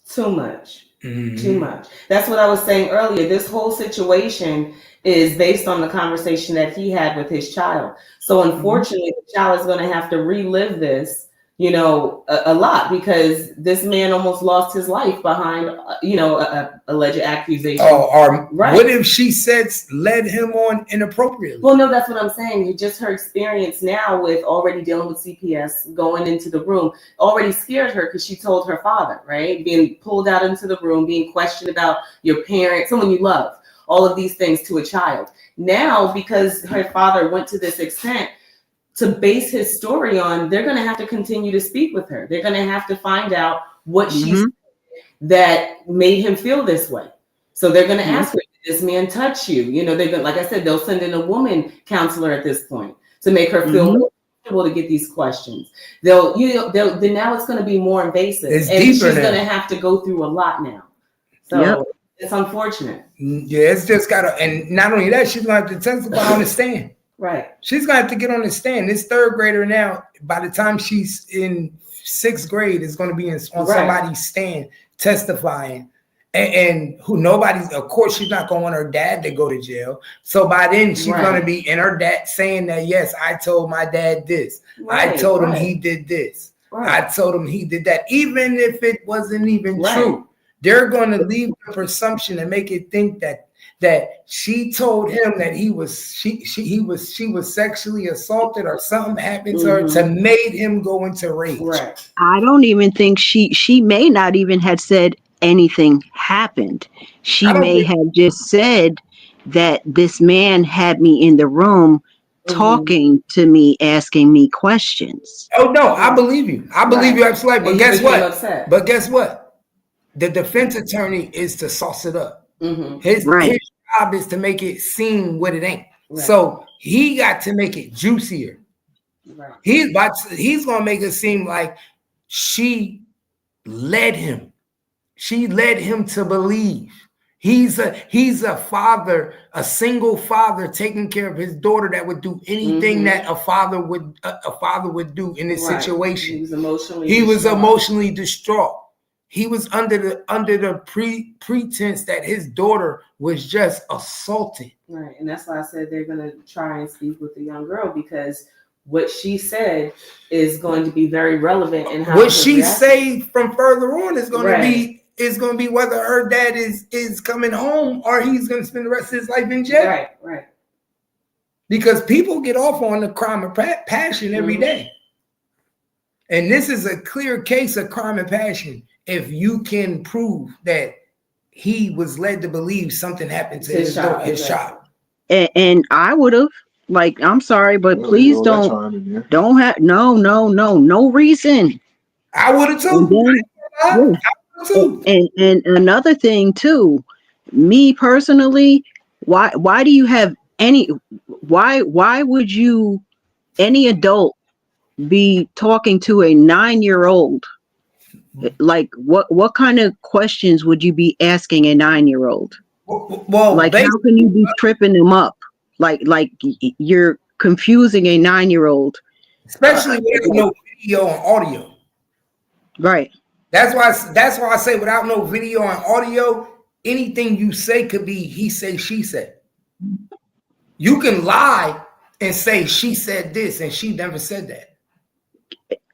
Too much. Too much. That's what I was saying earlier. This whole situation is based on the conversation that he had with his child. So unfortunately, the child is going to have to relive this, a lot, because this man almost lost his life behind, a alleged accusation. What if she led him on inappropriately? Well, no, that's what I'm saying. Just her experience now with already dealing with CPS, going into the room, already scared her because she told her father, right? Being pulled out into the room, being questioned about your parent, someone you love, all of these things to a child. Now, because her father went to this extent to base his story on, they're going to have to continue to speak with her. They're going to have to find out what she said that made him feel this way. So they're going to ask her, did this man touch you? They're going, like I said, they'll send in a woman counselor at this point to make her feel more comfortable to get these questions. Now it's going to be more invasive, and she's going to have to go through a lot now. So it's unfortunate. Yeah, it's just and not only that, she's going to have to testify on the stand. Right. She's going to have to get on the stand. This third grader now, by the time she's in sixth grade, is going to be on somebody's stand testifying. And who nobody's, of course, she's not going to want her dad to go to jail. So by then she's going to be in her dad saying that, yes, I told my dad this. I told him he did this. I told him he did that. Even if it wasn't even true, they're going to leave the presumption and make it think that she told him that he was sexually assaulted or something happened to her to made him go into rage. Right. I don't even think she may not even have said anything happened. She may have just said that this man had me in the room talking to me, asking me questions. Oh no, I believe you. I believe you absolutely. But And guess became what? upset. But guess what? The defense attorney is to sauce it up. His job is to make it seem what it ain't. Right. So he got to make it juicier. Right. He's gonna make it seem like she led him. She led him to believe. He's a father, a single father taking care of his daughter that would do anything that a father would do in this situation. He was emotionally distraught. He was under the pretense that his daughter was just assaulted. Right, and that's why I said they're gonna try and speak with the young girl, because what she said is going to be very relevant in how what she say from further on is going to be whether her dad is coming home or he's going to spend the rest of his life in jail. Right, right. Because people get off on the crime of passion every day. And this is a clear case of crime of passion if you can prove that he was led to believe something happened to his child. And I would have, like, I'm sorry, but please don't have no reason. I would have too. And another thing too, me personally, why do you have why would you, any adult, be talking to a 9-year-old? Like, what kind of questions would you be asking a 9-year-old? Well, like, how can you be tripping them up? Like you're confusing a 9-year-old, especially without no video and audio. Right. That's why I say without no video and audio, anything you say could be he say, she said. You can lie and say she said this and she never said that.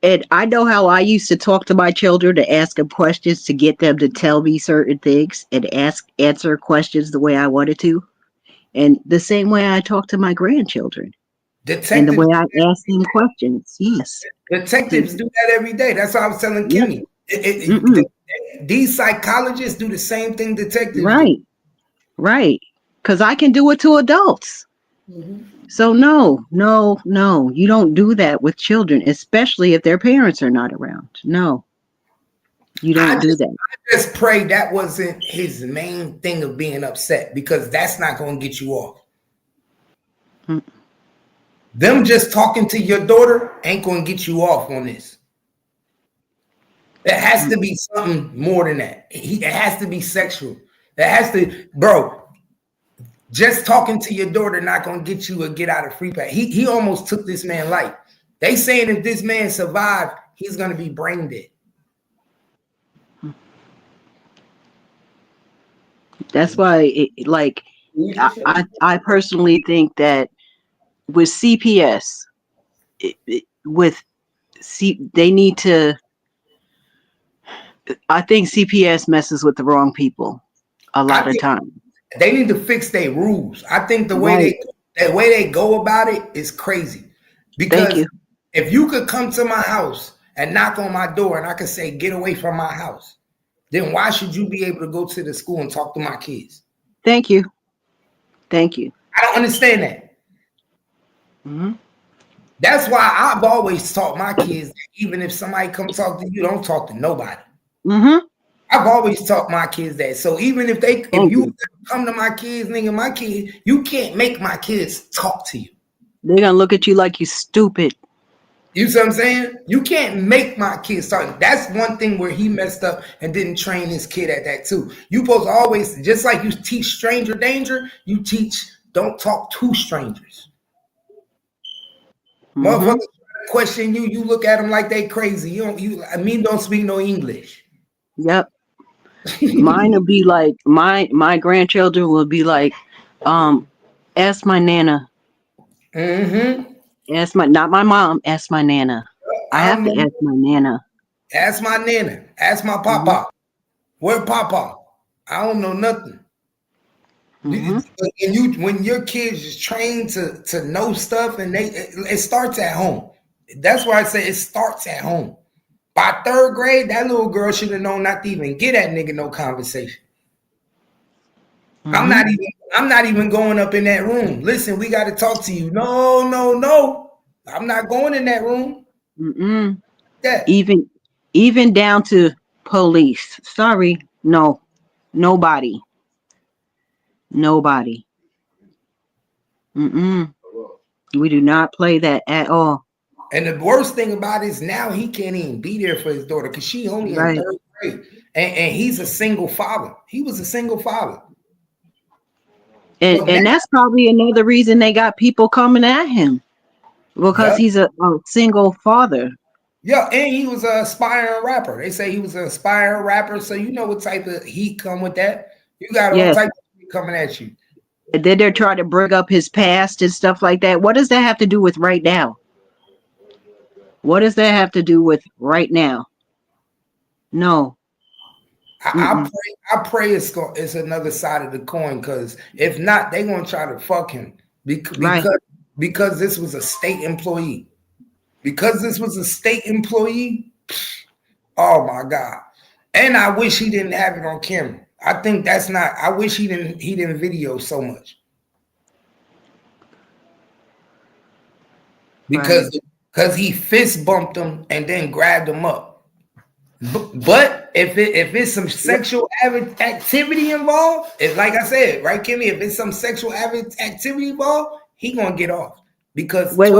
And I know how I used to talk to my children, to ask them questions, to get them to tell me certain things and answer questions the way I wanted to. And the same way I talk to my grandchildren. And the way I ask them questions. Yes. Detectives do that every day. That's what I was telling Kimmy. These psychologists do the same thing detectives do. Right. Because I can do it to adults. So no, you don't do that with children, especially if their parents are not around. No, you don't do that. I just pray that wasn't his main thing of being upset, because that's not going to get you off. Them just talking to your daughter ain't going to get you off on this. There has to be something more than that. It has to be sexual. There has to, bro. Just talking to your daughter not gonna get you a get out of free pass. He almost took this man life. They saying if this man survived, he's gonna be brain dead. That's why, I personally think that with CPS, they need to. I think CPS messes with the wrong people a lot of times. They need to fix their rules. I think the way they go about it is crazy. Because if you could come to my house and knock on my door and I could say, get away from my house, then why should you be able to go to the school and talk to my kids? Thank you. I don't understand that. That's why I've always taught my kids that even if somebody come talk to you, don't talk to nobody. I've always taught my kids that. So even if you come to my kids, you can't make my kids talk to you. They're gonna look at you like you stupid. You see what I'm saying? You can't make my kids talk. That's one thing where he messed up and didn't train his kid at that too. You supposed to always, just like you teach stranger danger, you teach don't talk to strangers. Motherfuckers question you, you look at them like they crazy. You don't speak no English. Yep. Mine will be like, my grandchildren will be like, ask my nana. Ask not my mom, ask my nana. I have to ask my nana. Ask my nana. Ask my papa. Where papa? I don't know nothing. And when your kids is trained to know stuff, and it starts at home. That's why I say it starts at home. By 3rd grade, that little girl should have known not to even get that nigga no conversation. I'm not I'm not even going up in that room. Listen, we got to talk to you. No, no, no. I'm not going in that room. Mm-mm. Yeah. Even down to police. Sorry, no, nobody. Mm-mm. We do not play that at all. And the worst thing about it is now he can't even be there for his daughter because she only in Right. 3rd grade. And he's a single father. He was a single father. And that's probably another reason they got people coming at him. Because he's a single father. Yeah, and he was an aspiring rapper. They say he was an aspiring rapper, so you know what type of heat come with that. You got all types of heat coming at you. And then they're trying to bring up his past and stuff like that. What does that have to do with right now? What does that have to do with right now? No. I pray it's another side of the coin, because if not, they're gonna try to fuck him because this was a state employee. Because this was a state employee, oh my God. And I wish he didn't have it on camera. I think that's not, I wish he didn't video so much. Because he fist bumped him and then grabbed him up. But if it's some sexual activity involved, like I said, right, Kimmy, if it's some sexual activity involved, he gonna get off. Because wait,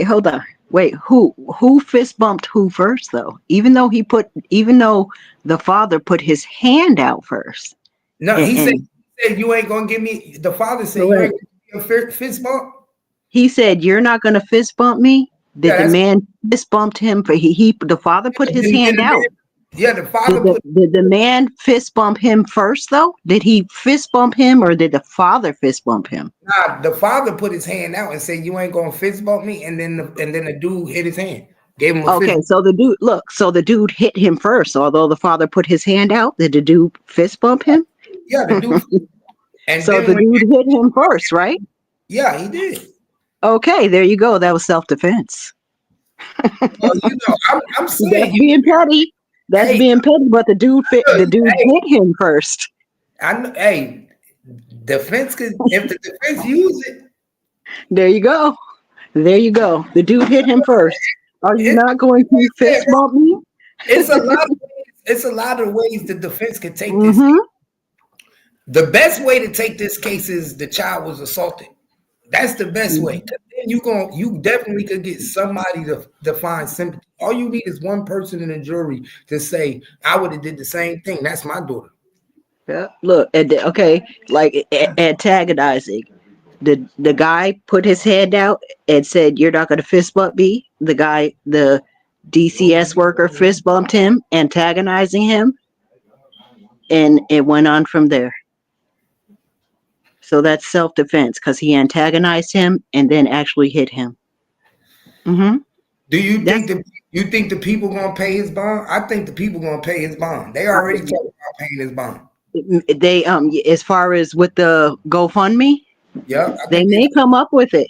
hold on. Wait, who fist bumped who first though? Even though the father put his hand out first. No, he said you ain't gonna give me. The father said you ain't gonna give me a fist bump. He said you're not gonna fist bump me. Did the man fist bumped him? For the father put his hand out. Yeah, the father did the man fist bump him first though? Did he fist bump him or did the father fist bump him? Nah, the father put his hand out and said, "You ain't gonna fist bump me," and then the dude hit his hand, gave him a fist. So the dude hit him first. Although the father put his hand out, did the dude fist bump him? Yeah, the dude. And so the dude hit him first, right? Yeah, he did. Okay, there you go. That was self-defense. Well, I'm saying that's being petty. That's being petty, but the dude hit him first. Defense could, if the defense use it. There you go. The dude hit him first. Are you not going to fist bump me? It's a lot of ways the defense could take this case. The best way to take this case is the child was assaulted. That's the best way. Then you definitely could get somebody to find sympathy. All you need is one person in the jury to say, "I would have did the same thing. That's my daughter." Yeah. Look, like antagonizing. The guy put his hand out and said, "You're not going to fist bump me." The DCS worker fist bumped him, antagonizing him, and it went on from there. So that's self-defense because he antagonized him and then actually hit him. Do you think the people gonna pay his bond? I think the people gonna pay his bond. They already talked about paying his bond. They as far as with the GoFundMe, they may come up with it.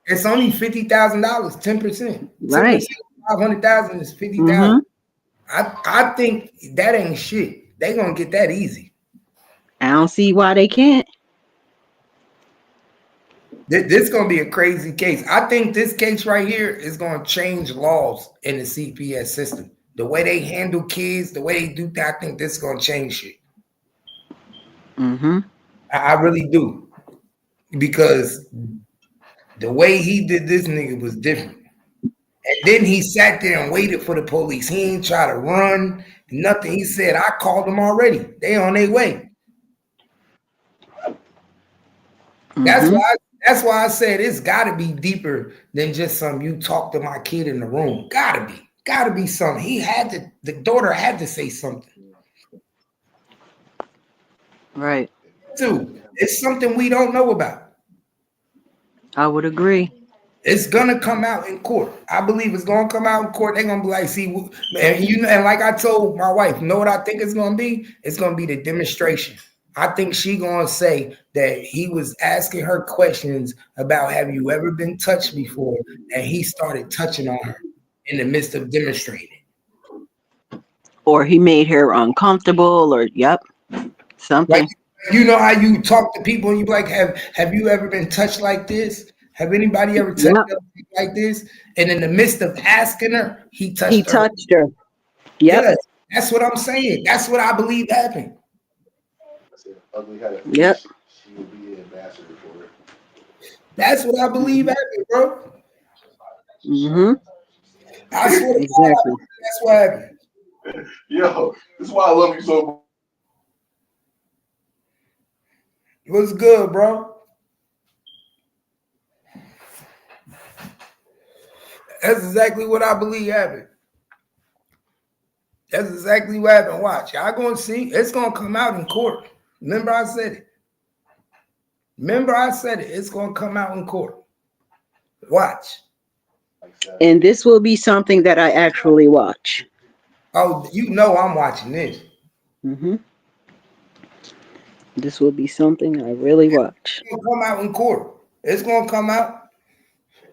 It's only $50,000, 10%. Right. 500,000 is 50,000. I think that ain't shit. They gonna get that easy. I don't see why they can't. This is gonna be a crazy case. I think this case right here is gonna change laws in the CPS system. The way they handle kids, the way they do that, I think this is gonna change shit. I really do. Because the way he did this nigga was different. And then he sat there and waited for the police. He ain't try to run, nothing. He said, "I called them already. They on their way." That's why I said it's gotta be deeper than just some "you talk to my kid in the room." Gotta be something. The daughter had to say something. Right. Dude, it's something we don't know about. I would agree. It's gonna come out in court. I believe it's gonna come out in court. They're gonna be like, "See," and like I told my wife, know what I think it's gonna be? It's gonna be the demonstration. I think she gonna say that he was asking her questions about, "Have you ever been touched before?" And he started touching on her in the midst of demonstrating. Or he made her uncomfortable, or yep. Something. Like, you know how you talk to people and you be like, have you ever been touched like this? Have anybody ever touched Yep. her like this? And in the midst of asking her, he He touched her. touched her. Yep. Yes, that's what I'm saying. That's what I believe happened. Yep. She will be an ambassador for it. That's what I believe happened, bro. Mm-hmm. I swear to God, Exactly. that's what happened. Yo, this is why I love you so much. What's good, bro? That's exactly what I believe happened. That's exactly what happened. Watch. Y'all gonna see. It's gonna come out in court. Remember I said it. It's gonna come out in court. Watch. And this will be something that I actually watch. Oh, you know I'm watching this. Mm-hmm. This will be something I really watch. It's gonna come out in court. It's gonna come out.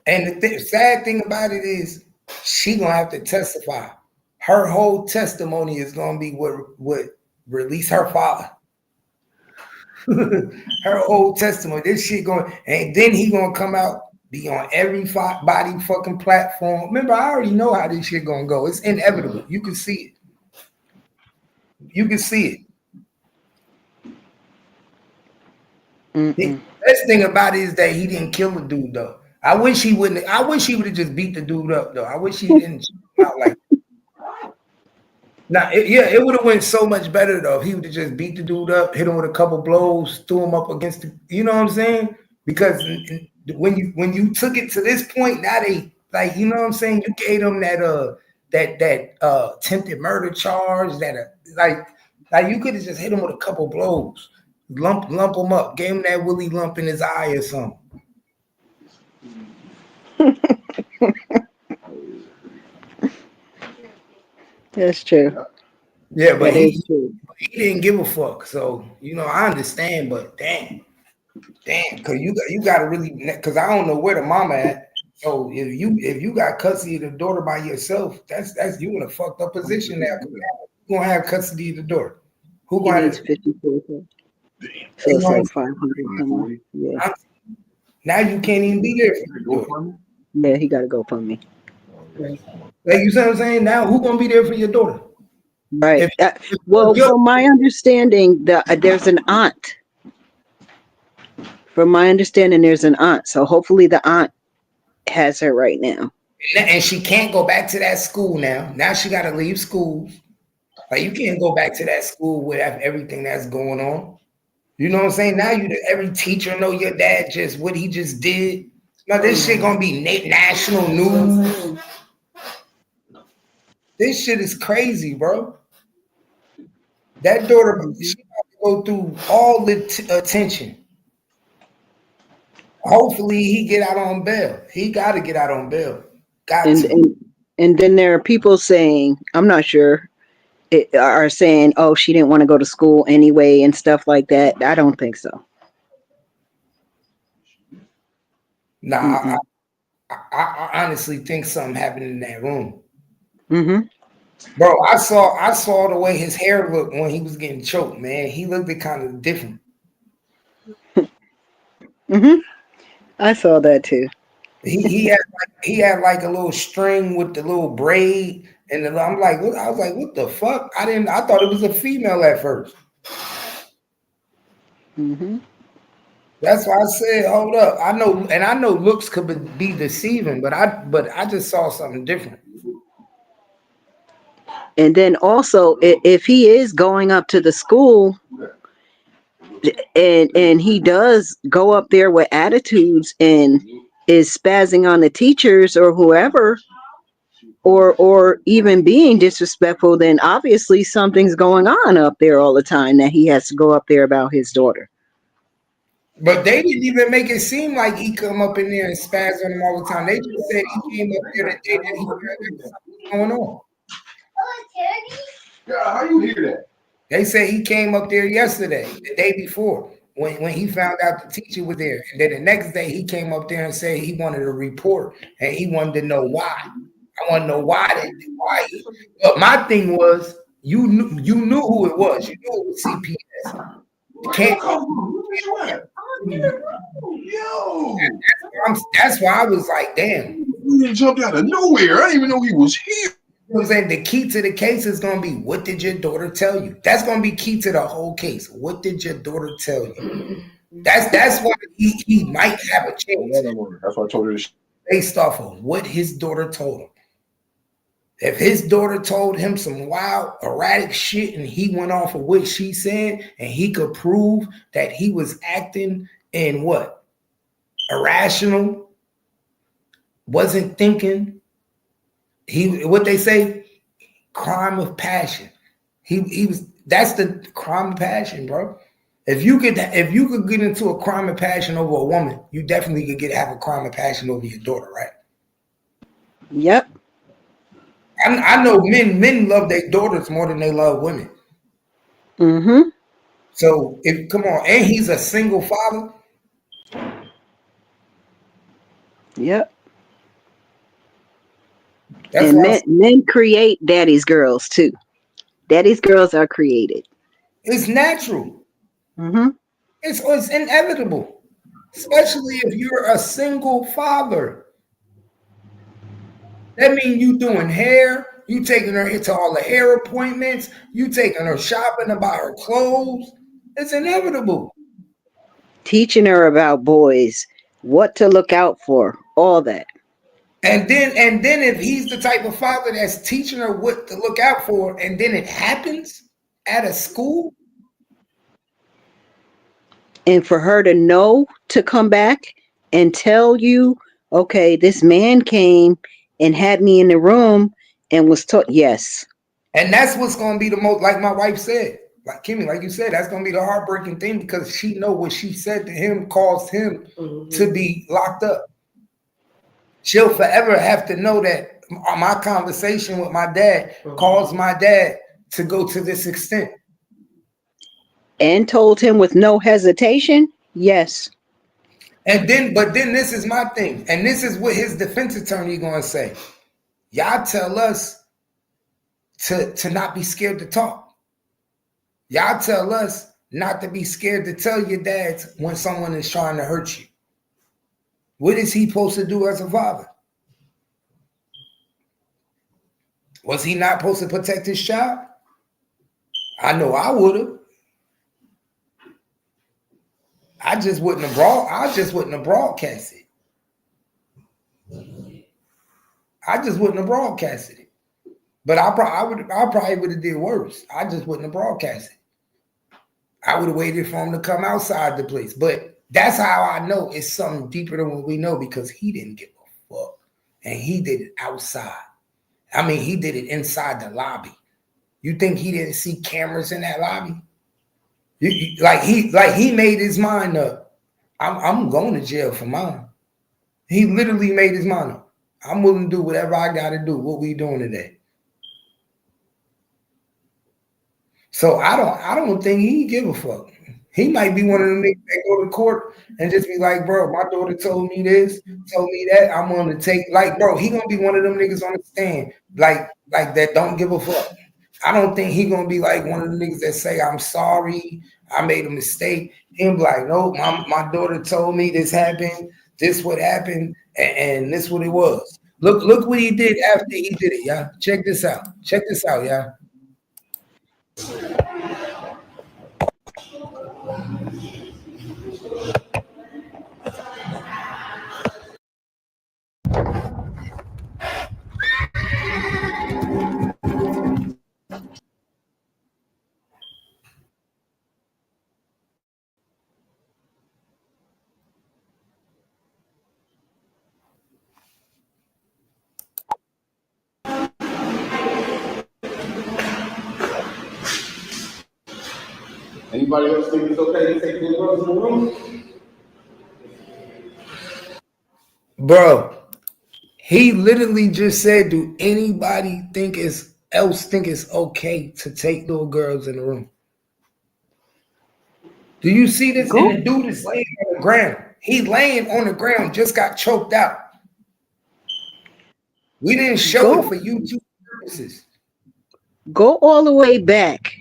And the sad thing about it is she gonna have to testify. Her whole testimony is gonna be what release her father. Her whole testimony. This shit going, and then he gonna come out, be on everybody fucking platform. Remember, I already know how this shit gonna go. It's inevitable. You can see it. You can see it. The best thing about it is that he didn't kill the dude though. I wish he wouldn't. I wish he would have just beat the dude up though. I wish he didn't come out like. Now, it would have went so much better though if he would have just beat the dude up, hit him with a couple blows, threw him up against the. You know what I'm saying? Because when you took it to this point, now they like, you know what I'm saying? You gave them that attempted murder charge, like you could have just hit him with a couple blows, lump him up, gave him that Willie lump in his eye or something. That's true. Yeah, but That is true. he didn't give a fuck. So, you know, I understand, but damn, because you got to really, because I don't know where the mama at. So if you got custody of the daughter by yourself, that's you in a fucked up position now. Who's gonna have custody of the daughter? Who He gonna needs have 54. So it's like 500. Yeah. Now you can't even be there for your daughter. Yeah, he got to go for me. Like, you see what I'm saying? Now who gonna be there for your daughter? Right. Well, from my understanding, there's an aunt. From my understanding, there's an aunt. So hopefully the aunt has her right now. And she can't go back to that school now. Now she got to leave school. Like, you can't go back to that school with everything that's going on. You know what I'm saying? Now every teacher know your dad what he just did. Now this shit gonna be national news. This shit is crazy, bro. That daughter, she got to go through all the attention. Hopefully he get out on bail. He got to get out on bail. And then there are people saying, I'm not sure, are saying, oh, she didn't want to go to school anyway and stuff like that. I don't think so. Nah, I honestly think something happened in that room. Mm-hmm. Bro, I saw the way his hair looked when he was getting choked, man. He looked kind of different. Mm-hmm. I saw that too. He had like a little string with the little braid, and I'm like, I was like, what the fuck? I thought it was a female at first. Mm-hmm. That's why I said, hold up. I know looks could be deceiving, but I just saw something different. And then also, if he is going up to the school and he does go up there with attitudes and is spazzing on the teachers or whoever, or even being disrespectful, then obviously something's going on up there all the time that he has to go up there about his daughter. But they didn't even make it seem like he come up in there and spaz on him all the time. They just said he came up there the day that he heard something was going on. Yeah, how you hear that? They say he came up there yesterday, the day before, when he found out the teacher was there. And then the next day he came up there and said he wanted a report and he wanted to know why. I want to know why. But my thing was, you knew who it was. You knew it was CPS. Can't. Yo, That's why I was like, damn. he jumped out of nowhere. I didn't even know he was here. You know what I'm saying? The key to the case is going to be, what did your daughter tell you? That's going to be key to the whole case. What did your daughter tell you? That's why he might have a chance. That's why I told her this. Based off of what his daughter told him. If his daughter told him some wild, erratic shit and he went off of what she said and he could prove that he was acting in what? Irrational, wasn't thinking. What they say, crime of passion. He was, that's the crime of passion, bro. If you could get into a crime of passion over a woman, you definitely could have a crime of passion over your daughter, right? Yep. I know men love their daughters more than they love women. Mm-hmm. So come on, and he's a single father. Yep. That's and men create daddy's girls too. Daddy's girls are created. It's natural. Mm-hmm. It's inevitable, especially if you're a single father. That means you doing hair, you taking her to all the hair appointments, you taking her shopping to buy her clothes. It's inevitable. Teaching her about boys, what to look out for, all that. And then if he's the type of father that's teaching her what to look out for, and then it happens at a school. And for her to know to come back and tell you, okay, this man came and had me in the room and was taught, yes. And that's what's going to be the most, like my wife said, like Kimmy, like you said, that's going to be the heartbreaking thing, because she know what she said to him caused him to be locked up. She'll forever have to know that my conversation with my dad caused my dad to go to this extent. And told him with no hesitation, yes. But then this is my thing, and this is what his defense attorney going to say. Y'all tell us to not be scared to talk. Y'all tell us not to be scared to tell your dads when someone is trying to hurt you. What is he supposed to do as a father? Was he not supposed to protect his child? I know I would have. I just wouldn't have broadcast it. I just wouldn't have broadcasted it. But I probably would have did worse. I just wouldn't have broadcast it. I would have waited for him to come outside the place. But that's how I know it's something deeper than what we know, because he didn't give a fuck. And he did it outside. I mean, he did it inside the lobby. You think he didn't see cameras in that lobby? He made his mind up. I'm going to jail for mine. He literally made his mind up. I'm willing to do whatever I got to do. What we doing today? So I don't think he give a fuck. He might be one of them niggas that go to court and just be like, bro, my daughter told me this, told me that. I'm going to take, like, bro, he going to be one of them niggas on the stand, like that don't give a fuck. I don't think he going to be like one of the niggas that say, I'm sorry, I made a mistake. He'll be like, no, my daughter told me this happened, this what happened, and this what it was. Look what he did after he did it, y'all. Check this out. Check this out, y'all. Anybody else think it's okay to take the drugs in the room? Bro, he literally just said, do anybody think it's okay to take little girls in the room? Do you see this? And the dude is laying on the ground. He laying on the ground, just got choked out. We didn't show it for YouTube purposes. Go all the way back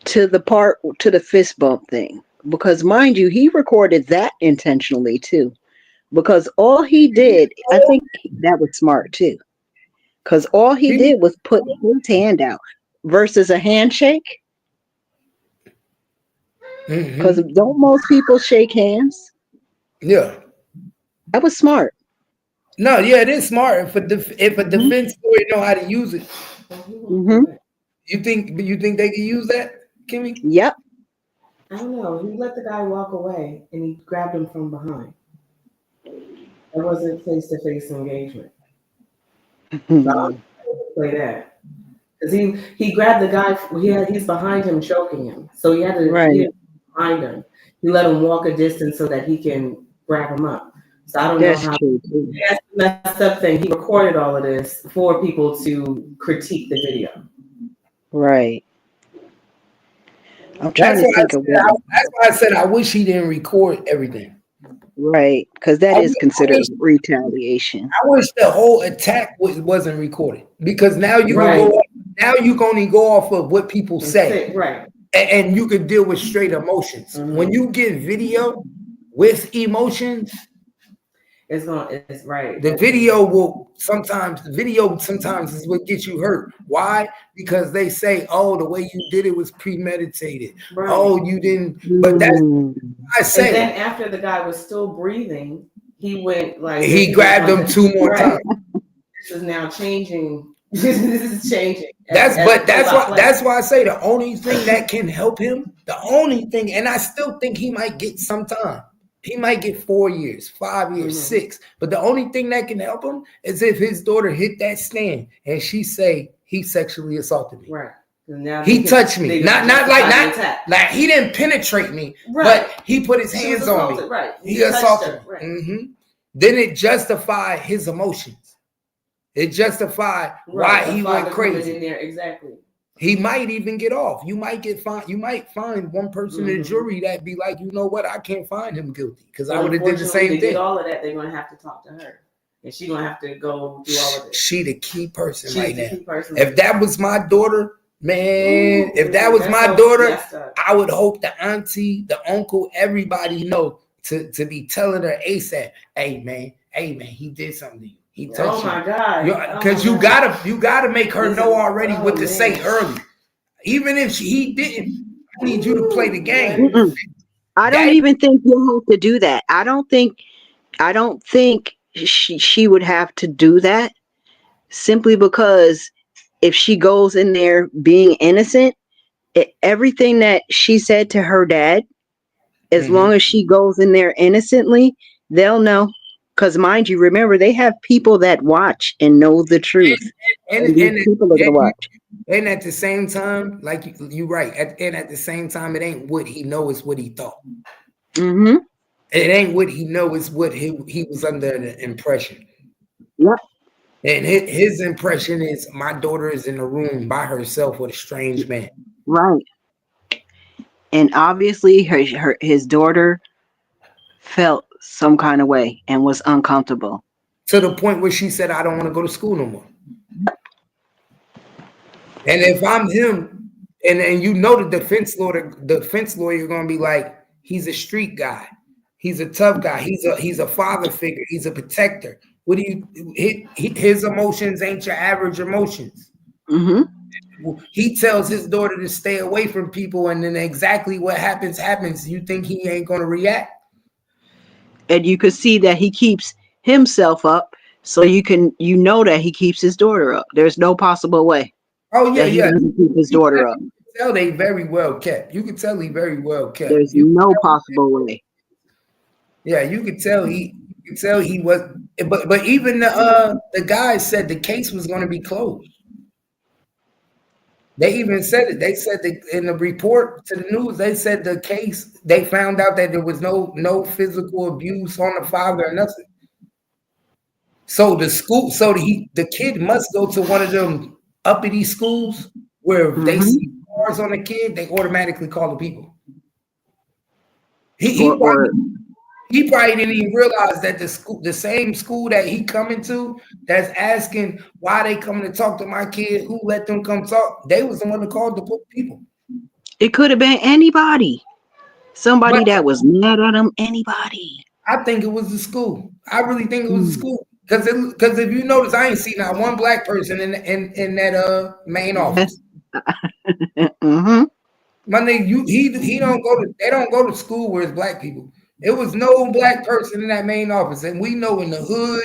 to the fist bump thing, because mind you, he recorded that intentionally too. Because all he did, I think that was smart too. Because all he did was put his hand out versus a handshake. Because don't most people shake hands? Yeah. That was smart. No, yeah, it is smart if a defense lawyer know how to use it. You think they can use that, Kimmy? Yep. I don't know. He let the guy walk away and he grabbed him from behind. That wasn't face-to-face engagement. So I'll play that. Because he grabbed the guy, he's behind him choking him. So he had to be behind him. He let him walk a distance so that he can grab him up. So I don't know how that's the messed up thing. He recorded all of this for people to critique the video. Right. I'm trying to think of what. That's why I said I wish he didn't record everything. Right, because that is considered retaliation. I wish the whole attack wasn't recorded, because now you can go. Now you can only go off of what people say, right? And you can deal with straight emotions. When you get video with emotions, it's right. The video sometimes is what gets you hurt. Why? Because they say, "Oh, the way you did it was premeditated." Right. Oh, you didn't. But that's I say. And then after the guy was still breathing, he went like he grabbed him 2 more times. This is now changing. This is changing. That's why I say the only thing that can help him, the only thing, and I still think he might get some time. He might get 4 years, 5 years, 6. But the only thing that can help him is if his daughter hit that stand and she say he sexually assaulted me. Right. Now he touched me. Not like he didn't penetrate me, but he put his hands on me. Right. He assaulted me. Right. Then it justified his emotions. It justified why he went crazy. In there. Exactly. He might even get off. You might find one person in the jury that be like, you know what, I can't find him guilty because I would have did the same thing. Get all of that, they're gonna have to talk to her, and she's gonna have to go do all of it. She the key person right now. If that was my daughter, man, if that was my daughter, I would hope the auntie, the uncle, everybody know to be telling her ASAP, hey man, he did something to you. He touched my God! Because you gotta make her know already what to say early. Even if he didn't, I need you to play the game. I don't even think you have to do that. I don't think she would have to do that, simply because if she goes in there being innocent, everything that she said to her dad, as long as she goes in there innocently, they'll know. Because mind you, remember, they have people that watch and know the truth. And people are going to watch. And at the same time, like you're right. And at the same time, it ain't what he know, it's what he thought. It ain't what he know, it's what he was under the impression. Yep. And his impression is my daughter is in the room by herself with a strange man. Right. And obviously his daughter felt some kind of way and was uncomfortable. To the point where she said, I don't want to go to school no more. And if I'm him, and you know the defense lawyer gonna be like, he's a street guy, he's a tough guy, he's a father figure, he's a protector. What do you his emotions ain't your average emotions. He tells his daughter to stay away from people, and then exactly what happens. You think he ain't gonna react? And you could see that he keeps himself up, so you know that he keeps his daughter up. There's no possible way. Oh yeah, he doesn't keep his daughter up. You can tell they very well kept. You can tell he very well kept. There's no possible way. Yeah, you could tell he was. But even the guys said the case was going to be closed. They even said it. They said that in the report to the news, they said the case, they found out that there was no physical abuse on the father or nothing. So the kid must go to one of them uppity schools where if they see cars on the kid, they automatically call the people. He probably didn't even realize that the same school that he coming to, that's asking why they coming to talk to my kid, who let them come talk, they was the one that called the people. It could have been anybody. Somebody But that was mad at him. Anybody. I think it was the school. I really think it was the school. Because if you notice, I ain't seen not one black person in that main office. Mm-hmm. My nigga, he don't go to, they don't go to school where it's black people. There was no black person in that main office, and we know in the hood,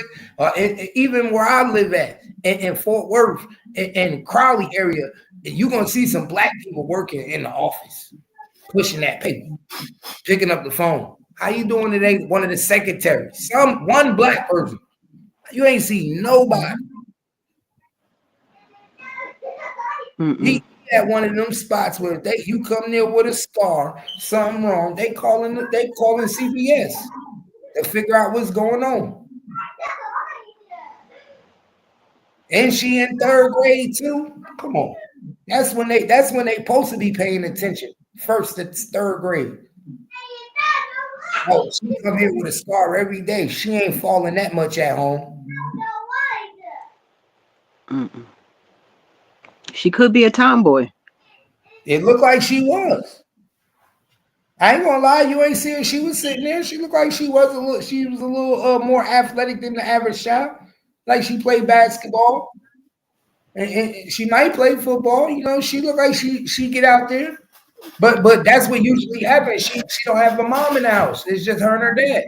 even where I live at, in Fort Worth, and Crowley area, you gonna see some black people working in the office, pushing that paper, picking up the phone. How you doing today? One of the secretaries, one black person. You ain't see nobody. He at one of them spots where you come there with a scar, something wrong. They calling CPS to figure out what's going on. And she in 3rd grade too. Come on, that's when they supposed to be paying attention. 1st to 3rd grade. Oh, she come here with a scar every day. She ain't falling that much at home. She could be a tomboy. It looked like she was. I ain't gonna lie, you ain't see her. She was sitting there. She looked like she was a little more athletic than the average child. Like she played basketball, and she might play football. You know, she looked like she get out there. But that's what usually happens. She don't have a mom in the house. It's just her and her dad.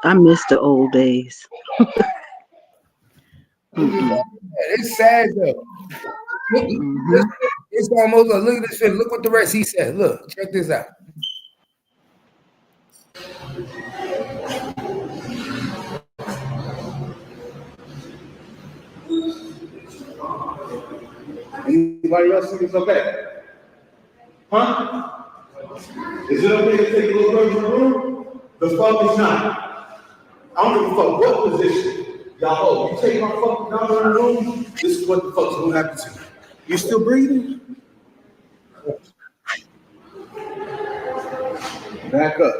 I miss the old days. It's sad though. It's almost look at this film. Look what the rest he said. Look, check this out. Anybody else think it's okay? Huh? Is it okay to take a little bird from the room? The fuck is not. I don't give a fuck what position y'all hold. You take my fucking daughter in the room, this is what the fuck's gonna happen to you. You still breathing? Back up.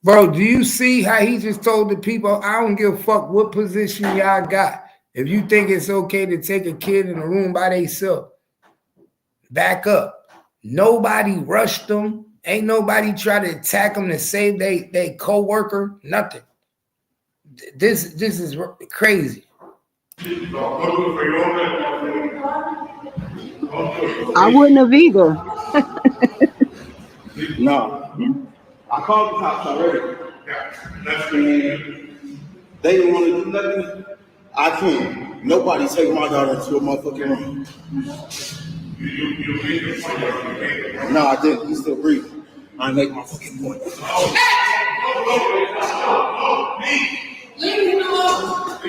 Bro, do you see how he just told the people, I don't give a fuck what position y'all got. If you think it's okay to take a kid in a room by themselves, back up. Nobody rushed them. Ain't nobody try to attack them to save they co-worker. Nothing. This is crazy. I wouldn't have either. No. I called the cops already. They didn't want to do nothing. I can't. Nobody take my daughter into a motherfucking room. No, I didn't. He's still breathing. I make my fucking point. Leave him alone.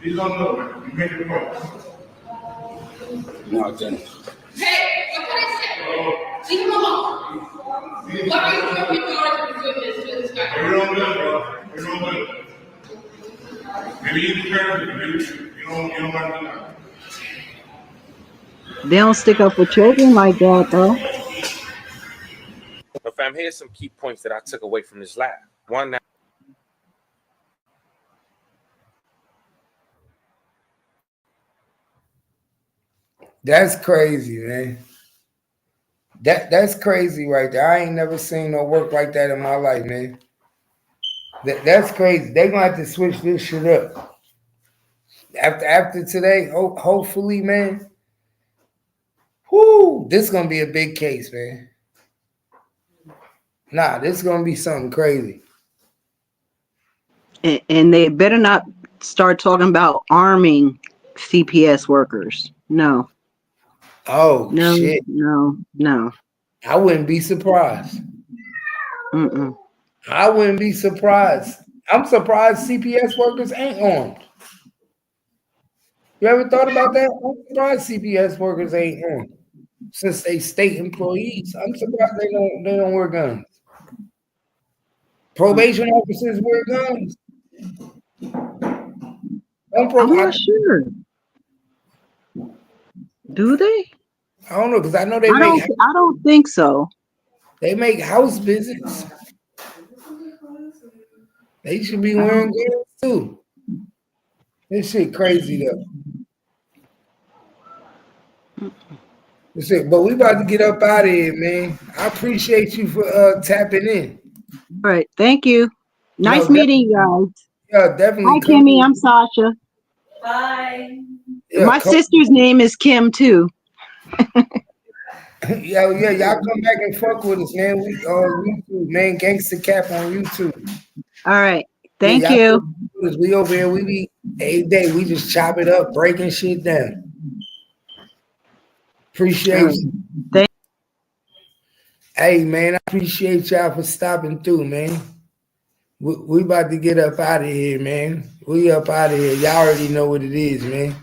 He's on the. You make it point. No, I didn't. Hey, what can I say? Leave him alone. What are you doing with this guy? You're on good, bro. You're on good. Maybe you can care of it. Maybe you don't want to do that. They don't stick up for children like that, though. But fam, here's some key points that I took away from this live. One, now, That's crazy, man. That's crazy right there. I ain't never seen no work like that in my life, man. That's crazy. They're gonna have to switch this shit up. After today, hopefully, man. Whoo, this is gonna be a big case, man. Nah, this is gonna be something crazy. And they better not start talking about arming CPS workers. No. Oh, No, shit. No. I wouldn't be surprised. I wouldn't be surprised. I'm surprised CPS workers ain't armed. You ever thought about that? I'm surprised CPS workers ain't armed. Since they state employees, I'm surprised they don't wear guns. Probation officers wear guns. I'm not sure. Do they? I don't know, because I know I don't think so. They make house visits. They should be wearing gloves too. This shit crazy though. This shit, but we about to get up out of here, man. I appreciate you for tapping in. All right, thank you. Nice No, meeting you guys. Yeah, definitely. Hi, Kimmy. I'm Sasha. Bye. Yeah, my sister's name is Kim too. yeah, y'all come back and fuck with us, man. We on YouTube, man. Gangsta Cap on YouTube. All right, thank Yeah, you. We over here. We be every day. We just chop it up, breaking shit down. Appreciate you. Hey, man, I appreciate y'all for stopping through, man. We about to get up out of here, man. We up out of here. Y'all already know what it is, man.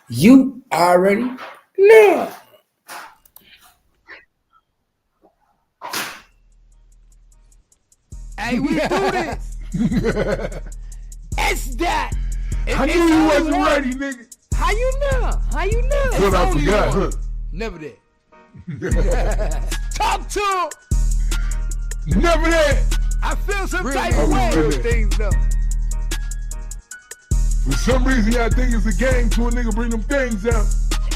You already know. Hey, we do this. It's that. I knew you wasn't ready, nigga. How you know? How you know? But I forgot, huh? Never that. Talk to him. Never that. I feel some Really? type of way Really? with things though. For some reason, y'all think it's a game to a nigga bring them things out.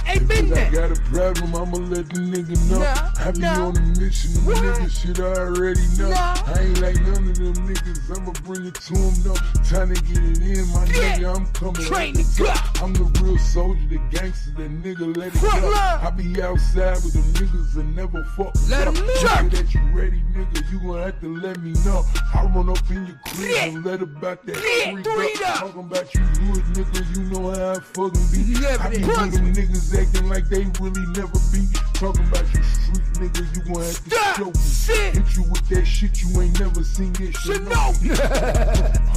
Ain't been I there. got a problem, I'ma let the nigga know. I be on a mission, the nigga shit I already know. I ain't like none of them niggas, I'ma bring it to them though. Time to get it in, my nigga, I'm coming. Train the gut. I'm the real soldier, the gangster, the nigga, let it go. I be outside with them niggas and never fuck with Let 'em jerk. that you ready, nigga, you gon' have to let me know. I run up in your crib and let about that freak up. Talking about you hood, nigga, you know how I fucking be. I be with them niggas acting like they really never be. Talking about you street nigga, you gon' have to show me. Hit you with that shit you ain't never seen that shit.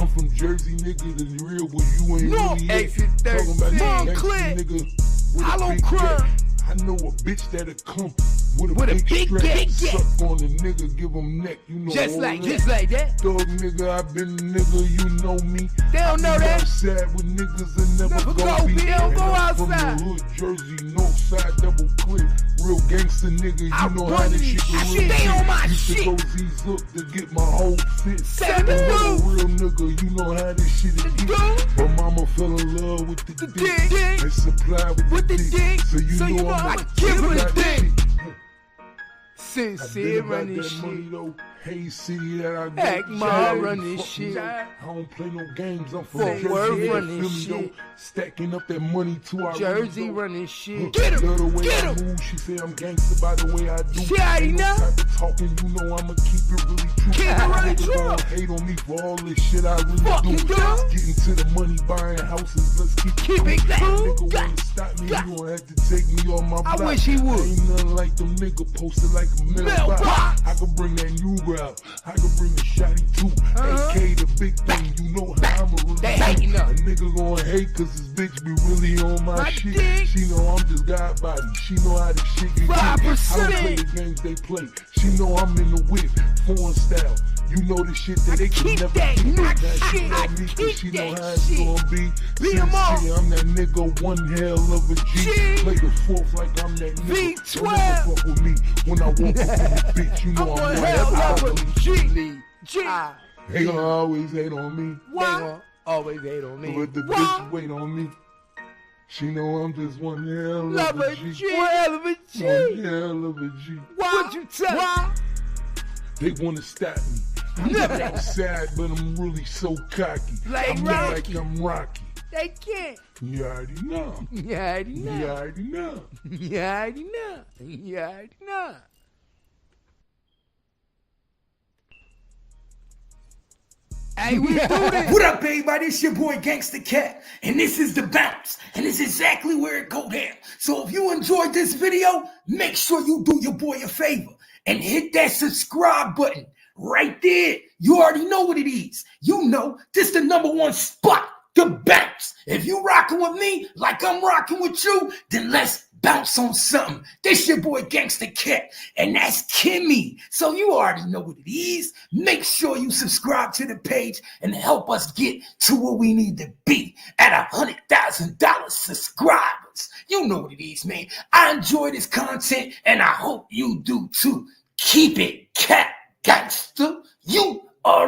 I'm from Jersey, nigga, the real one, you ain't really Exit it. Talking about you Montclair. gangsta nigga with a Hollow big Crown. gat. I know a bitch that'll come with a big strap. gat. Suck on the nigga, give him neck, you know. Just all like that. that. Dog nigga, I been the nigga, you know me. They don't know I be that. outside with niggas and never Never go go be. be, they don't And go I'm outside. From the hood, Jersey, north side, double clip. Real gangster nigga, you I know run how this these shit shit. go. They on my Used to shit. go Z's up to get my whole fit. Seven I'm a blue. real nigga, you know how this shit is. But mama fell in love with the dick. And supply with the dick. So you know I I'm give her the got dick. shit. Sincere run this money shit. though. Hey, city that I Act Ma run this shit. I don't play no games. I'm from Fort Jersey. Worth yeah, run feel this me, shit. though. Stacking up that money too. I Jersey really run this shit. Get him. Love the way Get I him. move. She say I'm gangster by the way I do. She already Ain't no know. type of talking. You know I'ma keep it really true. Keep it really Niggas true. gon' hate on me for all this shit I really Fucking do. do. Getting to the money, buying houses. Let's keep Keep it moving. cool. Nigga wanna stop me. You gon' have to take me on my I block. wish he would. Ain't nothing like them nigga posted like a mailbox. Mailbox. I could bring that new out. I could bring a shotty too. AK the big thing. You know how I'ma really They do. hating up. A nigga gon' hate cause his bitch be really on my My shit. dick. She know I'm just God body. She know how this shit get 5%. I don't play the games they play. She know I'm in the whip, foreign style. You know the shit that they can keep never that beat. new Now shit. she I know me 'cause keep she know that how it's shit. gonna be. Beat 'em all. See, I'm that nigga, one hell of a G. G. Play the fourth like I'm that nigga. V12. Don't ever fuck with me when I walk up in this bitch. You know I'm I'm one one hell hell of a of a G. G. G. They gonna always hate on me. They gon' always hate on me. But the Why? bitch wait on me. She know I'm just one hell Love of a a G. G. One hell of a G. One hell of a G. What you tell me? They wanna stop me. I'm Never. outside, but I'm really so cocky. Like I'm Rocky. like I'm Rocky. They can't. You already know. You already You know. already know. You already know. You already know. Hey, we do this. What up, everybody? It's your boy Gangsta Cat, and this is The Bounce, and it's exactly where it go down. So if you enjoyed this video, make sure you do your boy a favor and hit that subscribe button right there. You already know what it is. You know this the #1 spot, The Bounce. If you rocking with me like I'm rocking with you, then let's bounce on something. This your boy Gangsta Cat, and that's Kimmy. So you already know what it is. Make sure you subscribe to the page and help us get to where we need to be at $100,000 subscribers. You know what it is, man. I enjoy this content, and I hope you do too. Keep it cat gangster. You already